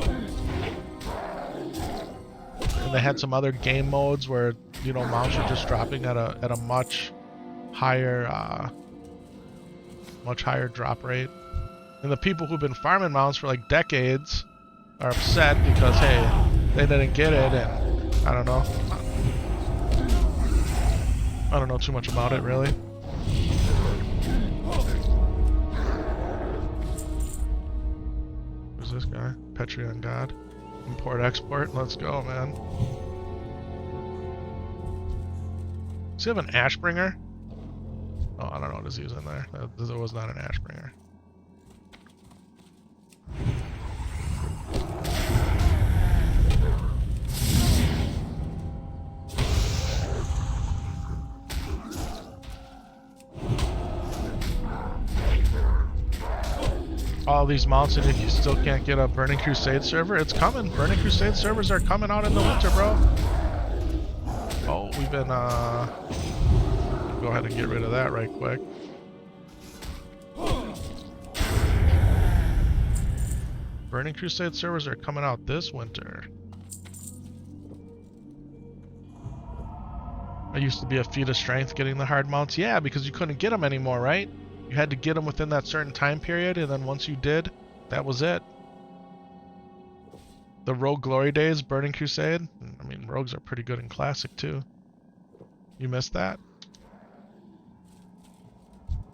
And they had some other game modes where, you know, mounts are just dropping at a much higher drop rate. And the people who've been farming mounts for like decades are upset because, hey, they didn't get it, and I don't know. I don't know too much about it, really. Who's this guy? Petrion God. Import, export. Let's go, man. Does he have an Ashbringer? Oh, I don't know what he's using there. That was not an Ashbringer. All these mounts, and if you still can't get a Burning Crusade server, it's coming. Burning Crusade servers are coming out in the winter, bro. Oh, we've been, go ahead and get rid of that right quick. Burning Crusade servers are coming out this winter. I used to be a feat of strength getting the hard mounts. Yeah, because you couldn't get them anymore, right? You had to get them within that certain time period, and then once you did, that was it. The Rogue Glory Days, Burning Crusade. I mean, Rogues are pretty good in Classic, too. You missed that?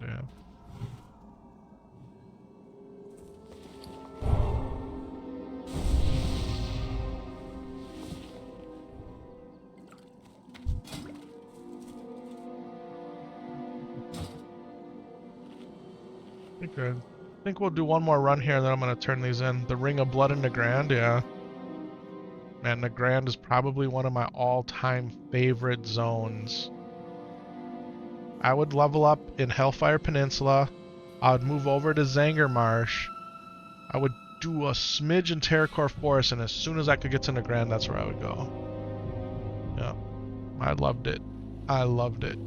Yeah. Okay. I think we'll do one more run here, and then I'm going to turn these in. The Ring of Blood in Nagrand, yeah. Man, Nagrand is probably one of my all-time favorite zones. I would level up in Hellfire Peninsula. I would move over to Zanger Marsh. I would do a smidge in Terracore Forest, and as soon as I could get to Nagrand, that's where I would go. Yeah. I loved it. I loved it.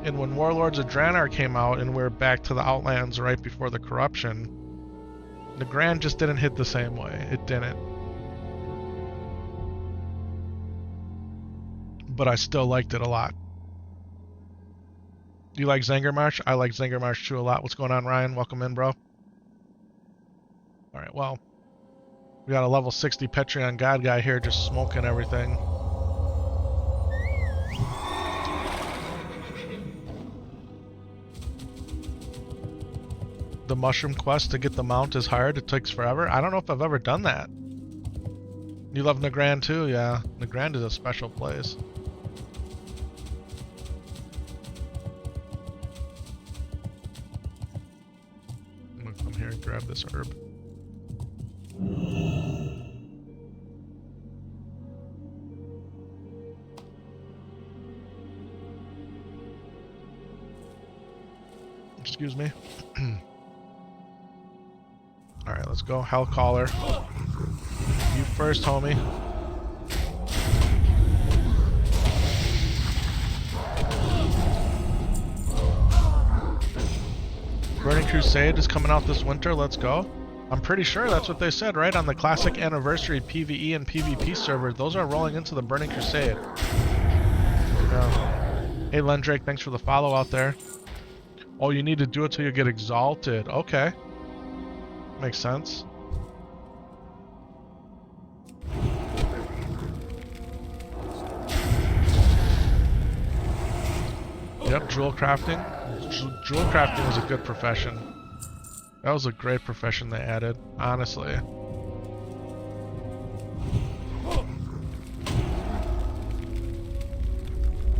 And when Warlords of Draenor came out and we were back to the Outlands right before the corruption, Nagrand just didn't hit the same way. It didn't. But I still liked it a lot. You like Zangarmarsh? I like Zangarmarsh too a lot. What's going on, Ryan? Welcome in, bro. Alright, well. We got a level 60 Patreon God guy here just smoking everything. The mushroom quest to get the mount is hard. It takes forever. I don't know if I've ever done that. You love Nagrand too? Yeah. Nagrand is a special place. I'm gonna come here and grab this herb. Excuse me. Alright, let's go. Hellcaller. You first, homie. Burning Crusade is coming out this winter. Let's go. I'm pretty sure that's what they said, right? On the Classic Anniversary PvE and PvP server. Those are rolling into the Burning Crusade. Yeah. Hey, Lendrake, thanks for the follow out there. Oh, you need to do it till you get exalted. Okay. Makes sense. Yep, jewel crafting. Jewel crafting was a good profession. That was a great profession they added, honestly.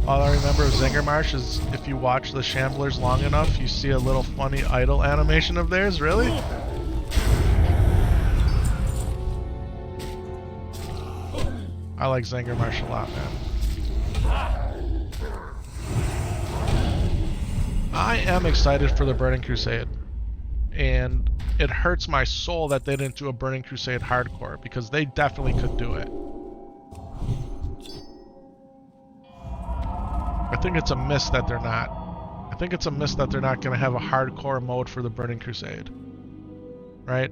All I remember of Zangarmarsh is if you watch the Shamblers long enough, you see a little funny idle animation of theirs. Really? I like Zangarmarsh a lot, man. I am excited for the Burning Crusade. And it hurts my soul that they didn't do a Burning Crusade hardcore, because they definitely could do it. I think it's a miss that they're not. I think it's a miss that they're not going to have a hardcore mode for the Burning Crusade. Right?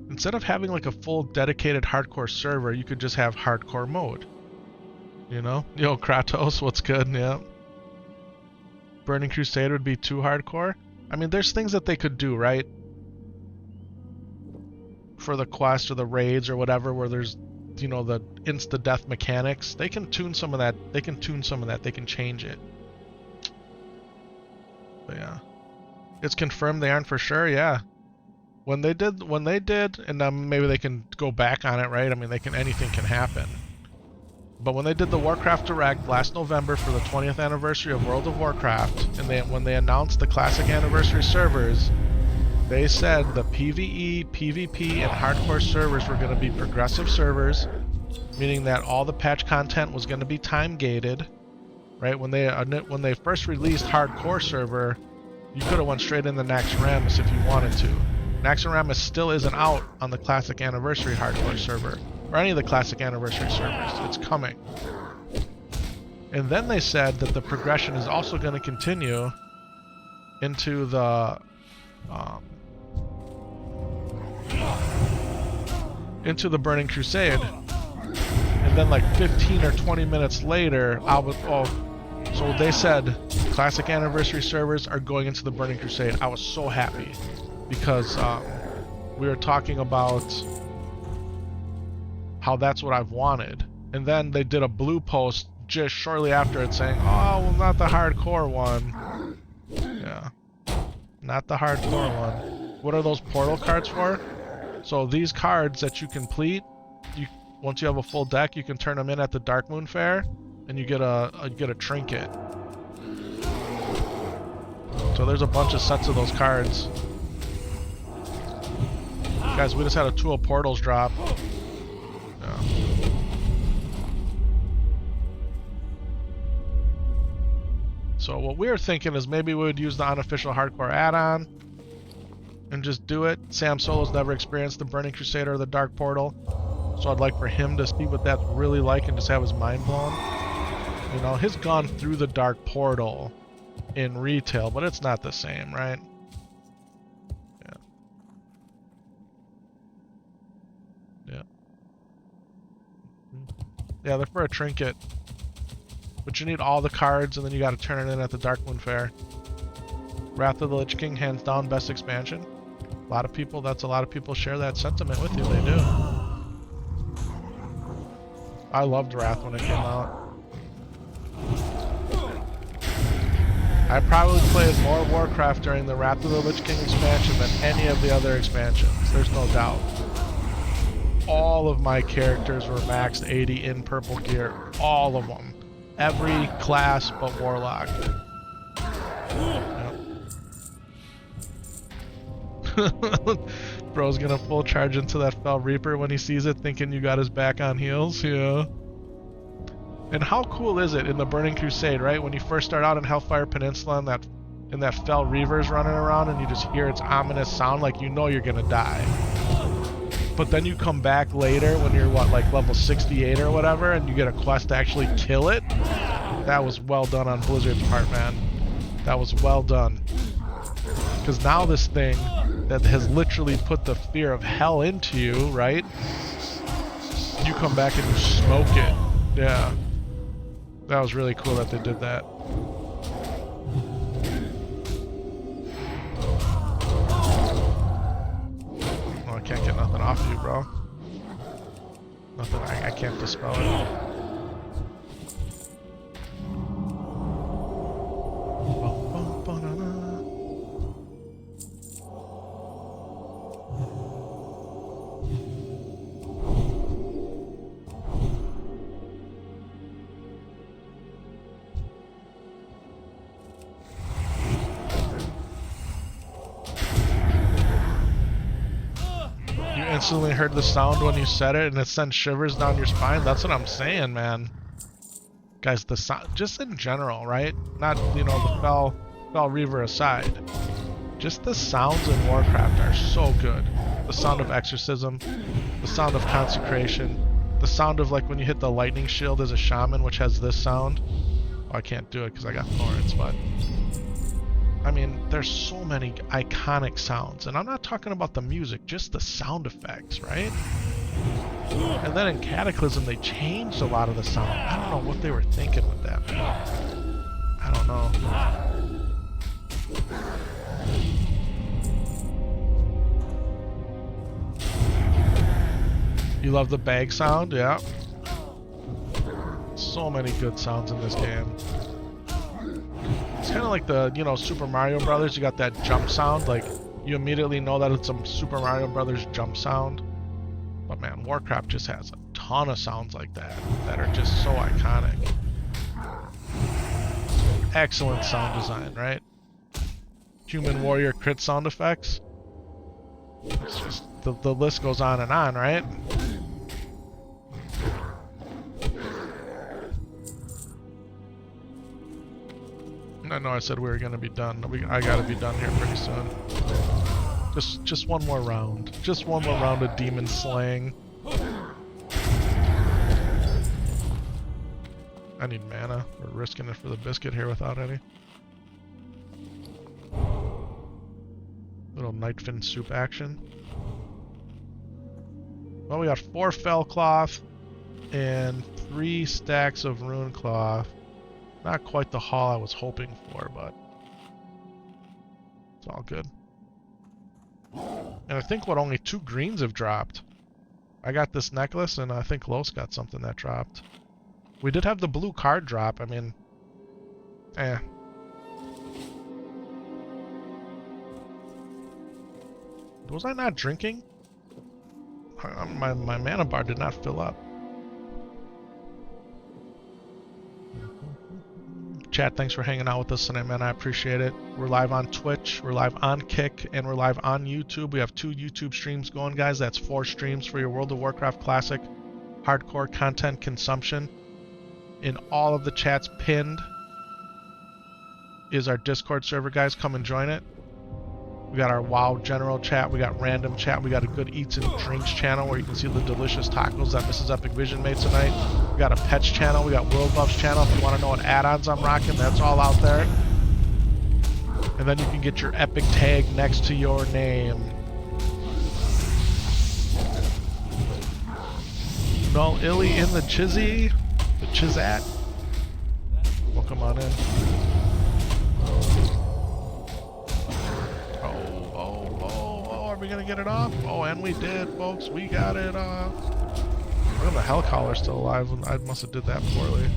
Instead of having like a full dedicated hardcore server, you could just have hardcore mode. You know? Yo, Kratos, what's good? Yeah. Burning Crusade would be too hardcore. I mean, there's things that they could do, right? For the quest or the raids or whatever, where there's, you know, the insta-death mechanics. They can tune some of that. They can tune some of that. They can change it. But yeah. It's confirmed they aren't for sure, yeah. When they did, and maybe they can go back on it, right? I mean, anything can happen. But when they did the Warcraft Direct last November for the 20th anniversary of World of Warcraft, and when they announced the Classic Anniversary servers, they said the PvE, PvP, and hardcore servers were going to be progressive servers, meaning that all the patch content was going to be time gated, right? When they first released hardcore server, you could have went straight into Naxxramas if you wanted to. Naxxramas still isn't out on the Classic Anniversary hardcore server, or any of the Classic Anniversary servers. It's coming. And then they said that the progression is also going to continue into the Burning Crusade. And then like 15 or 20 minutes later, so they said Classic Anniversary servers are going into the Burning Crusade. I was so happy because we were talking about how that's what I've wanted. And then they did a blue post just shortly after it saying, oh, well, not the hardcore one. Yeah. Not the hardcore one. What are those portal cards for? So these cards that you complete, once you have a full deck, you can turn them in at the Darkmoon Fair, and you get a trinket. So there's a bunch of sets of those cards. Guys, we just had a 2 of portals drop. Yeah. So what we were thinking is maybe we would use the unofficial hardcore add-on and just do it. Sam Solo's never experienced the Burning Crusader or the Dark Portal, so I'd like for him to see what that's really like and just have his mind blown. You know, he's gone through the Dark Portal in retail, but it's not the same, right? Yeah. Yeah. Yeah, they're for a trinket. But you need all the cards, and then you gotta turn it in at the Darkmoon Fair. Wrath of the Lich King, hands down, best expansion. A lot of people share that sentiment with you, they do. I loved Wrath when it came out. I probably played more Warcraft during the Wrath of the Lich King expansion than any of the other expansions, there's no doubt. All of my characters were maxed 80 in purple gear, all of them. Every class but Warlock. Yep. Bro's gonna full charge into that Fel Reaper when he sees it, thinking you got his back on heels. Yeah. And how cool is it in the Burning Crusade, right? When you first start out in Hellfire Peninsula and that Fel Reaver's running around and you just hear its ominous sound, like you know you're gonna die. But then you come back later when you're what, like level 68 or whatever, and you get a quest to actually kill it. That was well done on Blizzard's part, man. That was well done. Because now this thing that has literally put the fear of hell into you, right? You come back and you smoke it. Yeah. That was really cool that they did that. Oh, I can't get nothing off you, bro. Nothing, I can't dispel it. Instantly heard the sound when you said it and it sends shivers down your spine. That's what I'm saying, man. Guys, the sound, just in general, right? Not, you know, the Fel Reaver aside. Just the sounds in Warcraft are so good. The sound of Exorcism, the sound of Consecration, the sound of like when you hit the lightning shield as a shaman, which has this sound. Oh, I can't do it because I got thorns, but I mean, there's so many iconic sounds, and I'm not talking about the music, just the sound effects, right? And then in Cataclysm, they changed a lot of the sound. I don't know what they were thinking with that, man. I don't know. You love the bag sound? Yeah. So many good sounds in this game. It's kind of like the, you know, Super Mario Brothers. You got that jump sound, like you immediately know that it's a Super Mario Brothers jump sound. But man, Warcraft just has a ton of sounds like that that are just so iconic. Excellent sound design, right? Human warrior crit sound effects. It's just the list goes on, right? I know I said we were gonna be done. I gotta be done here pretty soon. Just one more round. Just one more round of demon slaying. I need mana. We're risking it for the biscuit here without any. Little Nightfin soup action. Well, we got 4 Felcloth and 3 stacks of Runecloth. Not quite the haul I was hoping for, but it's all good. And I think, what, only 2 greens have dropped. I got this necklace, and I think Los got something that dropped. We did have the blue card drop. I mean, Was I not drinking? My mana bar did not fill up. chat. Thanks for hanging out with us tonight, man. I appreciate it. We're live on Twitch, we're live on Kick, and we're live on YouTube. We have 2 YouTube streams going, guys. That's 4 streams for your World of Warcraft Classic hardcore content consumption. In all of the chats pinned is our Discord server, guys. Come and join it. We got our WoW general chat, we got random chat, we got a good eats and drinks channel where you can see the delicious tacos that Mrs. Epic Vision made tonight. We got a pets channel, we got WorldBuffs channel. If you want to know what add-ons I'm rocking, that's all out there. And then you can get your epic tag next to your name. No illy in the chizzy, the chizat. Welcome on in. Are we gonna get it off? Oh, and we did, folks. We got it off. Look at the Hellcaller's still alive. I must have did that poorly.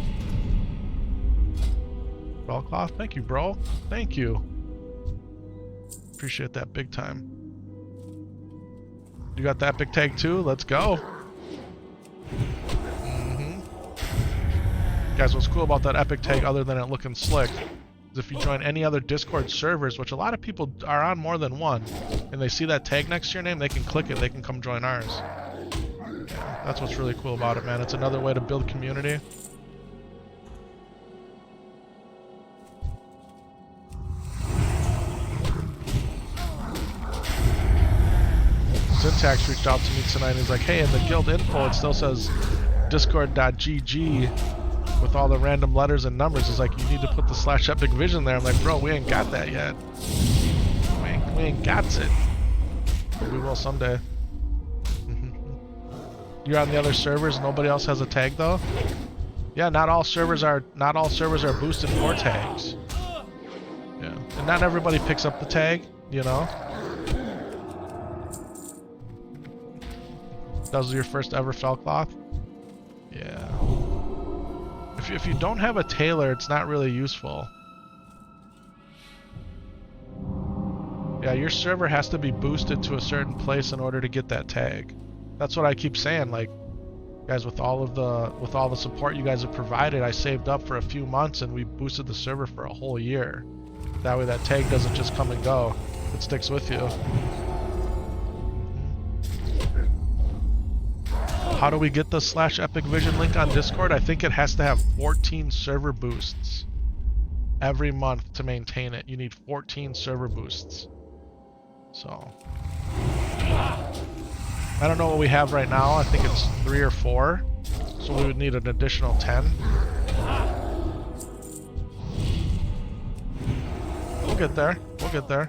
Felcloth, thank you, bro. Thank you. Appreciate that big time. You got the epic tag too? Let's go. Guys, what's cool about that epic tag, other than it looking slick, is if you join any other Discord servers, which a lot of people are on more than one, and they see that tag next to your name, they can click it, they can come join ours. Yeah, that's what's really cool about it, man. It's another way to build community. Syntax reached out to me tonight and he's like, hey, in the guild info it still says discord.gg with all the random letters and numbers. It's like, you need to put the /epic vision there. I'm like, bro, we ain't got that yet. We ain't got it. But we will someday. You're on the other servers, nobody else has a tag though? Yeah, not all servers are boosted for tags. Yeah. And not everybody picks up the tag, you know? That was your first ever Felcloth? Yeah. If you don't have a tailor, it's not really useful. Yeah, your server has to be boosted to a certain place in order to get that tag. That's what I keep saying. Like, guys, with all the support you guys have provided, I saved up for a few months and we boosted the server for a whole year. That way that tag doesn't just come and go. It sticks with you. How do we get the /epic vision link on Discord? I think it has to have 14 server boosts every month to maintain it. You need 14 server boosts. So I don't know what we have right now. I think it's 3 or 4. So we would need an additional 10. We'll get there. We'll get there.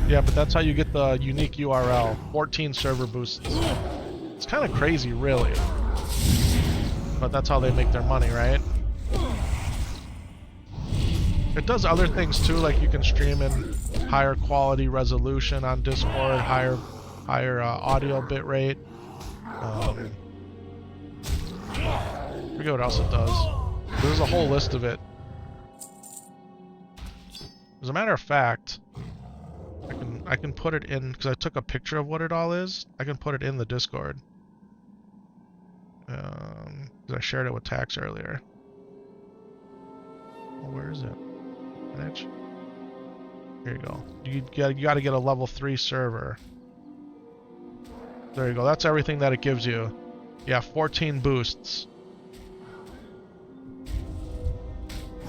Yeah, but that's how you get the unique URL. 14 server boosts. It's kind of crazy, really. But that's how they make their money, right? It does other things too, like you can stream in higher quality resolution on Discord, higher audio bitrate. I forget what else it does. There's a whole list of it. As a matter of fact, I can put it in, because I took a picture of what it all is. I can put it in the Discord. Because I shared it with Tax earlier. Oh, where is it? Manage? Here you go. You got to get a level 3 server. There you go. That's everything that it gives you. Yeah, 14 boosts.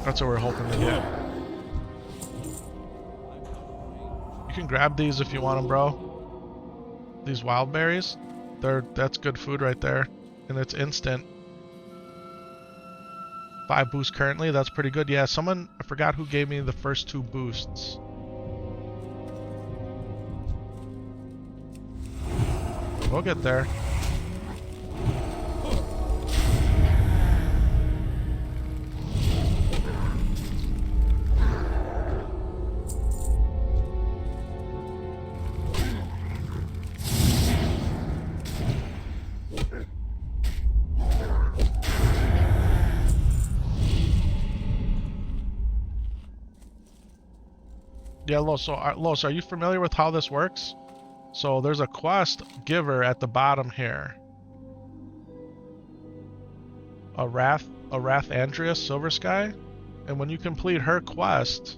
That's what we're hoping to get. You can grab these if you want them, bro. These wild berries. That's good food right there. And it's instant. 5 boosts currently, that's pretty good. Yeah, someone, I forgot who gave me the first 2 boosts. We'll get there. Yeah, Los, are you familiar with how this works? So there's a quest giver at the bottom here. A Wrath Andreas Silver Sky. And when you complete her quest,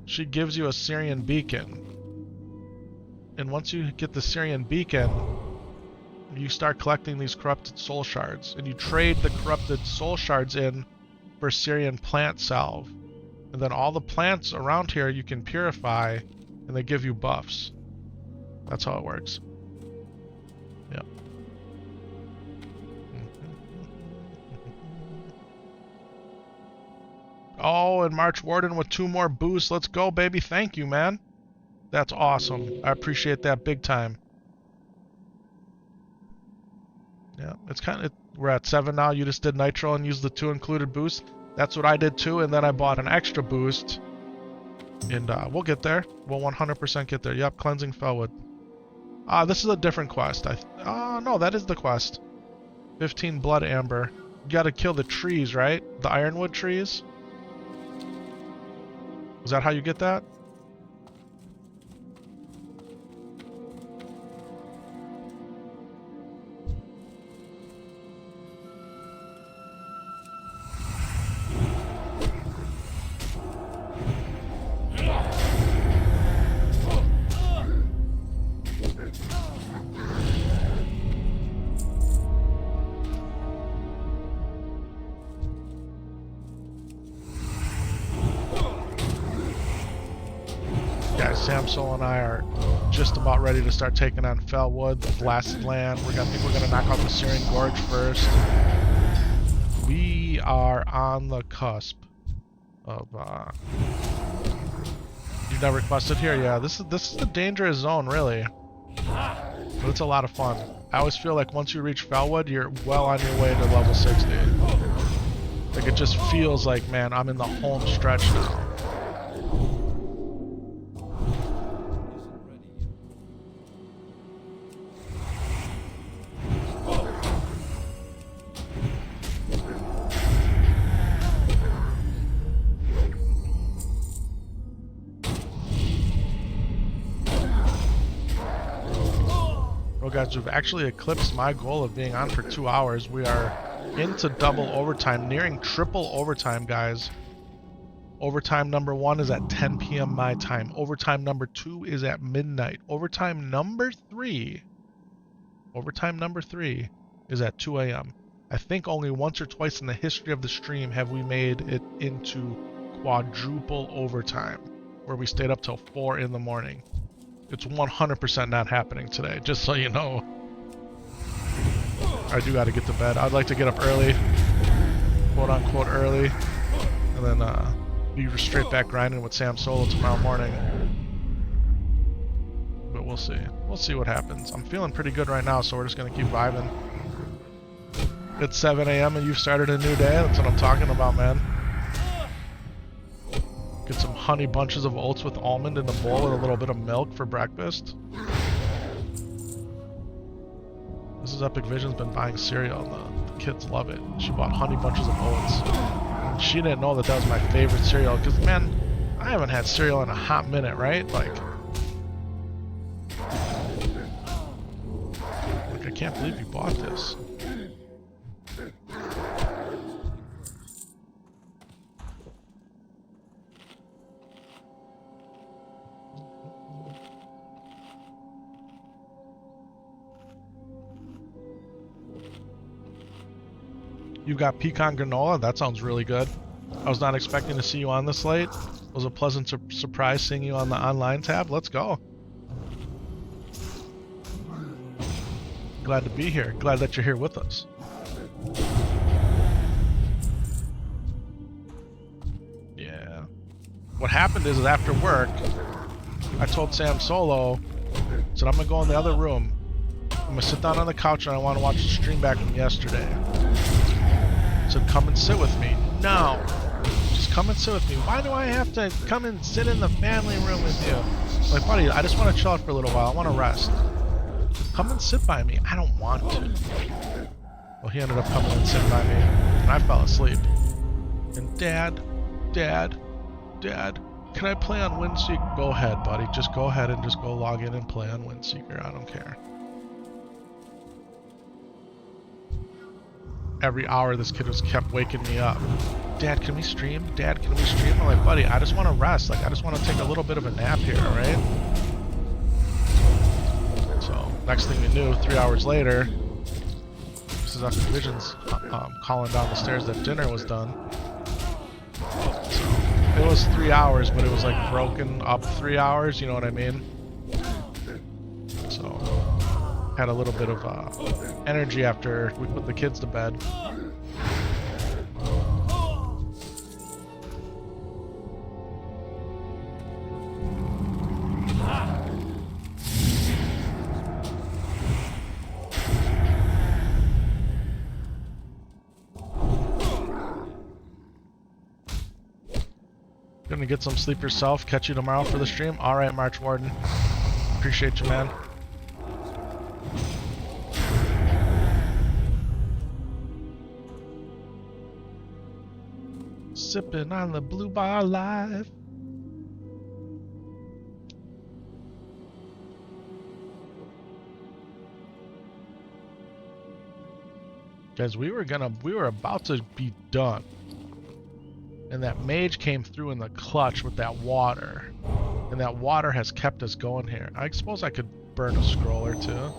she gives you a Syrian beacon. And once you get the Syrian beacon, you start collecting these corrupted soul shards. And you trade the corrupted soul shards in for Syrian plant salve. And then all the plants around here you can purify, and they give you buffs. That's how it works. Yep. Oh, and March Warden with 2 more boosts. Let's go, baby. Thank you, man. That's awesome. I appreciate that big time. Yeah, it's kind of... We're at 7 now. You just did Nitro and used the 2 included boosts. That's what I did too, and then I bought an extra boost. And we'll get there. We'll 100% get there. Yep, Cleansing Felwood. This is a different quest. No, that is the quest. 15 Blood Amber. You gotta kill the trees, right? The Ironwood trees? Is that how you get that? Samsol and I are just about ready to start taking on Felwood, the Blasted Land. I think we're gonna knock out the Syrian Gorge first. We are on the cusp of You've never quested here? Yeah, this is the dangerous zone, really. But it's a lot of fun. I always feel like once you reach Felwood, you're well on your way to level 60. Like it just feels like, man, I'm in the home stretch now. Guys, we've actually eclipsed my goal of being on for 2 hours. We are into double overtime, nearing triple overtime, guys. Overtime number 1 is at 10 p.m. my time. Overtime number 2 is at midnight. Overtime number 3 is at 2 a.m. I think only once or twice in the history of the stream have we made it into quadruple overtime, where we stayed up till 4 in the morning. It's 100% not happening today, just so you know. I do gotta get to bed. I'd like to get up early, quote unquote early, and then be straight back grinding with Sam Solo tomorrow morning. But we'll see. We'll see what happens. I'm feeling pretty good right now, so we're just gonna keep vibing. It's 7 a.m. and you've started a new day. That's what I'm talking about, man. Get some honey bunches of oats with almond in a bowl with a little bit of milk for breakfast. This is Epic Vision's been buying cereal and the kids love it. She bought honey bunches of oats. And she didn't know that that was my favorite cereal because, man, I haven't had cereal in a hot minute, right? Like I can't believe you bought this. You got pecan granola? That sounds really good. I was not expecting to see you on this late. It was a pleasant surprise seeing you on the online tab. Let's go. Glad to be here. Glad that you're here with us. Yeah. What happened is after work, I told Sam Solo, said I'm going to go in the other room. I'm going to sit down on the couch and I want to watch the stream back from yesterday. Said, come and sit with me. No. Just come and sit with me. Why do I have to come and sit in the family room with you? Like, buddy, I just want to chill out for a little while. I want to rest. Come and sit by me. I don't want to. Well, he ended up coming and sitting by me, and I fell asleep. And Dad, can I play on Windseeker? Go ahead, buddy. Just go ahead and just go log in and play on Windseeker. I don't care. every hour this kid was kept waking me up. Dad, can we stream? Dad, can we stream? I'm like, buddy, I just want to rest. Like, I just want to take a little bit of a nap here, alright? So, next thing we knew, 3 hours later, this is after Vision's calling down the stairs that dinner was done. So, it was 3 hours, but it was like broken up 3 hours, you know what I mean? So, had a little bit of energy after we put the kids to bed. Gonna get some sleep yourself. Catch you tomorrow for the stream. Alright, March Warden. Appreciate you, man. Sipping on the blue bar live. Guys, we were about to be done. And that mage came through in the clutch with that water. And that water has kept us going here. I suppose I could burn a scroll or two.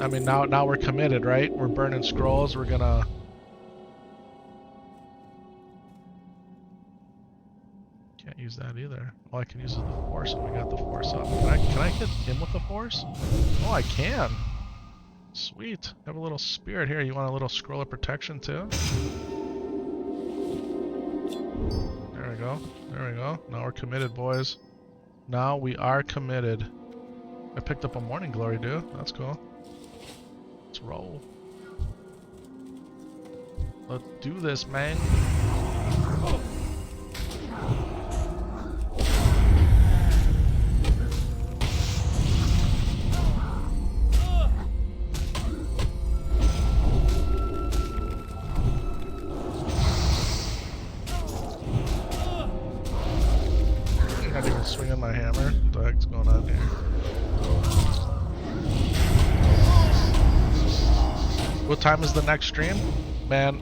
I mean, now we're committed, right? We're burning scrolls. We're gonna... Can't use that either. All I can use is the force, and we got the force up. Can I hit him with the force? Oh, I can. Sweet. Have a little spirit here. You want a little scroll of protection too? There we go. There we go. Now we're committed, boys. Now we are committed. I picked up a morning glory, dude. That's cool. Let's roll. Let's do this, man. Swinging my hammer. What the heck's going on here? What time is the next stream? Man,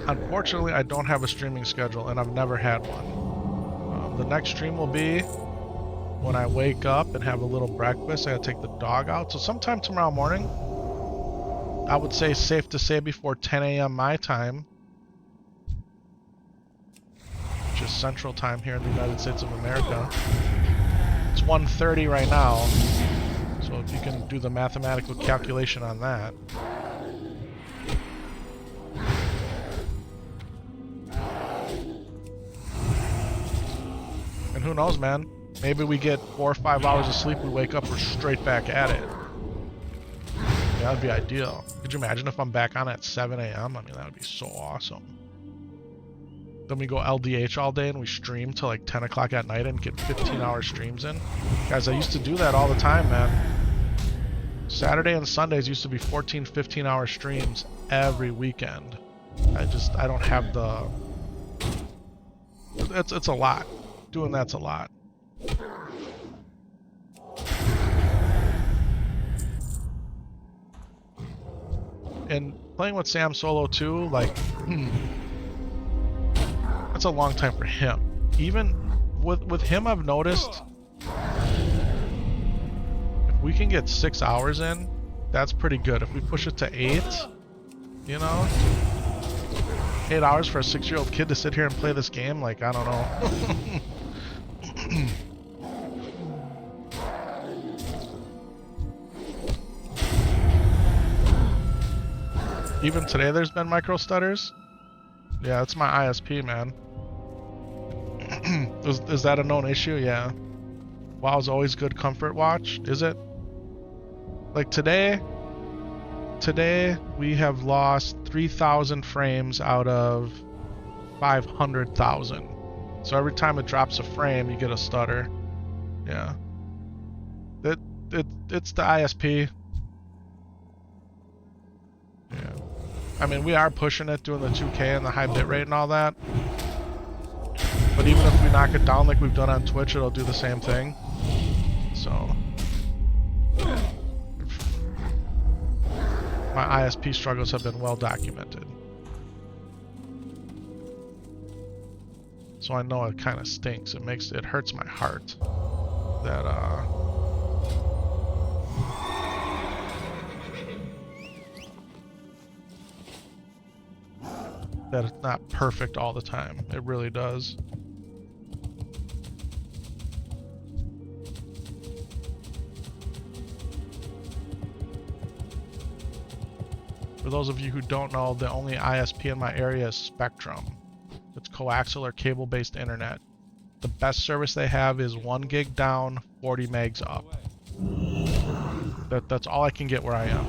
unfortunately I don't have a streaming schedule and I've never had one. The next stream will be when I wake up and have a little breakfast. I gotta take the dog out. So sometime tomorrow morning, I would say safe to say before 10 a.m. my time, which is Central Time here in the United States of America. It's 1:30 right now, so if you can do the mathematical calculation on that. And who knows, man? Maybe we get 4 or 5 hours of sleep, we wake up, we're straight back at it. Yeah, that'd be ideal. Could you imagine if I'm back on at 7 a.m.? I mean, that would be so awesome. Then we go LDH all day and we stream till like 10 o'clock at night and get 15-hour streams in. Guys, I used to do that all the time, man. Saturday and Sundays used to be 14, 15-hour streams every weekend. I don't have the... It's a lot. Doing that's a lot. And playing with Sam solo too, like... That's a long time for him. Even with him, I've noticed if we can get 6 hours in, that's pretty good. If we push it to 8, you know, 8 hours for a 6-year-old kid to sit here and play this game, like, I don't know. Even today there's been micro stutters. Yeah, that's my ISP, man. Is that a known issue? Yeah. WoW's always good comfort watch, is it? Like today we have lost 3,000 frames out of 500,000. So every time it drops a frame, you get a stutter. Yeah. It's the ISP. Yeah. I mean, we are pushing it, doing the 2K and the high bitrate and all that. But even if we knock it down like we've done on Twitch, it'll do the same thing. So, yeah. My ISP struggles have been well documented. So I know it kind of stinks. It hurts my heart that that it's not perfect all the time. It really does. For those of you who don't know, the only ISP in my area is Spectrum. It's coaxial or cable-based internet. The best service they have is 1 gig down, 40 megs up. That's all I can get where I am.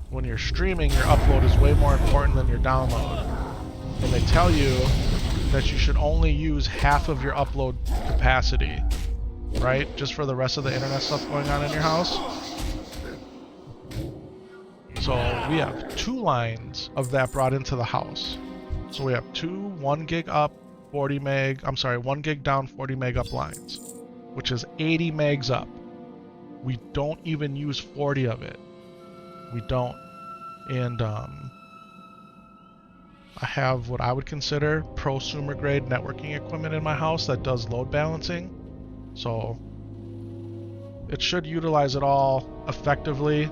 When you're streaming, your upload is way more important than your download. And they tell you that you should only use half of your upload capacity, right? Just for the rest of the internet stuff going on in your house. So we have 2 lines of that brought into the house. So we have 2 1 gig up, 40 meg, 1 gig down, 40 meg up lines, which is 80 megs up. We don't even use 40 of it. We don't. And I have what I would consider prosumer grade networking equipment in my house that does load balancing. So it should utilize it all effectively.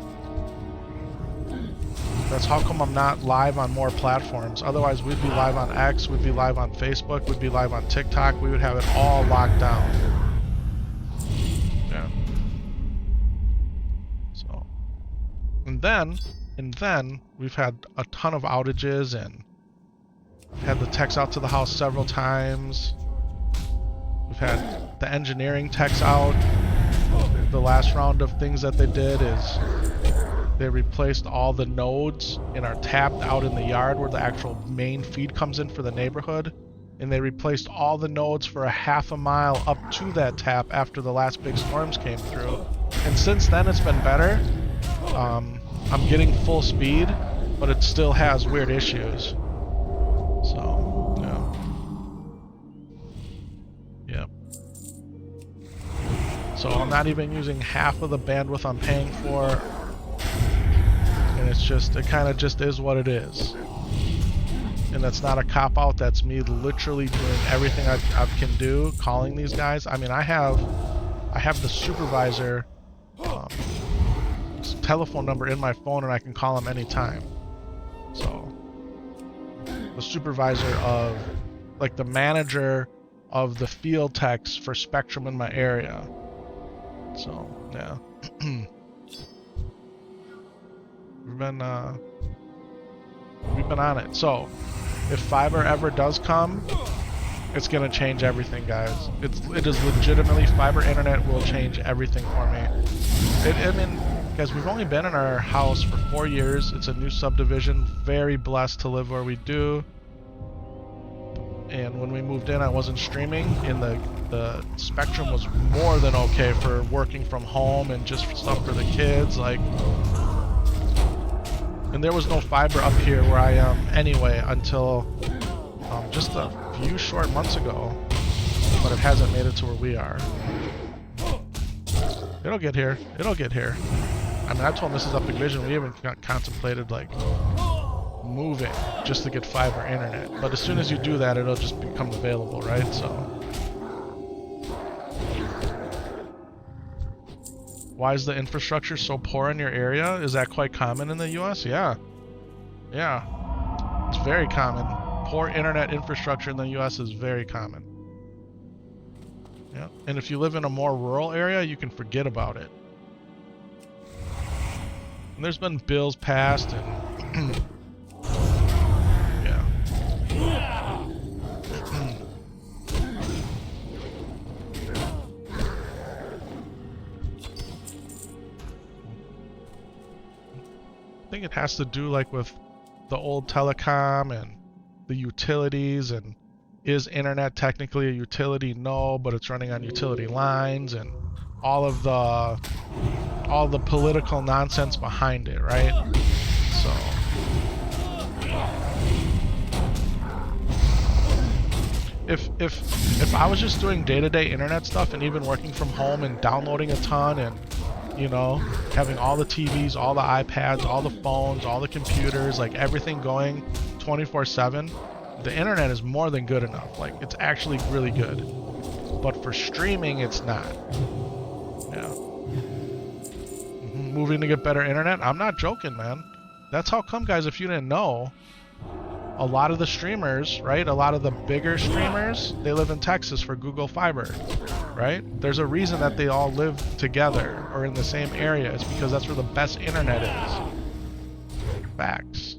That's how come I'm not live on more platforms. Otherwise, we'd be live on X, we'd be live on Facebook, we'd be live on TikTok. We would have it all locked down. Yeah. So, and then we've had a ton of outages and had the techs out to the house several times. We've had the engineering techs out. The last round of things that they did is they replaced all the nodes in our tap out in the yard where the actual main feed comes in for the neighborhood. And they replaced all the nodes for a half a mile up to that tap after the last big storms came through. And since then it's been better. I'm getting full speed, but it still has weird issues. So, yeah. Yep. So I'm not even using half of the bandwidth I'm paying for. And it's just, it kind of just is what it is. And that's not a cop-out, that's me literally doing everything I can do, calling these guys. I mean, I have the supervisor telephone number in my phone and I can call him anytime. So, the supervisor of, like the manager of the field techs for Spectrum in my area. So, yeah. We've been on it. So, if fiber ever does come, it's gonna change everything, guys. It is legitimately, fiber internet will change everything for me. I mean, guys, we've only been in our house for 4 years. It's a new subdivision. Very blessed to live where we do. And when we moved in, I wasn't streaming, and the Spectrum was more than okay for working from home and just stuff for the kids, like. And there was no fiber up here where I am anyway until just a few short months ago, but it hasn't made it to where we are. It'll get here. It'll get here. I mean, I told Mrs. Up Big Vision we even contemplated like moving just to get fiber internet. But as soon as you do that, it'll just become available, right? So. Why is the infrastructure so poor in your area? Is that quite common in the US? Yeah. Yeah. It's very common. Poor internet infrastructure in the US is very common. Yeah. And if you live in a more rural area, you can forget about it. And there's been bills passed and yeah. I think it has to do like with the old telecom and the utilities, and is internet technically a utility? No, but it's running on utility lines and all the political nonsense behind it, right? So if I was just doing day-to-day internet stuff and even working from home and downloading a ton and, you know, having all the TVs, all the iPads, all the phones, all the computers, like everything going 24/7, The internet is more than good enough. Like, it's actually really good. But for streaming, it's not. Yeah. Moving to get better internet? I'm not joking, man. That's how come, guys, if you didn't know, a lot of the streamers, right? A lot of the bigger streamers, they live in Texas for Google Fiber, right? There's a reason that they all live together or in the same area. It's because that's where the best internet is. Facts.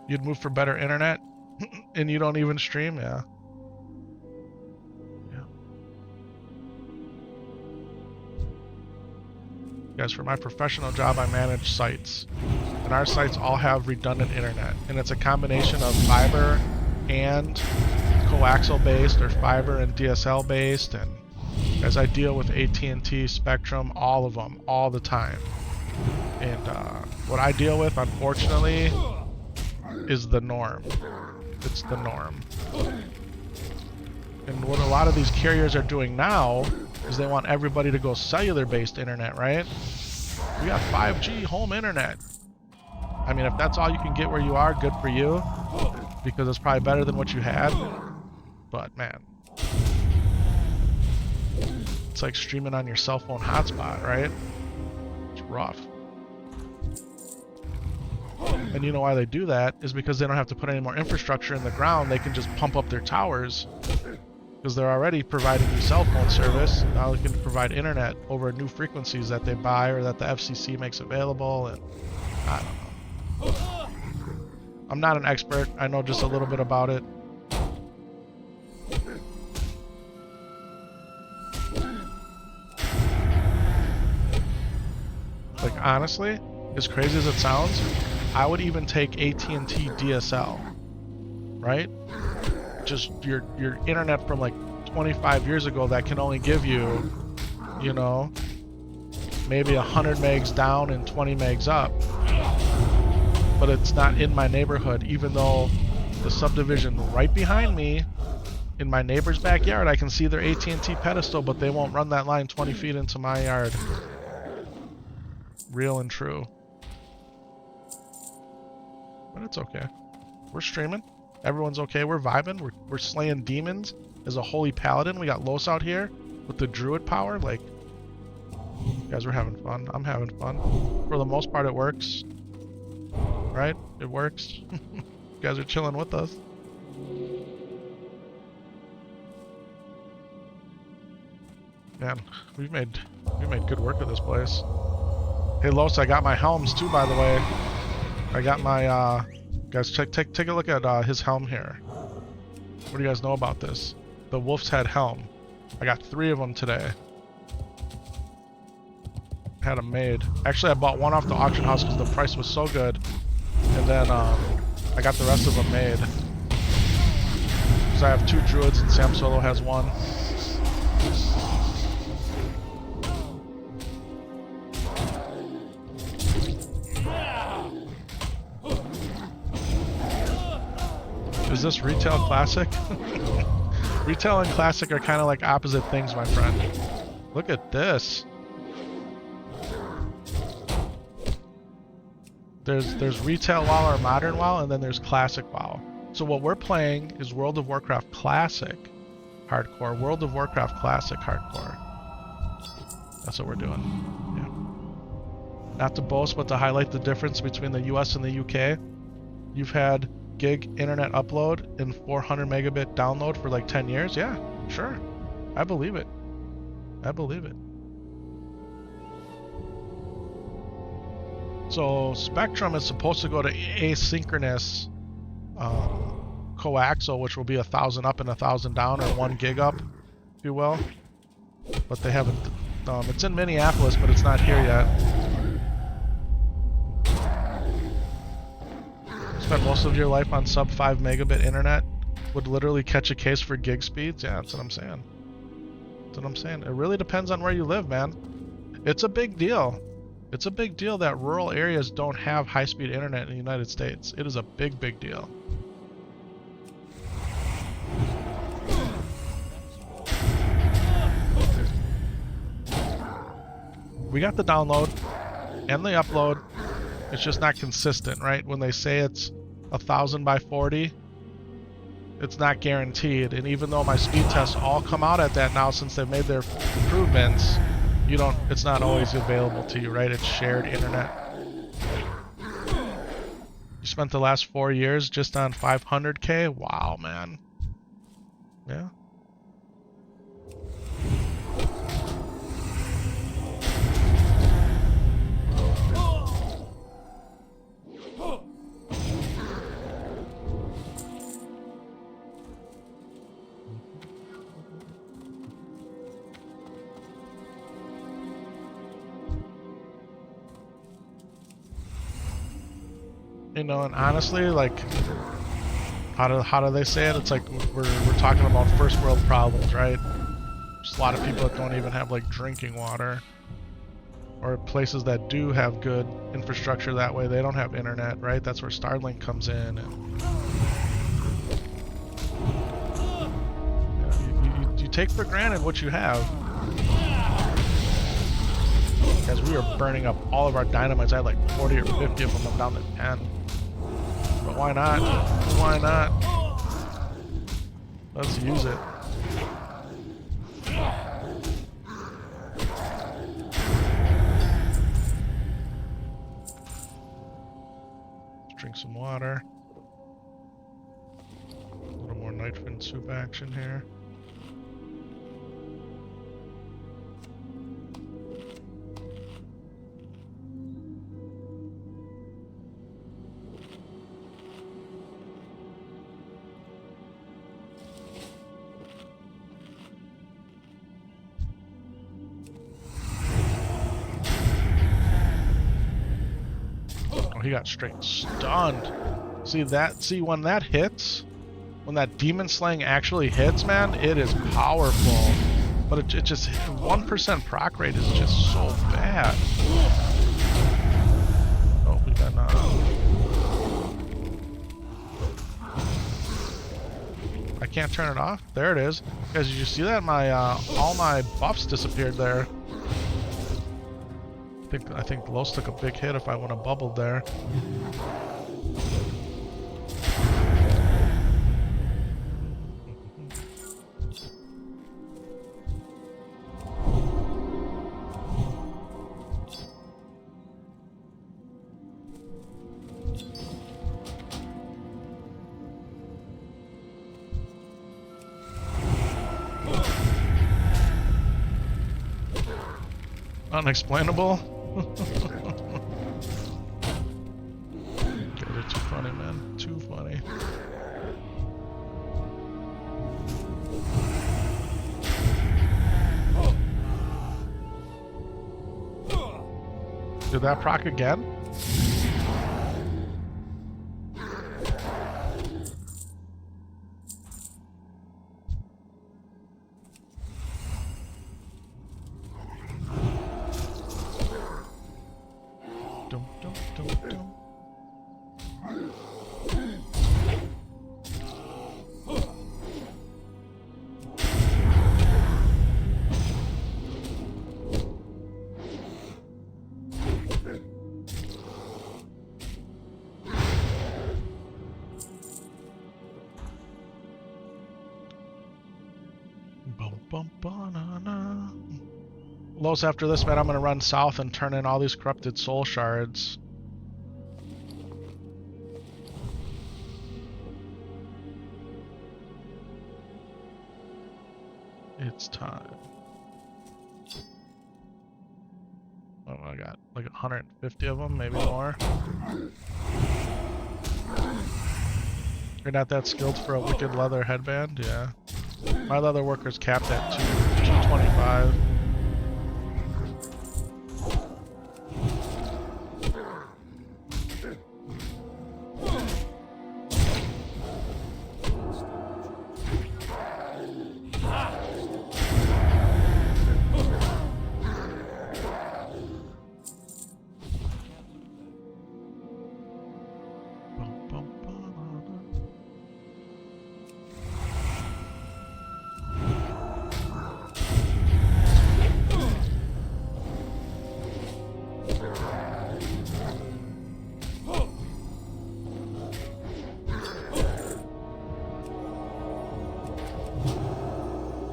You'd move for better internet and you don't even stream? Yeah. Yeah. Guys, for my professional job, I manage sites. And our sites all have redundant internet. And it's a combination of fiber and coaxial based or fiber and DSL based. And as I deal with AT&T, Spectrum, all of them, all the time. And what I deal with, unfortunately, is the norm. It's the norm. And what a lot of these carriers are doing now is they want everybody to go cellular-based internet, right? We got 5G home internet. I mean, if that's all you can get where you are, good for you, because it's probably better than what you had. But man, it's like streaming on your cell phone hotspot, right? It's rough. And you know why they do that is because they don't have to put any more infrastructure in the ground. They can just pump up their towers because they're already providing you cell phone service. Now they can provide internet over new frequencies that they buy or that the FCC makes available. And I don't know. I'm not an expert. I know just a little bit about it. Like, honestly, as crazy as it sounds, I would even take AT&T DSL, right? Just your internet from like 25 years ago that can only give you, you know, maybe 100 megs down and 20 megs up. But it's not in my neighborhood, even though the subdivision right behind me, in my neighbor's backyard, I can see their AT&T pedestal, but they won't run that line 20 feet into my yard. Real and true. But it's okay. We're streaming. Everyone's okay. We're vibing. We're slaying demons as a holy paladin. We got Los out here with the druid power. Like, you guys, we're having fun. I'm having fun. For the most part, it works. Right? It works. You guys are chilling with us. Man, we made good work of this place. Hey, Los, I got my helms too, by the way. I got my, guys, take a look at his helm here. What do you guys know about this? The Wolf's Head helm. I got 3 of them today. Had them made. Actually, I bought one off the auction house because the price was so good. And then I got the rest of them made. Because I have 2 druids and Sam Solo has 1. Is this retail classic? Retail and classic are kind of like opposite things, my friend. Look at this. There's retail WoW or modern WoW, and then there's classic WoW. So what we're playing is World of Warcraft Classic Hardcore. World of Warcraft Classic Hardcore. That's what we're doing. Yeah. Not to boast, but to highlight the difference between the US and the UK. You've had gig internet upload and 400 megabit download for like 10 years? Yeah, sure. I believe it. I believe it. So Spectrum is supposed to go to asynchronous coaxial, which will be 1,000 up and 1,000 down, or 1 gig up, if you will. But they haven't. It's in Minneapolis, but it's not here yet. Spend most of your life on sub 5 megabit internet, would literally catch a case for gig speeds. Yeah, that's what I'm saying. That's what I'm saying. It really depends on where you live, man. It's a big deal. It's a big deal that rural areas don't have high-speed internet in the United States. It is a big, big deal. We got the download and the upload. It's just not consistent, right? When they say it's 1,000 by 40, it's not guaranteed. And even though my speed tests all come out at that now since they've made their improvements, it's not always available to you, right? It's shared internet. You spent the last 4 years just on 500K? Wow, man. Yeah. You know, and honestly, like, how do they say it? It's like we're talking about first world problems, right? There's a lot of people that don't even have like drinking water, or places that do have good infrastructure that way, they don't have internet, right? That's where Starlink comes in. And you take for granted what you have. Guys, we are burning up all of our dynamites. I had like 40 or 50 of them. I'm down to 10. But why not? Why not? Let's use it. Let's drink some water. A little more nitrogen soup action here. He got straight stunned. See that? See when that hits? When that demon slaying actually hits, man, it is powerful. But it just 1% proc rate is just so bad. Oh, we got I can't turn it off. There it is. Guys, did you see that? My all my buffs disappeared there. I think Los took a big hit if I would have bubbled there. Unexplainable. They're too funny, man. Too funny. Did that proc again? Los, after this, man, I'm gonna run south and turn in all these corrupted soul shards. It's time. Oh, I got like 150 of them, maybe more. You're not that skilled for a wicked leather headband? Yeah. My leather worker's capped at 225.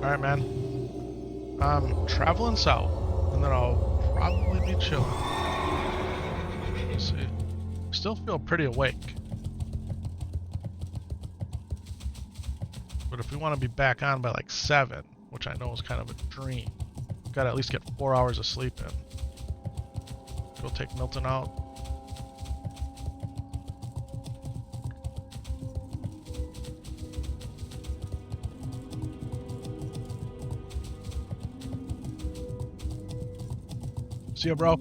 Alright, man. I'm traveling south, and then I'll probably be chilling. Let's see. Still feel pretty awake. But if we want to be back on by like 7, which I know is kind of a dream, gotta at least get 4 hours of sleep in. Go take Milton out. See ya, bro.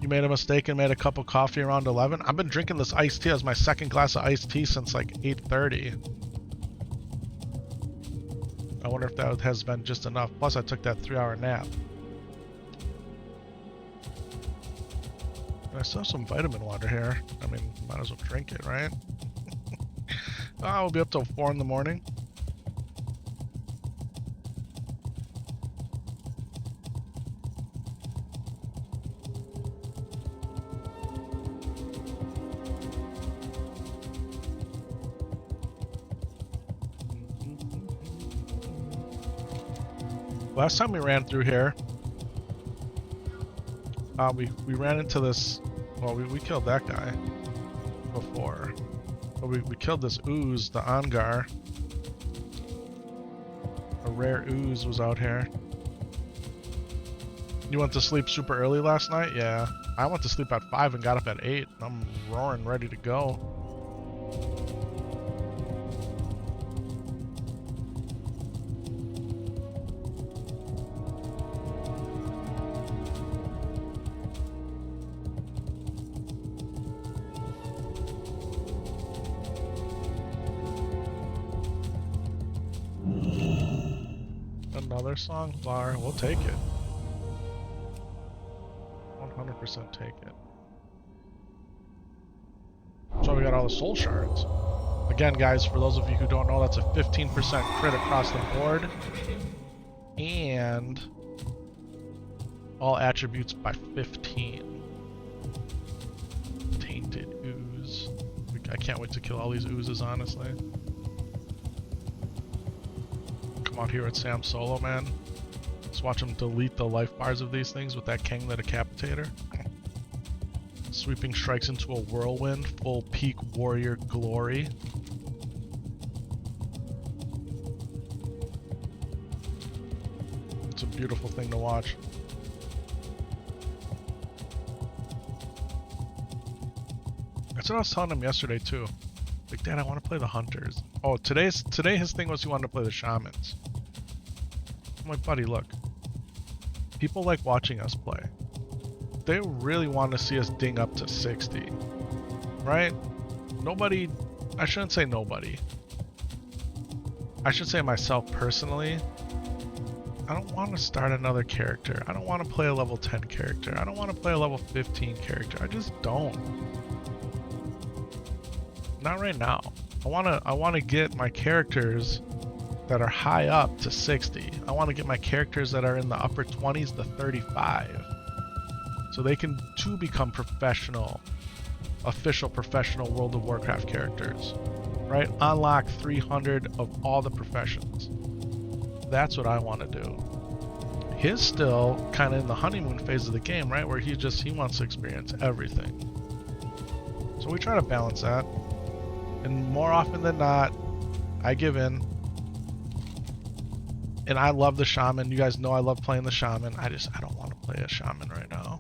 You made a mistake and made a cup of coffee around 11? I've been drinking this iced tea as my second glass of iced tea since like 8:30. I wonder if that has been just enough. Plus I took that 3-hour nap. I still have some vitamin water here. I mean, might as well drink it, right? We'll be up till 4 in the morning. Last time we ran through here, we ran into this. Well, we killed that guy before, but we killed this ooze, the Angar. A rare ooze was out here. You went to sleep super early last night? Yeah, I went to sleep at 5 and got up at 8. I'm roaring, ready to go. Another song bar, we'll take it. 100% take it. So we got all the soul shards. Again, guys, for those of you who don't know, that's a 15% crit across the board. And all attributes by 15. Tainted ooze. I can't wait to kill all these oozes, honestly. Out here at Sam Solo, man. Just watch him delete the life bars of these things with that King the Decapitator. Sweeping strikes into a whirlwind, full peak warrior glory. It's a beautiful thing to watch. That's what I was telling him yesterday too. Like, Dad, I want to play the hunters. Oh, today his thing was he wanted to play the shamans. I'm like, buddy, look. People like watching us play. They really want to see us ding up to 60. Right? Nobody... I shouldn't say nobody. I should say myself personally. I don't want to start another character. I don't want to play a level 10 character. I don't want to play a level 15 character. I just don't. Not right now. I want to get my characters that are high up to 60. I want to get my characters that are in the upper 20s to 35. So they can too become professional, official professional World of Warcraft characters. Right? Unlock 300 of all the professions. That's what I want to do. His still kind of in the honeymoon phase of the game, right? Where he wants to experience everything. So we try to balance that. And more often than not, I give in. And I love the shaman. You guys know I love playing the shaman. I don't want to play a shaman right now.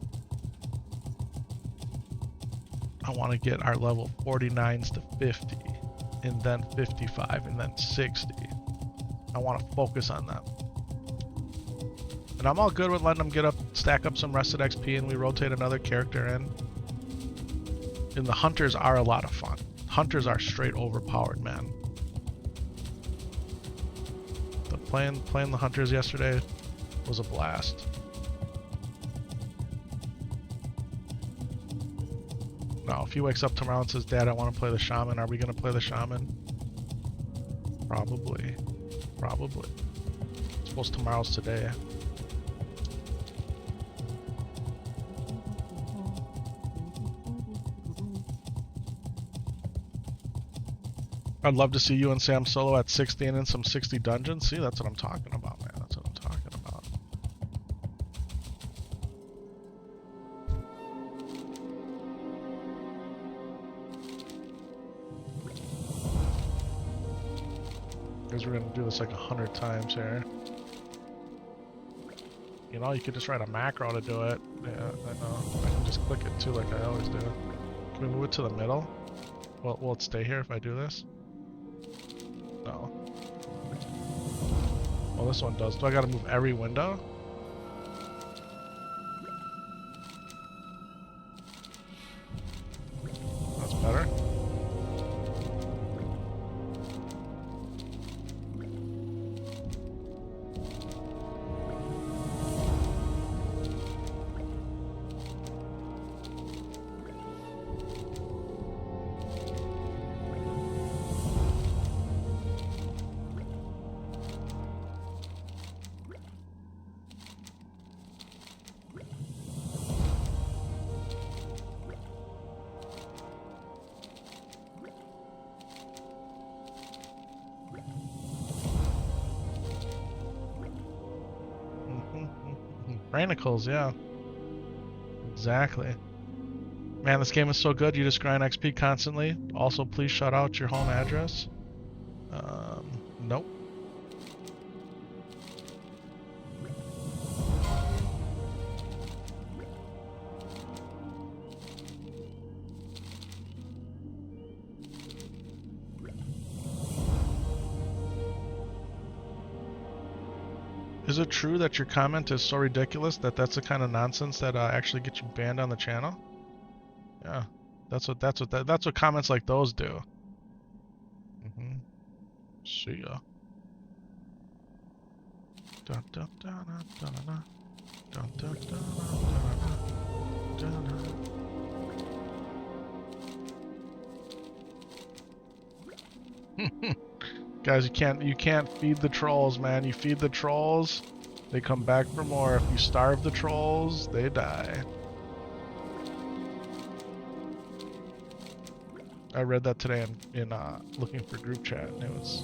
I want to get our level 49s to 50. And then 55 and then 60. I want to focus on them. And I'm all good with letting them stack up some rested XP and we rotate another character in. And the hunters are a lot of fun. Hunters are straight overpowered, man. Playing the hunters yesterday was a blast. Now, if he wakes up tomorrow and says, Dad, I want to play the shaman, are we going to play the shaman? Probably. Probably. I suppose tomorrow's today. I'd love to see you and Sam solo at 60 and in some 60 dungeons. See, that's what I'm talking about, man. That's what I'm talking about. Because we're gonna do this like 100 times here. You know, you could just write a macro to do it. Yeah, I know. I can just click it too like I always do. Can we move it to the middle? Will it stay here if I do this? No. Well, this one does. Do I gotta move every window? That's better. Runecloth, yeah. Exactly. Man, this game is so good, you just grind XP constantly. Also, please shout out your home address. Nope. Is it true that your comment is so ridiculous that that's the kind of nonsense that actually gets you banned on the channel? Yeah, that's what comments like those do. See ya. Dun, dun, dun, dun, dun, dun, dun, dun, dun, dun, dun, dun. Guys, you can't feed the trolls, man. You feed the trolls, they come back for more. If you starve the trolls, they die. I read that today in looking for group chat, and it's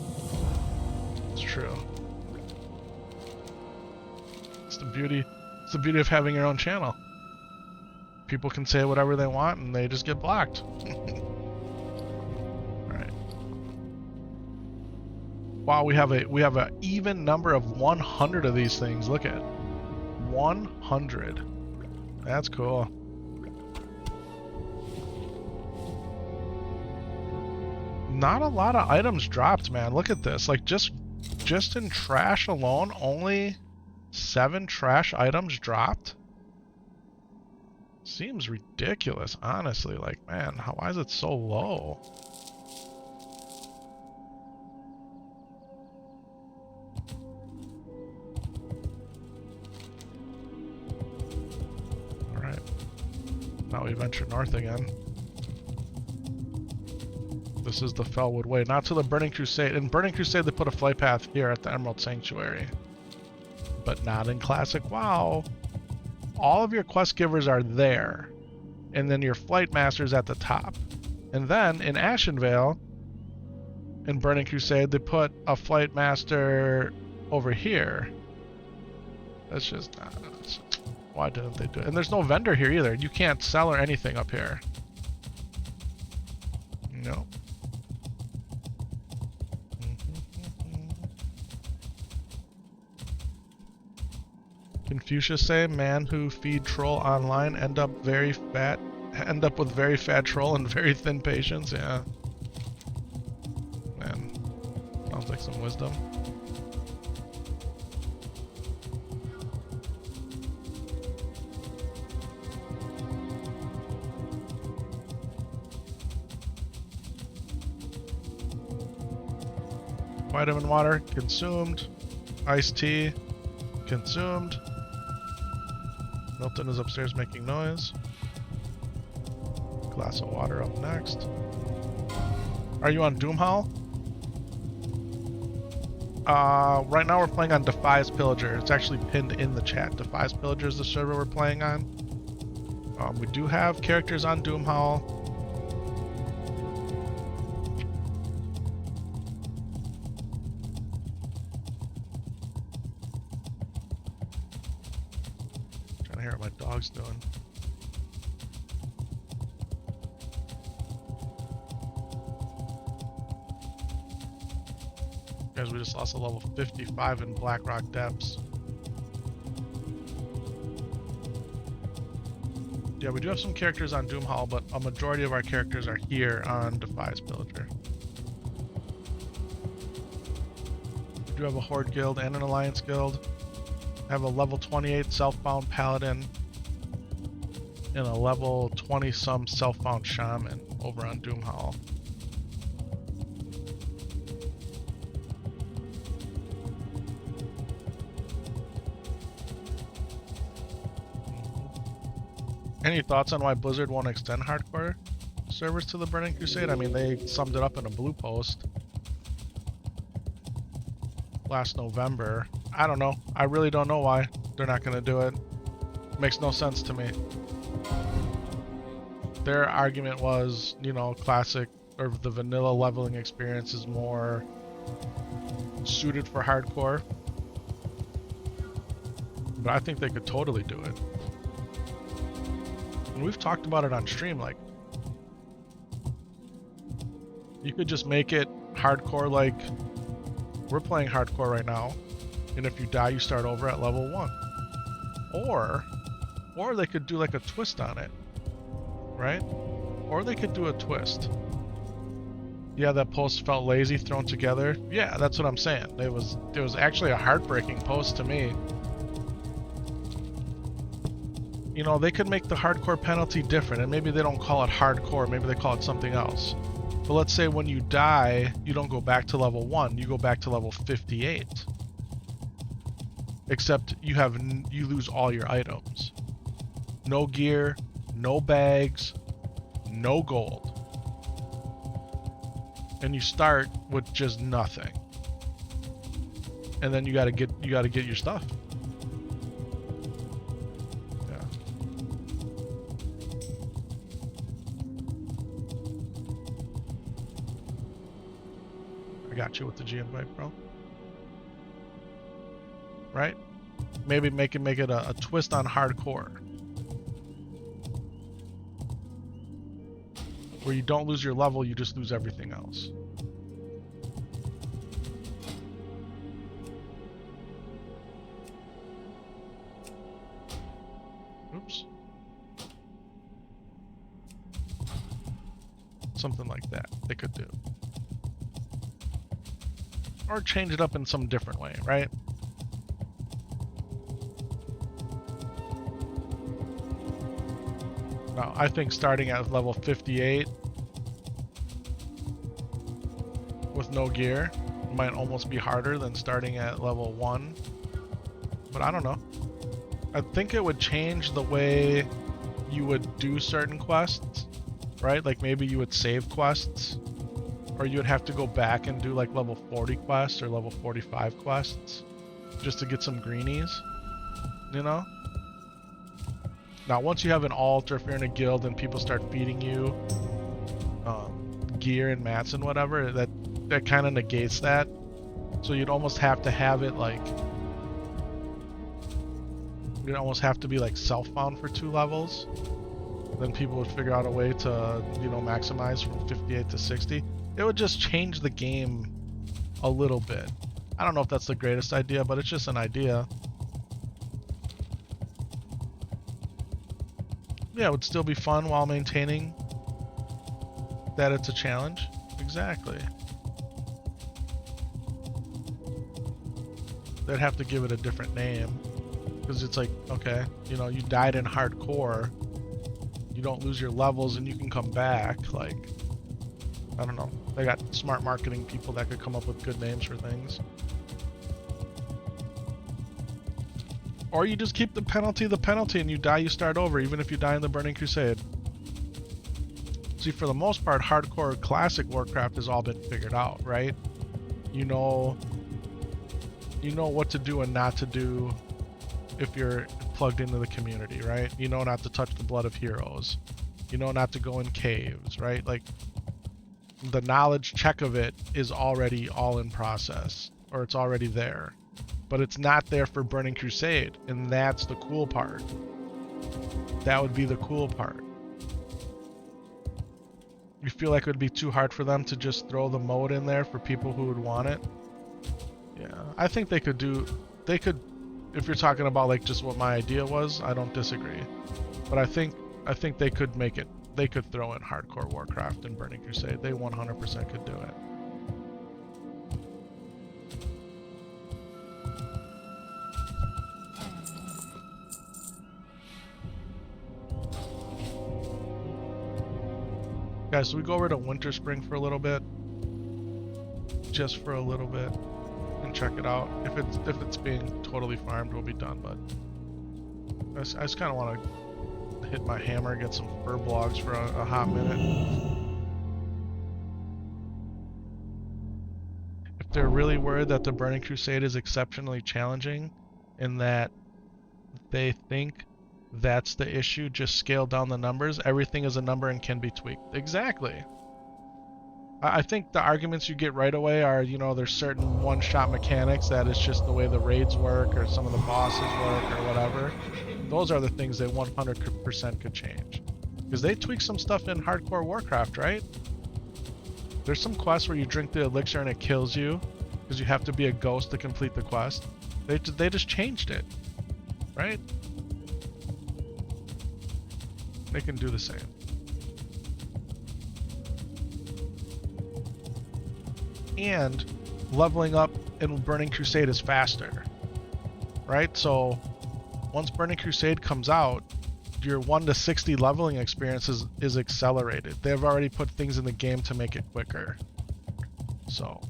true. It's the beauty of having your own channel. People can say whatever they want, and they just get blocked. Wow, we have a even number of 100 of these things. Look at 100. That's cool. Not a lot of items dropped, man. Look at this. Like just in trash alone, only 7 trash items dropped. Seems ridiculous, honestly. Like, man, why is it so low? Now we venture north again. This is the Felwood Way, not to the Burning Crusade. In Burning Crusade, they put a flight path here at the Emerald Sanctuary, but not in Classic WoW. All of your quest givers are there, and then your flight master's at the top. And then in Ashenvale, in Burning Crusade, they put a flight master over here. That's just not. Why didn't they do it? And there's no vendor here either. You can't sell or anything up here. No. Confucius say, man who feed troll online end up with very fat troll and very thin patience. Yeah. Man. Sounds like some wisdom. Vitamin water consumed. Iced tea consumed. Milton is upstairs making noise. Glass of water up next. Are you on Doomhall? Right now we're playing on Defias Pillager. It's actually pinned in the chat. Defias Pillager is the server we're playing on. We do have characters on Doomhall. doing? Guys, we just lost a level 55 in Blackrock Depths. Yeah, we do have some characters on Doomhall, but a majority of our characters are here on Defias Pillager. We do have a Horde guild and an Alliance guild. I have a level 28 self-bound Paladin and a level 20-some self-bound Shaman over on Doomhall. Any thoughts on why Blizzard won't extend hardcore servers to the Burning Crusade? I mean, they summed it up in a blue post last November. I don't know. I really don't know why they're not going to do it. Makes no sense to me. Their argument was, you know, classic or the vanilla leveling experience is more suited for hardcore. But I think they could totally do it. And we've talked about it on stream, like, you could just make it hardcore like we're playing hardcore right now, and if you die you start over at level 1. Or they could do like a twist on it, right? Or they could do a twist. Yeah, that post felt lazy thrown together. Yeah, that's what I'm saying. It was actually a heartbreaking post to me. You know, they could make the hardcore penalty different, and maybe they don't call it hardcore, maybe they call it something else. But let's say when you die, you don't go back to level 1, you go back to level 58. Except you lose all your items. No gear, no bags, no gold. And you start with just nothing. And then you gotta get your stuff. Got you with the G invite, bro. Right? Maybe make it a twist on hardcore, where you don't lose your level, you just lose everything else. Oops. Something like that they could do. Or change it up in some different way, right? Now, I think starting at level 58 with no gear might almost be harder than starting at level 1. But I don't know. I think it would change the way you would do certain quests, right? Like maybe you would save quests. Or you would have to go back and do like level 40 quests or level 45 quests just to get some greenies, you know? Now, once you have an alt or if you're in a guild and people start feeding you gear and mats and whatever, that kind of negates that. So you'd almost have to have it like, you'd almost have to be like self-found for 2 levels. Then people would figure out a way to, you know, maximize from 58 to 60. It would just change the game a little bit. I don't know if that's the greatest idea, but it's just an idea. Yeah, it would still be fun while maintaining that it's a challenge. Exactly. They'd have to give it a different name. Because it's like, okay, you know, you died in hardcore. You don't lose your levels and you can come back. Like, I don't know. They got smart marketing people that could come up with good names for things. Or you just keep the penalty and you die, you start over, even if you die in the Burning Crusade. See, for the most part, hardcore classic Warcraft has all been figured out, right? You know what to do and not to do if you're plugged into the community, right? You know not to touch the blood of heroes. You know not to go in caves, right? Like, the knowledge check of it is already all in process, or it's already there, but it's not there for Burning Crusade, and that's the cool part. That would be the cool part. You feel like it would be too hard for them to just throw the mode in there for people who would want it? Yeah, I think they could do, if you're talking about like just what my idea was, I don't disagree. But I think they could make it, they could throw in hardcore Warcraft and Burning Crusade. They 100% could do it. Guys, so we go over to Winter Spring for a little bit. Just for a little bit. And check it out. If it's being totally farmed, we'll be done, but I just kinda wanna hit my hammer, get some furblogs for a hot minute. If they're really worried that the Burning Crusade is exceptionally challenging and that they think that's the issue, just scale down the numbers. Everything is a number and can be tweaked. Exactly. I think the arguments you get right away are, you know, there's certain one-shot mechanics that it's just the way the raids work or some of the bosses work or whatever. Those are the things that 100% could change. Because they tweak some stuff in hardcore Warcraft, right? There's some quests where you drink the elixir and it kills you because you have to be a ghost to complete the quest. They just changed it, right? They can do the same. And leveling up in Burning Crusade is faster, right? So once Burning Crusade comes out, your 1 to 60 leveling experience is accelerated. They've already put things in the game to make it quicker. So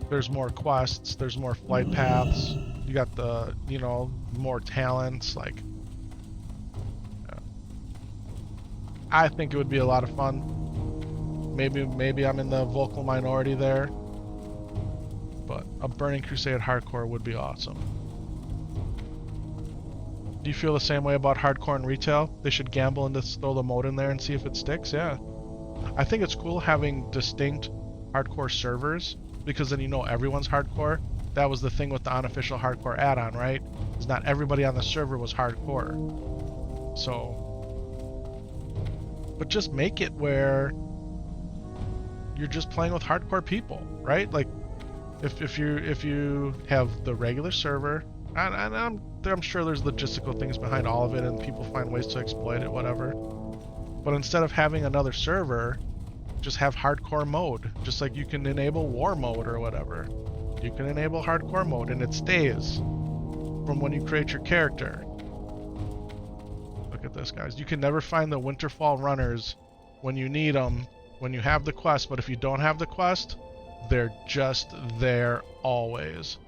there's more quests, there's more flight paths, you got the, you know, more talents, like I think it would be a lot of fun. Maybe I'm in the vocal minority there, but a Burning Crusade hardcore would be awesome. Do you feel the same way about hardcore and retail? They should gamble and just throw the mode in there and see if it sticks? Yeah. I think it's cool having distinct hardcore servers because then you know everyone's hardcore. That was the thing with the unofficial hardcore add-on, right? Is not everybody on the server was hardcore. So but just make it where you're just playing with hardcore people, right? Like if you have the regular server, and I'm sure there's logistical things behind all of it and people find ways to exploit it, whatever. But instead of having another server, just have hardcore mode. Just like you can enable war mode or whatever. You can enable hardcore mode and it stays from when you create your character. Look at this, guys. You can never find the Winterfall runners when you need them, when you have the quest, but if you don't have the quest, they're just there always.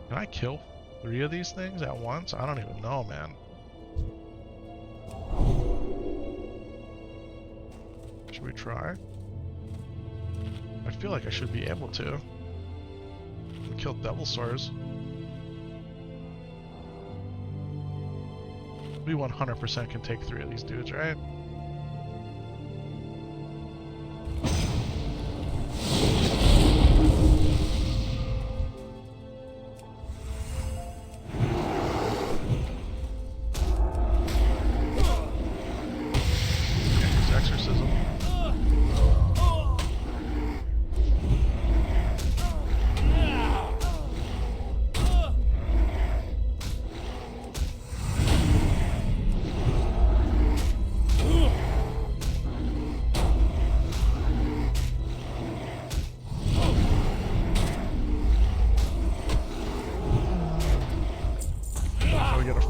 Can I kill 3 of these things at once? I don't even know, man. Should we try? I feel like I should be able to. Kill devil sores. We 100% can take 3 of these dudes, right? Use exorcism.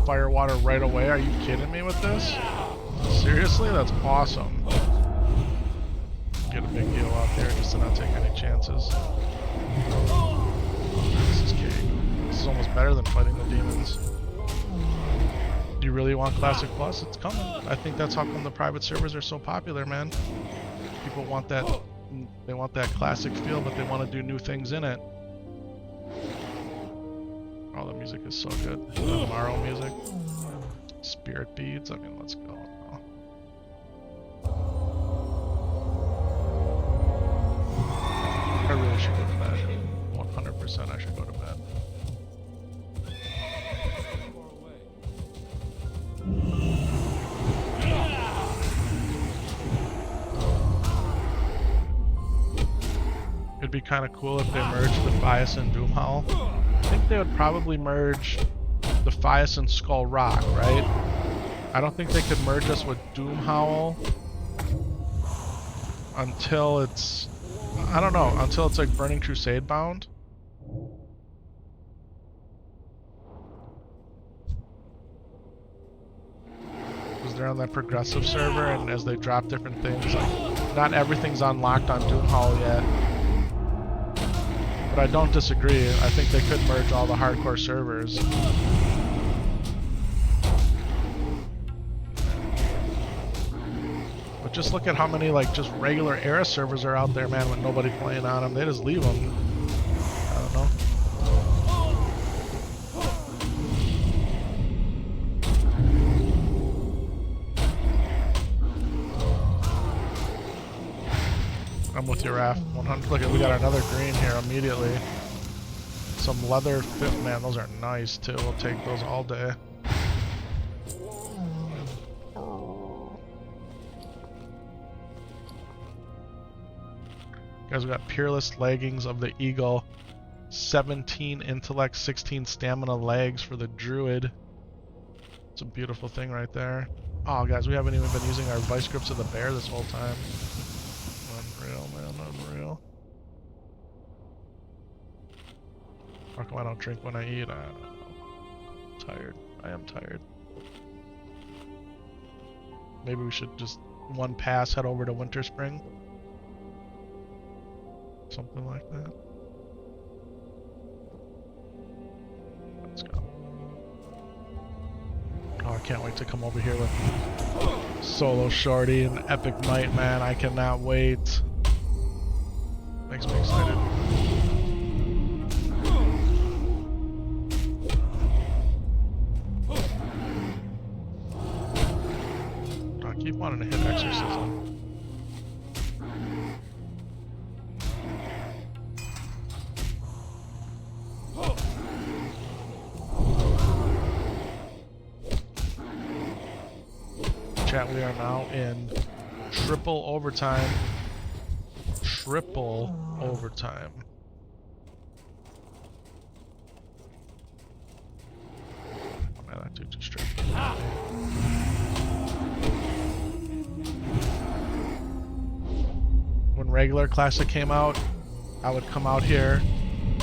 Fire water right away? Are you kidding me with this? Seriously? That's awesome. Get a big deal out there just to not take any chances. This is king. This is almost better than fighting the demons. Do you really want Classic Plus? It's coming. I think that's how come the private servers are so popular, man. People want that, they want that classic feel, but they want to do new things in it. Oh, the music is so good. The Morrow music. Spirit beads. I mean, let's go. I really should go to bed. 100% I should go to bed.
Far away.
It'd be kind of cool if they merged Defias and Doomhowl. I think they would probably merge Defias and Skull Rock, right? I don't think they could merge us with Doomhowl until it's... I don't know, until it's like Burning Crusade bound. Because they're on that progressive server, and as they drop different things, like, not everything's unlocked on Doomhowl yet. But I don't disagree. I think they could merge all the hardcore servers. But just look at how many like just regular era servers are out there, man, with nobody playing on them. They just leave them. I don't know. I'm with you, Raph. 100. Look at, we got another green here immediately. Some leather fit, man. Those are nice too. We'll take those all day. Guys, we got Peerless Leggings of the Eagle. 17 intellect, 16 stamina legs for the druid. It's a beautiful thing right there. Oh, guys, we haven't even been using our vice grips of the bear this whole time. Unreal, man, unreal. How come I don't drink when I eat? I don't know. I'm tired. I am tired. Maybe we should just one pass head over to Winter Spring. Something like that. Let's go. Oh, I can't wait to come over here with Solo Shorty and Epic Might, man. I cannot wait. Makes me excited. I keep wanting to hit Exorcism. Chat, we are now in triple overtime. Triple overtime. Oh man, that dude just straight. When regular classic came out, I would come out here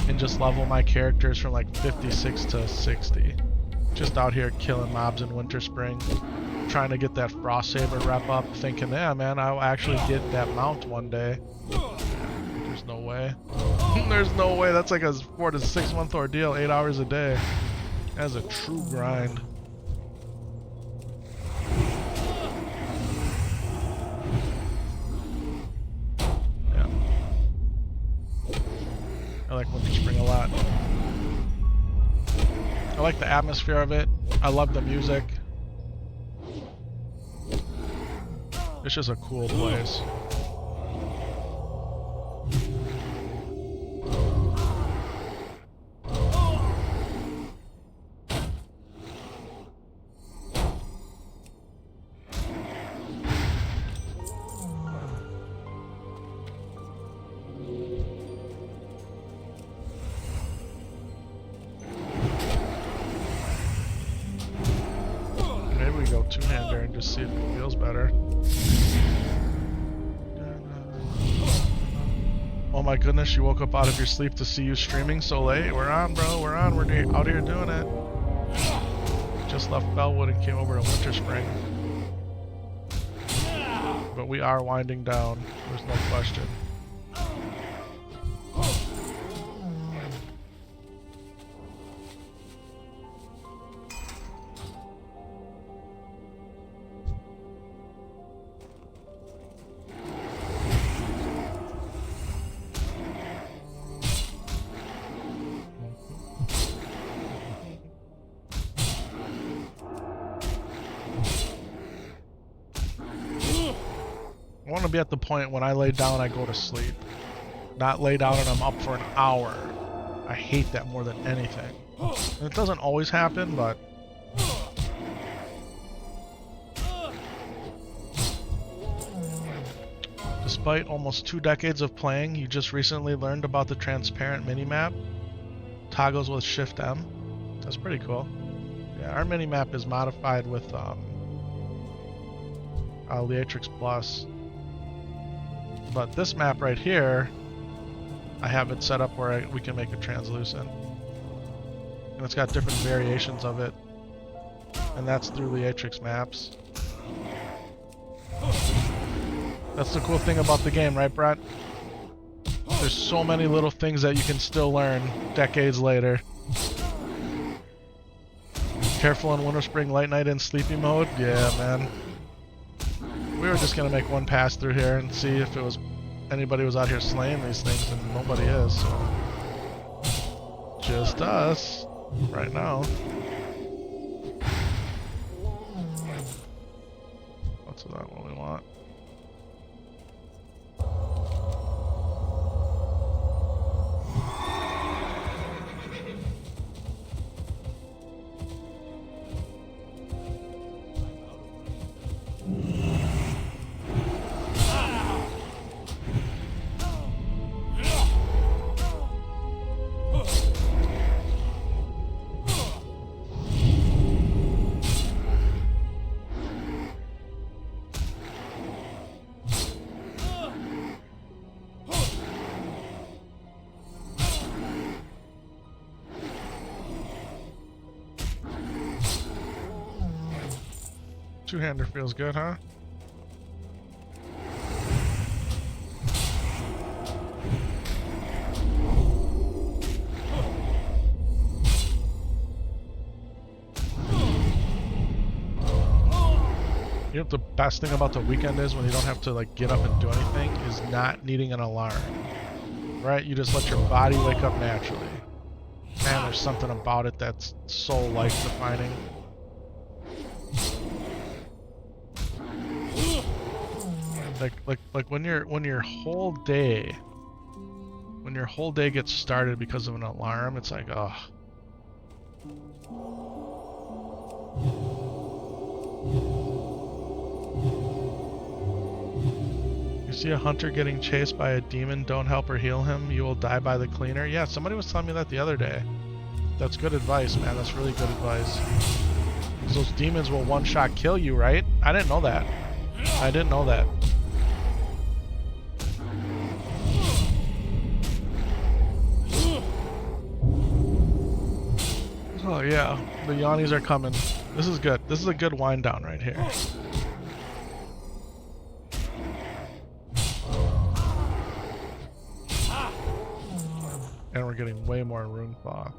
and just level my characters from like 56 to 60. Just out here killing mobs in Winter Spring. Trying to get that Frost Saber rep up, thinking, yeah, man, I'll actually get that mount one day. There's no way. There's no way. That's like a 4 to 6 month ordeal, 8 hours a day. That's a true grind. Yeah. I like Winter Spring a lot. I like the atmosphere of it. I love the music. It's just a cool place. Maybe we go two-hander and just see if it feels better. Oh my goodness, you woke up out of your sleep to see you streaming so late. We're on, bro. We're on. We're out here doing it. Just left Bellwood and came over to Winter Spring. But we are winding down. There's no question. I want to be at the point when I lay down, I go to sleep. Not lay down and I'm up for an hour. I hate that more than anything. And it doesn't always happen, but despite almost 2 decades of playing, you just recently learned about the transparent minimap. Toggles with Shift M. That's pretty cool. Yeah, our minimap is modified with Lvl60 Plus. But this map right here, I have it set up where we can make it translucent. And it's got different variations of it. And that's through Lvl60 maps. That's the cool thing about the game, right, Brett? There's so many little things that you can still learn decades later. Careful in Winter, Spring, Light Night, and Sleepy mode? Yeah, man. We were just gonna make one pass through here and see if it was anybody was out here slaying these things, and nobody is, so just us right now. What's that what we want? Two-hander feels good, huh? You know what the best thing about the weekend is when you don't have to like get up and do anything is not needing an alarm. Right? You just let your body wake up naturally. Man, there's something about it that's so life-defining. Like when your whole day gets started because of an alarm, it's like, oh. You see a hunter getting chased by a demon, don't help or heal him, you will die by the cleaner. Yeah, somebody was telling me that the other day. That's good advice, man. That's really good advice. 'Cause those demons will one-shot kill you, right? I didn't know that. I didn't know that. Oh yeah, the yawnies are coming. This is good. This is a good wind down right here. And we're getting way more Runecloth.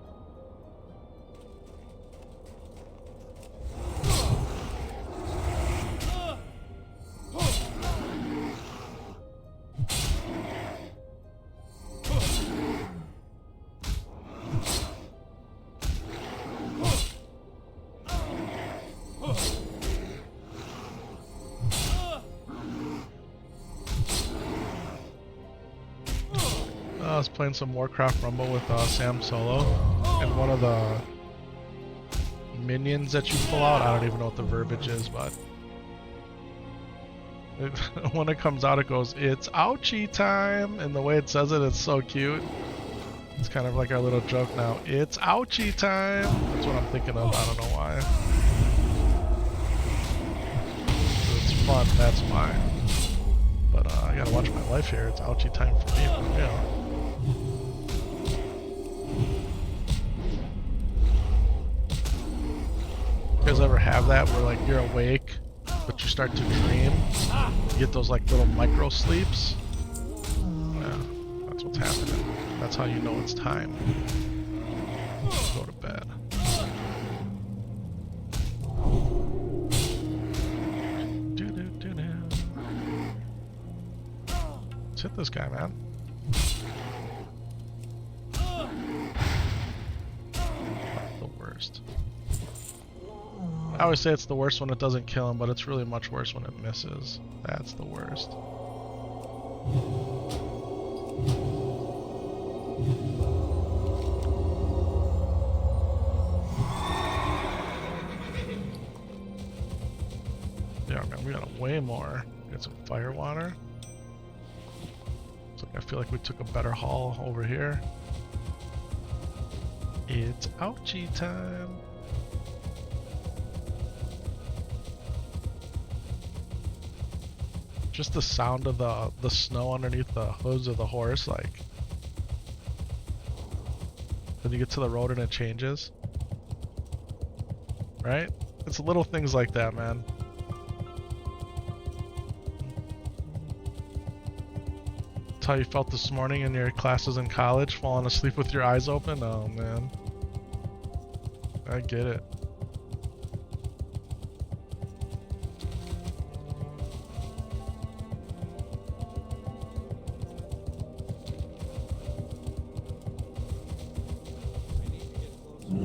I was playing some Warcraft Rumble with Sam Solo, and one of the minions that you pull out, I don't even know what the verbiage is, but when it comes out it goes, "It's ouchie time," and the way it says it, it's so cute. It's kind of like our little joke now. It's ouchie time! That's what I'm thinking of, I don't know why. It's fun, that's why. But I gotta watch my life here, it's ouchie time for me, for real. You guys ever have that where like you're awake but you start to dream? You get those like little micro sleeps? Yeah, that's what's happening. That's how you know it's time to go to bed. Let's hit this guy, man. The worst. I always say it's the worst when it doesn't kill him, but it's really much worse when it misses. That's the worst. got way more. Got some fire water. So I feel like we took a better haul over here. It's ouchie time. Just the sound of the snow underneath the hooves of the horse, like when you get to the road and it changes. Right? It's little things like that, man. That's how you felt this morning in your classes in college, falling asleep with your eyes open? Oh man. I get it.
I need to get closer.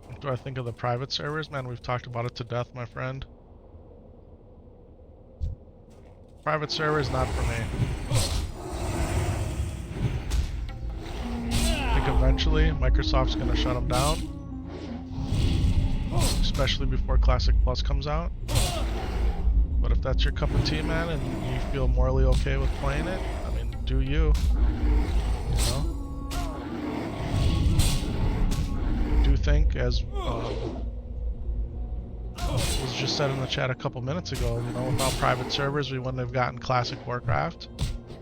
What do I think of the private servers? Man, we've talked about it to death, my friend. Private servers, not for me. I think eventually Microsoft's gonna shut them down. Especially before Classic Plus comes out. But if that's your cup of tea, man, and you feel morally okay with playing it, I mean, do you. You know? I do think, as was just said in the chat a couple minutes ago, you know, without private servers, we wouldn't have gotten Classic Warcraft.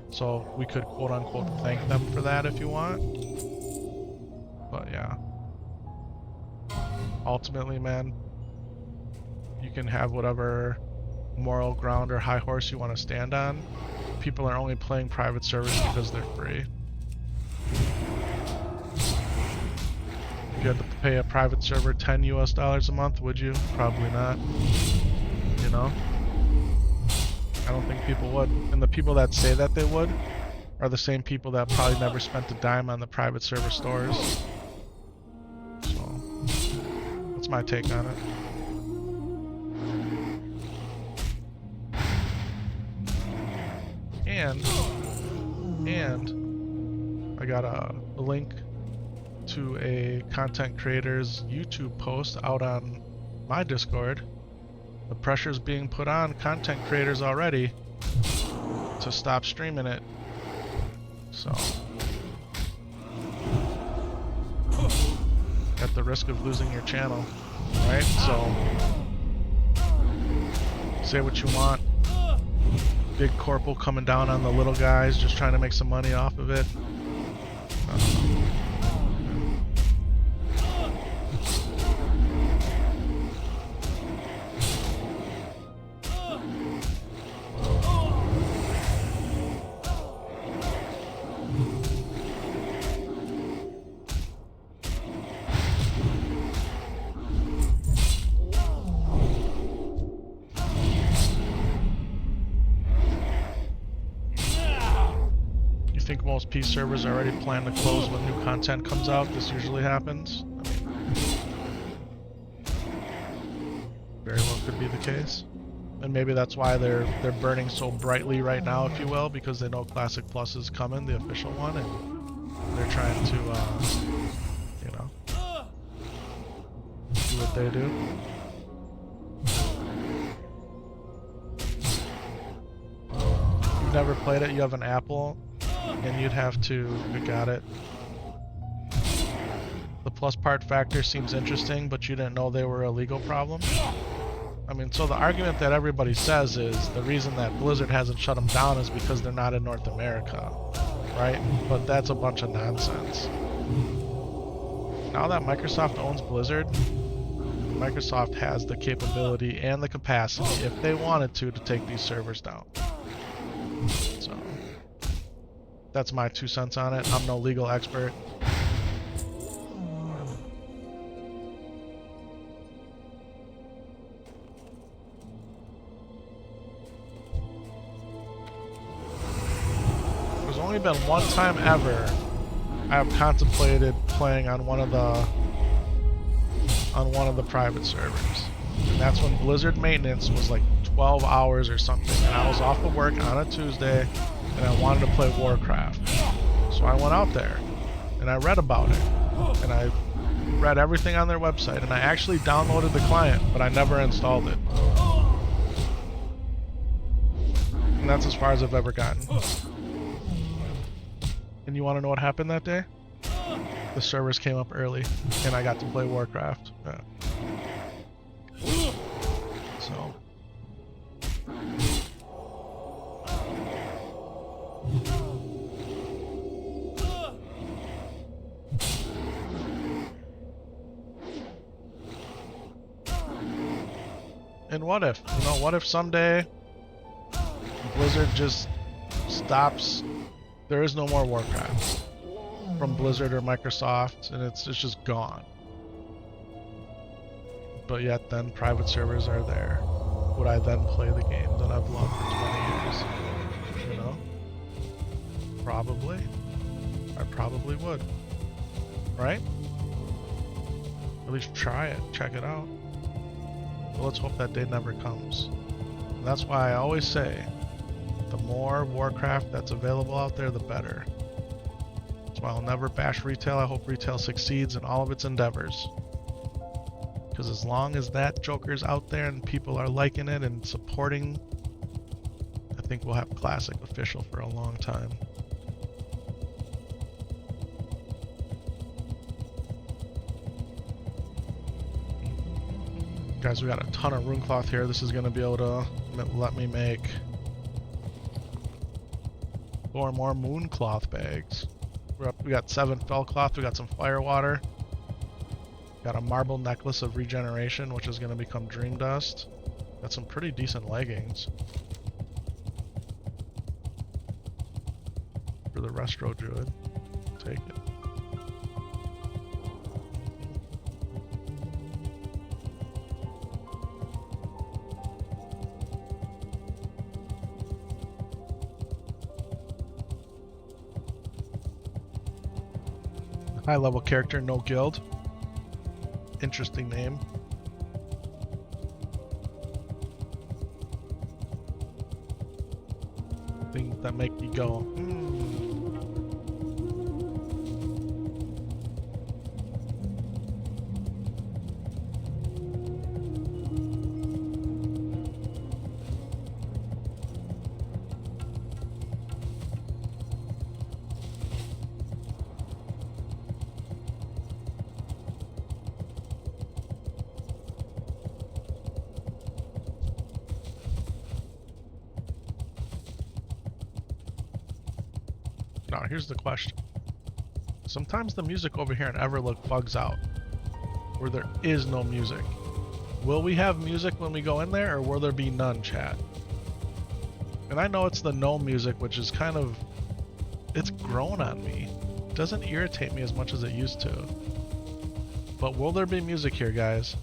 So we could quote-unquote thank them for that if you want. But yeah. Ultimately, man, you can have whatever moral ground or high horse you want to stand on. People are only playing private servers because they're free. If you had to pay a private server $10 US a month, would you? Probably not. You know? I don't think people would. And the people that say that they would are the same people that probably never spent a dime on the private server stores. So, that's my take on it. And I got a link to a content creator's YouTube post out on my Discord. The pressure's being put on content creators already to stop streaming it. So, at the risk of losing your channel, right? So, say what you want. Big corporal coming down on the little guys, just trying to make some money off of it. I don't know. Most P servers already plan to close when new content comes out. This usually happens. I mean, very well could be the case. And maybe that's why they're burning so brightly right now, if you will, because they know Classic Plus is coming, the official one, and they're trying to, you know, do what they do. If you've never played it, you have an Apple, and you'd have to, we got it. The plus part factor seems interesting, but you didn't know they were a legal problem. I mean, so the argument that everybody says is the reason that Blizzard hasn't shut them down is because they're not in North America, right? But that's a bunch of nonsense. Now that Microsoft owns Blizzard, Microsoft has the capability and the capacity, if they wanted to take these servers down. So, that's my 2 cents on it. I'm no legal expert. only been one time ever I have contemplated playing on one of the private servers. And that's when Blizzard maintenance was like 12 hours or something, and I was off of work on a Tuesday and I wanted to play Warcraft. So I went out there and I read about it, and I read everything on their website, and I actually downloaded the client, but I never installed it. And that's as far as I've ever gotten. And you want to know what happened that day? The servers came up early, and I got to play Warcraft. Yeah. So. And what if? You know, what if someday Blizzard just stops? There is no more Warcraft from Blizzard or Microsoft, and it's just gone. But yet then private servers are there. Would I then play the game that I've loved for 20 years? You know? Probably. I probably would. Right? At least try it, check it out. But let's hope that day never comes. And that's why I always say, the more Warcraft that's available out there, the better. That's why I'll never bash retail. I hope retail succeeds in all of its endeavors. Because as long as that Joker's out there and people are liking it and supporting, I think we'll have Classic official for a long time. Guys, we got a ton of Runecloth here. This is going to be able to let me make 4 more Mooncloth bags. We got 7 Felcloth, we got some Firewater. Got a marble necklace of regeneration, which is going to become Dream Dust. Got some pretty decent leggings. For the Restro Druid. Take it. High level character, no guild. Interesting name. Things that make you go, Now, here's the question. Sometimes the music over here in Everlook bugs out, where there is no music. Will we have music when we go in there, or will there be none, chat? And I know it's the no music, which is kind of, it's grown on me. It doesn't irritate me as much as it used to. But will there be music here, guys?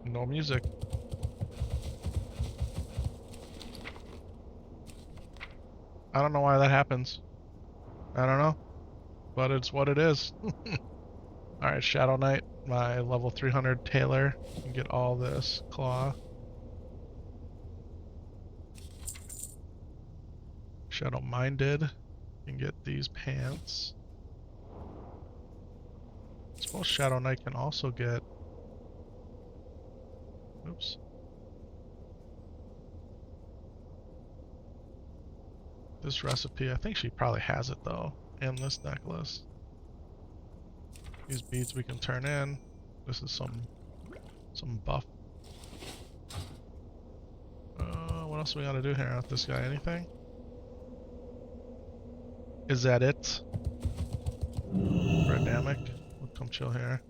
No music. I don't know why that happens. I don't know. But it's what it is. Alright, Shadow Knight, my level 300 Tailor. You can get all this claw. Shadow Minded. You can get these pants. I suppose Shadow Knight can also get... Oops. This recipe, I think she probably has it though. And this necklace. These beads we can turn in. This is some buff. What else we gotta do here with this guy? Anything? Is that it? For Adamic? We'll come chill here.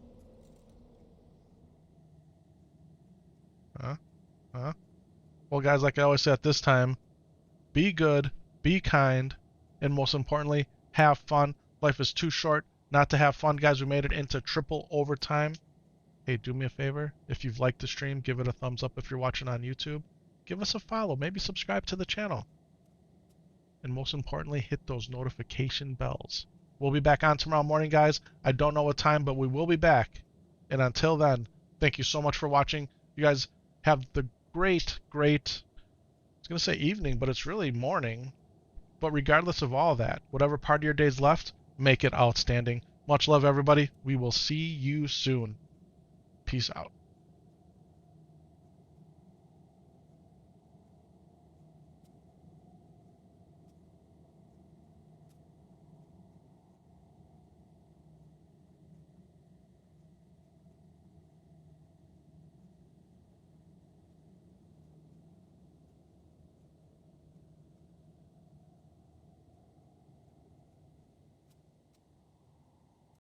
Huh? Well, guys, like I always say at this time, be good, be kind, and most importantly, have fun. Life is too short not to have fun, guys. We made it into triple overtime. Hey, do me a favor. If you've liked the stream, give it a thumbs up. If you're watching on YouTube, give us a follow. Maybe subscribe to the channel. And most importantly, hit those notification bells. We'll be back on tomorrow morning, guys. I don't know what time, but we will be back. And until then, thank you so much for watching. You guys have the great, I was going to say evening, but it's really morning. But regardless of all that, whatever part of your day's left, make it outstanding. Much love, everybody. We will see you soon. Peace out.